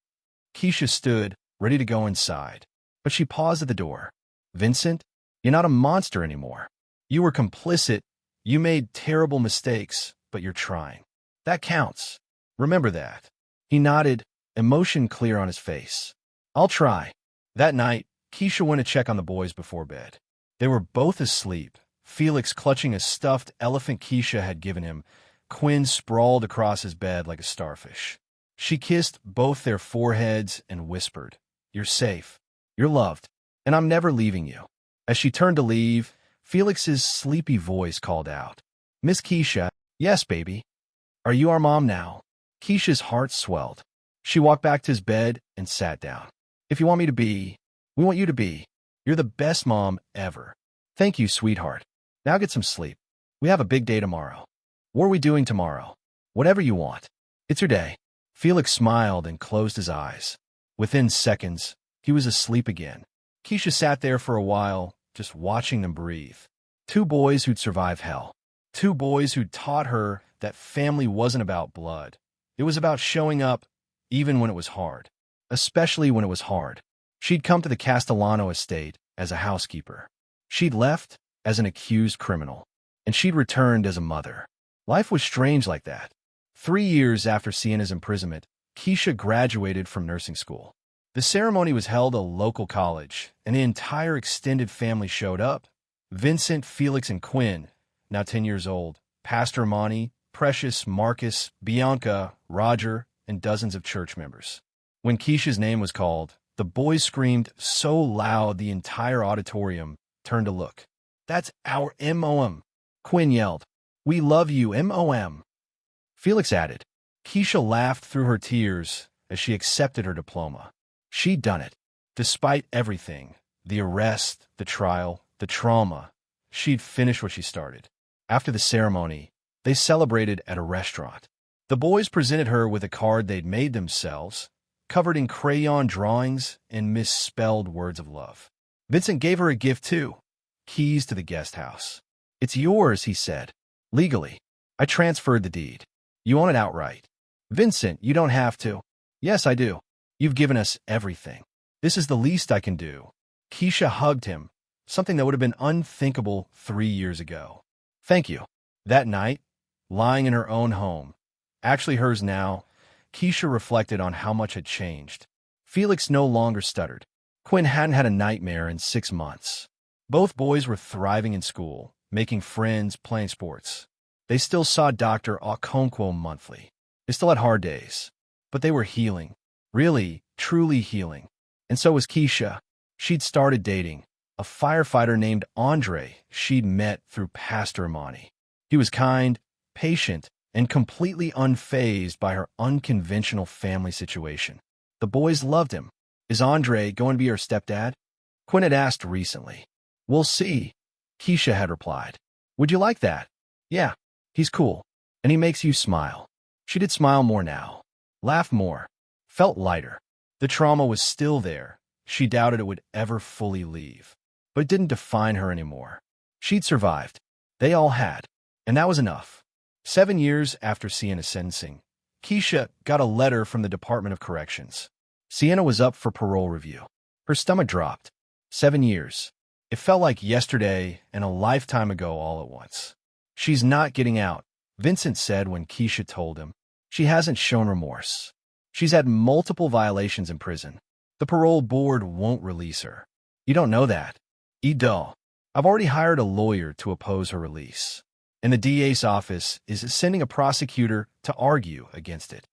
Keisha stood, ready to go inside. But she paused at the door. Vincent, you're not a monster anymore. You were complicit. You made terrible mistakes, but you're trying. That counts. Remember that. He nodded, emotion clear on his face. I'll try. That night, Keisha went to check on the boys before bed. They were both asleep, Felix clutching a stuffed elephant Keisha had given him. Quinn sprawled across his bed like a starfish. She kissed both their foreheads and whispered, "You're safe. You're loved. And I'm never leaving you." As she turned to leave, Felix's sleepy voice called out, "Miss Keisha." "Yes, baby." "Are you our mom now?" Keisha's heart swelled. She walked back to his bed and sat down. "If you want me to be, we want you to be. You're the best mom ever." "Thank you, sweetheart. Now get some sleep. We have a big day tomorrow." "What are we doing tomorrow?" "Whatever you want. It's your day." Felix smiled and closed his eyes. Within seconds, he was asleep again. Keisha sat there for a while, just watching them breathe. Two boys who'd survived hell. Two boys who'd taught her that family wasn't about blood. It was about showing up, even when it was hard. Especially when it was hard. She'd come to the Castellano estate as a housekeeper. She'd left as an accused criminal. And she'd returned as a mother. Life was strange like that. 3 years after Sienna's imprisonment, Keisha graduated from nursing school. The ceremony was held at a local college, and the entire extended family showed up. Vincent, Felix, and Quinn, now 10 years old, Pastor Monty, Precious, Marcus, Bianca, Roger, and dozens of church members. When Keisha's name was called, the boys screamed so loud the entire auditorium turned to look. "That's our MOM." Quinn yelled, "We love you, MOM." Felix added. Keisha laughed through her tears as she accepted her diploma. She'd done it. Despite everything, the arrest, the trial, the trauma, she'd finished what she started. After the ceremony, they celebrated at a restaurant. The boys presented her with a card they'd made themselves, covered in crayon drawings and misspelled words of love. Vincent gave her a gift too, keys to the guest house. "It's yours," he said. "Legally. I transferred the deed. You own it outright." "Vincent, you don't have to." "Yes, I do. You've given us everything. This is the least I can do." Keisha hugged him, something that would have been unthinkable 3 years ago. "Thank you." That night, lying in her own home, actually hers now, Keisha reflected on how much had changed. Felix no longer stuttered. Quinn hadn't had a nightmare in 6 months. Both boys were thriving in school, making friends, playing sports. They still saw Dr. Okonkwo monthly. They still had hard days. But they were healing. Really, truly healing. And so was Keisha. She'd started dating a firefighter named Andre she'd met through Pastor Monty. He was kind, patient, and completely unfazed by her unconventional family situation. The boys loved him. "Is Andre going to be her stepdad?" Quinn had asked recently. "We'll see," Keisha had replied. "Would you like that?" "Yeah, he's cool. And he makes you smile." She did smile more now. Laughed more. Felt lighter. The trauma was still there. She doubted it would ever fully leave. But it didn't define her anymore. She'd survived. They all had. And that was enough. 7 years after Sienna's sentencing, Keisha got a letter from the Department of Corrections. Sienna was up for parole review. Her stomach dropped. 7 years. It felt like yesterday and a lifetime ago all at once. "She's not getting out," Vincent said when Keisha told him. "She hasn't shown remorse. She's had multiple violations in prison. The parole board won't release her." "You don't know that." "Ido. I've already hired a lawyer to oppose her release. And the DA's office is sending a prosecutor to argue against it.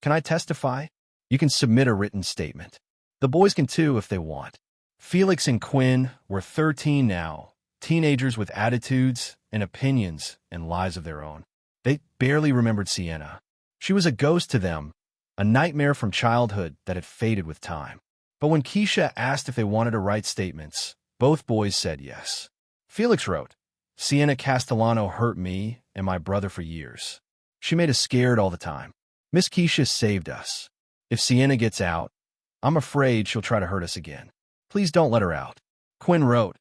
Can I testify?" "You can submit a written statement. The boys can too if they want." Felix and Quinn were 13 now, teenagers with attitudes and opinions and lives of their own. They barely remembered Sienna. She was a ghost to them, a nightmare from childhood that had faded with time. But when Keisha asked if they wanted to write statements, both boys said yes. Felix wrote, "Sienna Castellano hurt me and my brother for years. She made us scared all the time. Miss Keisha saved us. If Sienna gets out, I'm afraid she'll try to hurt us again. Please don't let her out." Quinn wrote,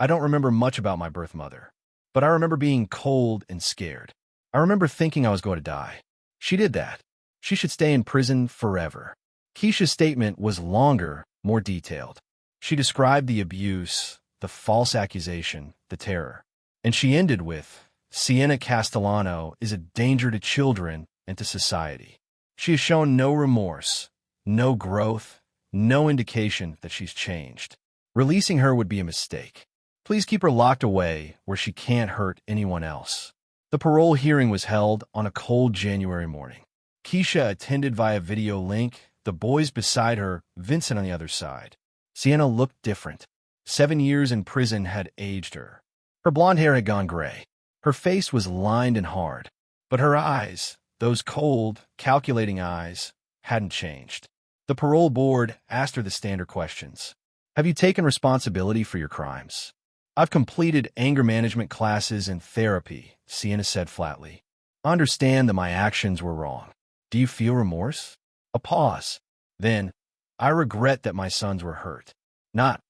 "I don't remember much about my birth mother, but I remember being cold and scared. I remember thinking I was going to die. She did that. She should stay in prison forever." Keisha's statement was longer, more detailed. She described the abuse, the false accusation, the terror. And she ended with, "Sienna Castellano is a danger to children and to society. She has shown no remorse, no growth, no indication that she's changed. Releasing her would be a mistake. Please keep her locked away where she can't hurt anyone else." The parole hearing was held on a cold January morning. Keisha attended via video link, the boys beside her, Vincent on the other side. Sienna looked different. 7 years in prison had aged her. Her blonde hair had gone gray. Her face was lined and hard. But her eyes, those cold, calculating eyes, hadn't changed. The parole board asked her the standard questions. "Have you taken responsibility for your crimes?" "I've completed anger management classes and therapy," Sienna said flatly. "I understand that my actions were wrong. Do you feel remorse?" A pause. Then, "I regret that my sons were hurt. Not,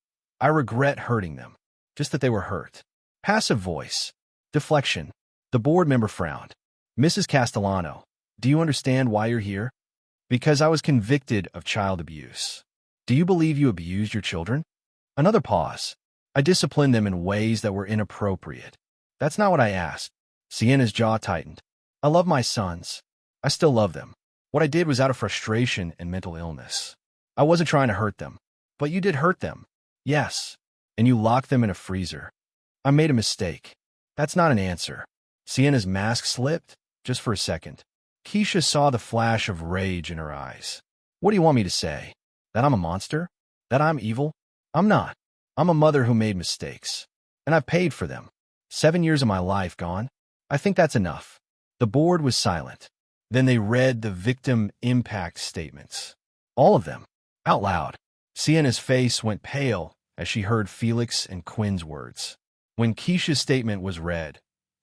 I regret hurting them, just that they were hurt." Passive voice. Deflection. The board member frowned. "Mrs. Castellano, do you understand why you're here?" "Because I was convicted of child abuse." "Do you believe you abused your children?" Another pause. "I disciplined them in ways that were inappropriate." "That's not what I asked." Sienna's jaw tightened. "I love my sons. I still love them. What I did was out of frustration and mental illness. I wasn't trying to hurt them." "But you did hurt them." "Yes, and you locked them in a freezer." "I made a mistake." "That's not an answer." Sienna's mask slipped, just for a second. Keisha saw the flash of rage in her eyes. "What do you want me to say? That I'm a monster? That I'm evil? I'm not. I'm a mother who made mistakes. And I've paid for them. 7 years of my life gone. I think that's enough." The board was silent. Then they read the victim impact statements. All of them, out loud. Sienna's face went pale as she heard Felix and Quinn's words. When Keisha's statement was read,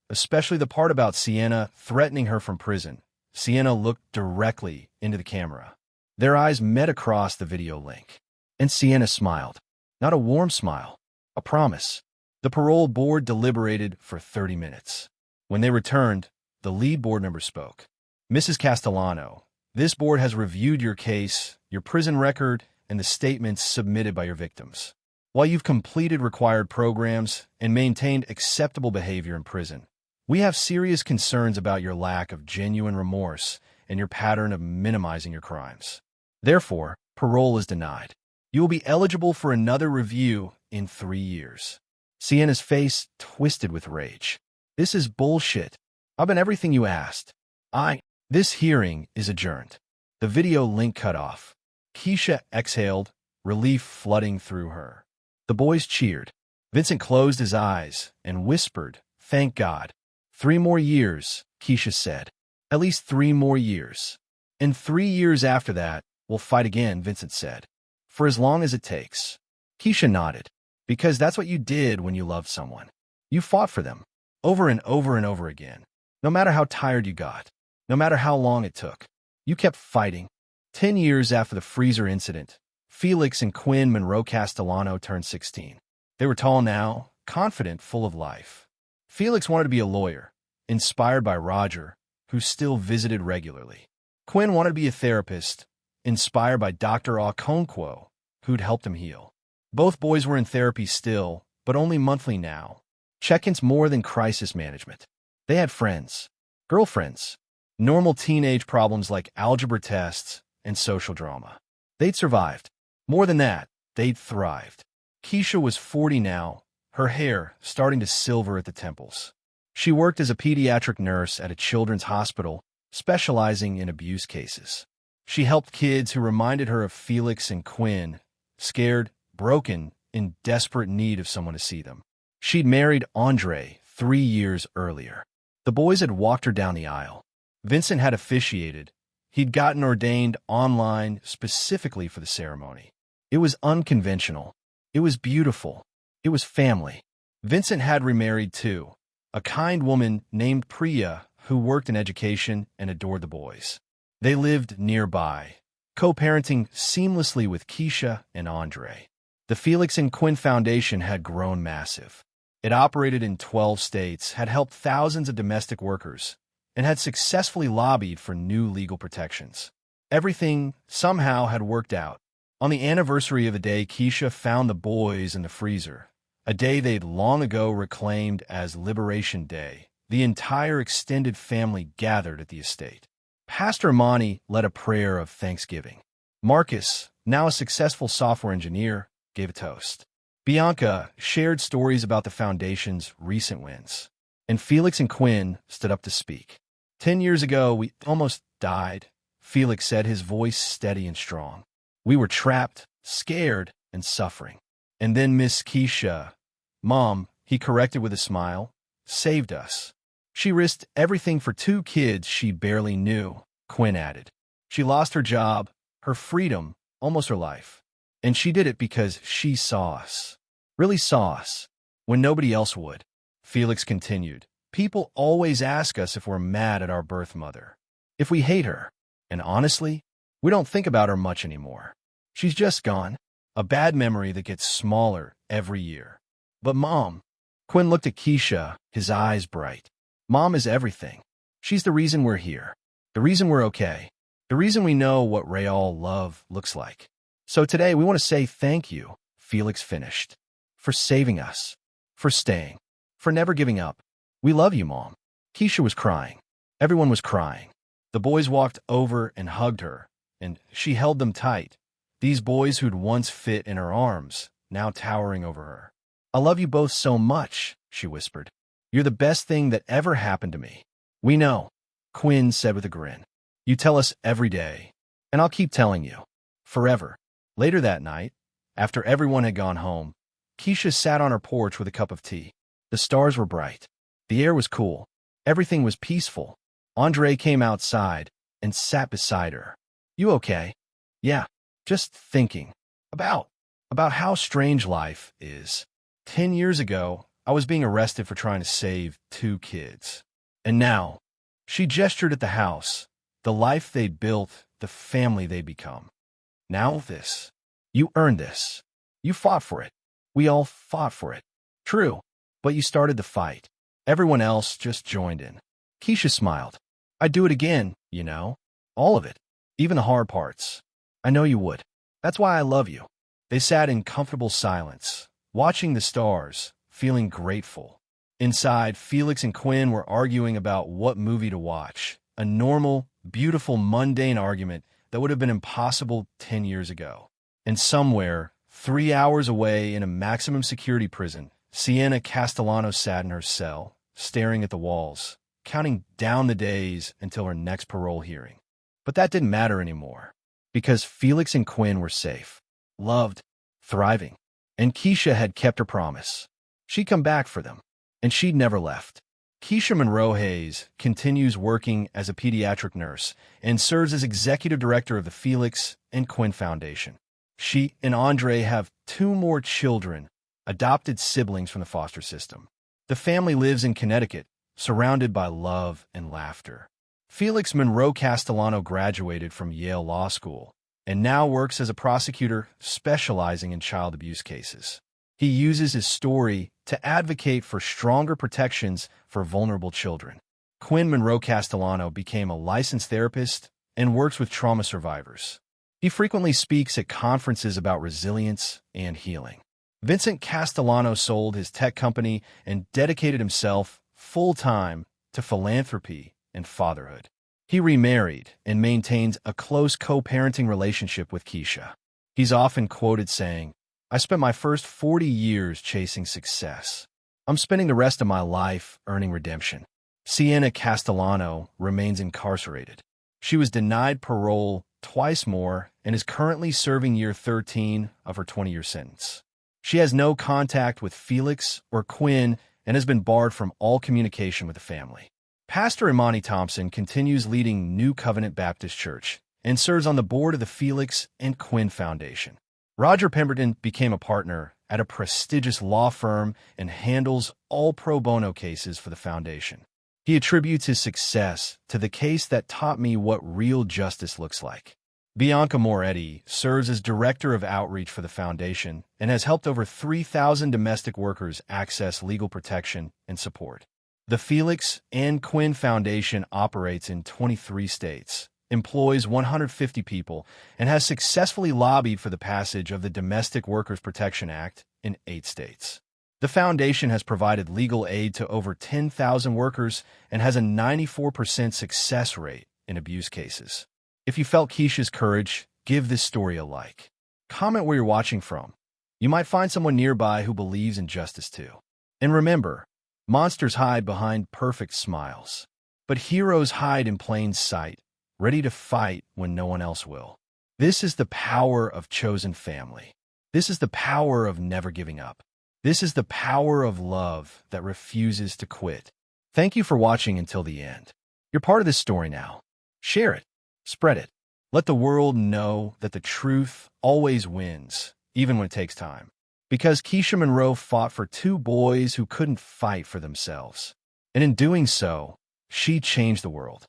especially the part about Sienna threatening her from prison, Sienna looked directly into the camera. Their eyes met across the video link. And Sienna smiled. Not a warm smile, a promise. The parole board deliberated for 30 minutes. When they returned, the lead board member spoke. "Mrs. Castellano, this board has reviewed your case, your prison record, and the statements submitted by your victims. While you've completed required programs and maintained acceptable behavior in prison, we have serious concerns about your lack of genuine remorse and your pattern of minimizing your crimes. Therefore, parole is denied. You will be eligible for another review in 3 years." Sienna's face twisted with rage. "This is bullshit. I've been everything you asked. This hearing is adjourned." The video link cut off. Keisha exhaled, relief flooding through her. The boys cheered. Vincent closed his eyes and whispered, "Thank God." 3 more years, Keisha said. "At least 3 more years. And 3 years after that, we'll fight again," Vincent said. "For as long as it takes." Keisha nodded. "Because that's what you did when you loved someone. You fought for them, over and over and over again. No matter how tired you got, no matter how long it took, you kept fighting." 10 years after the freezer incident, Felix and Quinn Monroe Castellano turned 16. They were tall now, confident, full of life. Felix wanted to be a lawyer, inspired by Roger, who still visited regularly. Quinn wanted to be a therapist, inspired by Dr. Okonkwo, who'd helped him heal. Both boys were in therapy still, but only monthly now. Check-ins more than crisis management. They had friends, girlfriends, normal teenage problems like algebra tests and social drama. They'd survived. More than that, they'd thrived. Keisha was 40 now, her hair starting to silver at the temples. She worked as a pediatric nurse at a children's hospital, specializing in abuse cases. She helped kids who reminded her of Felix and Quinn, scared, broken, in desperate need of someone to see them. She'd married Andre 3 years earlier. The boys had walked her down the aisle. Vincent had officiated. He'd gotten ordained online specifically for the ceremony. It was unconventional. It was beautiful. It was family. Vincent had remarried too, a kind woman named Priya who worked in education and adored the boys. They lived nearby, co-parenting seamlessly with Keisha and Andre. The Felix and Quinn Foundation had grown massive. It operated in 12 states, had helped thousands of domestic workers, and had successfully lobbied for new legal protections. Everything somehow had worked out. On the anniversary of the day Keisha found the boys in the freezer, a day they'd long ago reclaimed as Liberation Day, the entire extended family gathered at the estate. Pastor Imani led a prayer of thanksgiving. Marcus, now a successful software engineer, gave a toast. Bianca shared stories about the foundation's recent wins. And Felix and Quinn stood up to speak. 10 years ago, we almost died, Felix said, his voice steady and strong. We were trapped, scared, and suffering. And then Miss Keisha, Mom, he corrected with a smile, saved us. She risked everything for 2 kids she barely knew, Quinn added. She lost her job, her freedom, almost her life. And she did it because she saw us. Really saw us. When nobody else would. Felix continued. People always ask us if we're mad at our birth mother. If we hate her. And honestly, we don't think about her much anymore. She's just gone. A bad memory that gets smaller every year. But Mom, Quinn looked at Keisha, his eyes bright. Mom is everything. She's the reason we're here. The reason we're okay. The reason we know what real love looks like. So today we want to say thank you, Felix finished. For saving us. For staying. For never giving up. We love you, Mom. Keisha was crying. Everyone was crying. The boys walked over and hugged her, and she held them tight. These boys who'd once fit in her arms, now towering over her. I love you both so much, she whispered. You're the best thing that ever happened to me. We know, Quinn said with a grin. You tell us every day, and I'll keep telling you. Forever. Later that night, after everyone had gone home, Keisha sat on her porch with a cup of tea. The stars were bright. The air was cool. Everything was peaceful. Andre came outside and sat beside her. You okay? Yeah, just thinking. About how strange life is. 10 years ago, I was being arrested for trying to save 2 kids. And now, she gestured at the house, the life they'd built, the family they'd become. Now this. You earned this. You fought for it. We all fought for it. True, but you started the fight. Everyone else just joined in. Keisha smiled. I'd do it again, you know. All of it. Even the hard parts. I know you would. That's why I love you. They sat in comfortable silence, watching the stars, feeling grateful. Inside, Felix and Quinn were arguing about what movie to watch. A normal, beautiful, mundane argument that would have been impossible 10 years ago. And somewhere, 3 hours away in a maximum security prison, Sienna Castellano sat in her cell, staring at the walls, counting down the days until her next parole hearing. But that didn't matter anymore, because Felix and Quinn were safe, loved, thriving, and Keisha had kept her promise. She'd come back for them, and she'd never left. Keisha Monroe Hayes continues working as a pediatric nurse and serves as executive director of the Felix and Quinn Foundation. She and Andre have 2 more children, adopted siblings from the foster system. The family lives in Connecticut, surrounded by love and laughter. Felix Monroe Castellano graduated from Yale Law School and now works as a prosecutor specializing in child abuse cases. He uses his story to advocate for stronger protections for vulnerable children. Quinn Monroe Castellano became a licensed therapist and works with trauma survivors. He frequently speaks at conferences about resilience and healing. Vincent Castellano sold his tech company and dedicated himself full-time to philanthropy and fatherhood. He remarried and maintains a close co-parenting relationship with Keisha. He's often quoted saying, I spent my first 40 years chasing success. I'm spending the rest of my life earning redemption. Sienna Castellano remains incarcerated. She was denied parole twice more and is currently serving year 13 of her 20-year sentence. She has no contact with Felix or Quinn and has been barred from all communication with the family. Pastor Imani Thompson continues leading New Covenant Baptist Church and serves on the board of the Felix and Quinn Foundation. Roger Pemberton became a partner at a prestigious law firm and handles all pro bono cases for the foundation. He attributes his success to the case that taught me what real justice looks like. Bianca Moretti serves as Director of Outreach for the foundation and has helped over 3,000 domestic workers access legal protection and support. The Felix and Quinn Foundation operates in 23 states, employs 150 people, and has successfully lobbied for the passage of the Domestic Workers Protection Act in 8 states. The foundation has provided legal aid to over 10,000 workers and has a 94% success rate in abuse cases. If you felt Keisha's courage, give this story a like. Comment where you're watching from. You might find someone nearby who believes in justice too. And remember, monsters hide behind perfect smiles, but heroes hide in plain sight, ready to fight when no one else will. This is the power of chosen family. This is the power of never giving up. This is the power of love that refuses to quit. Thank you for watching until the end. You're part of this story now. Share it. Spread it. Let the world know that the truth always wins, even when it takes time. Because Keisha Monroe fought for 2 boys who couldn't fight for themselves. And in doing so, she changed the world.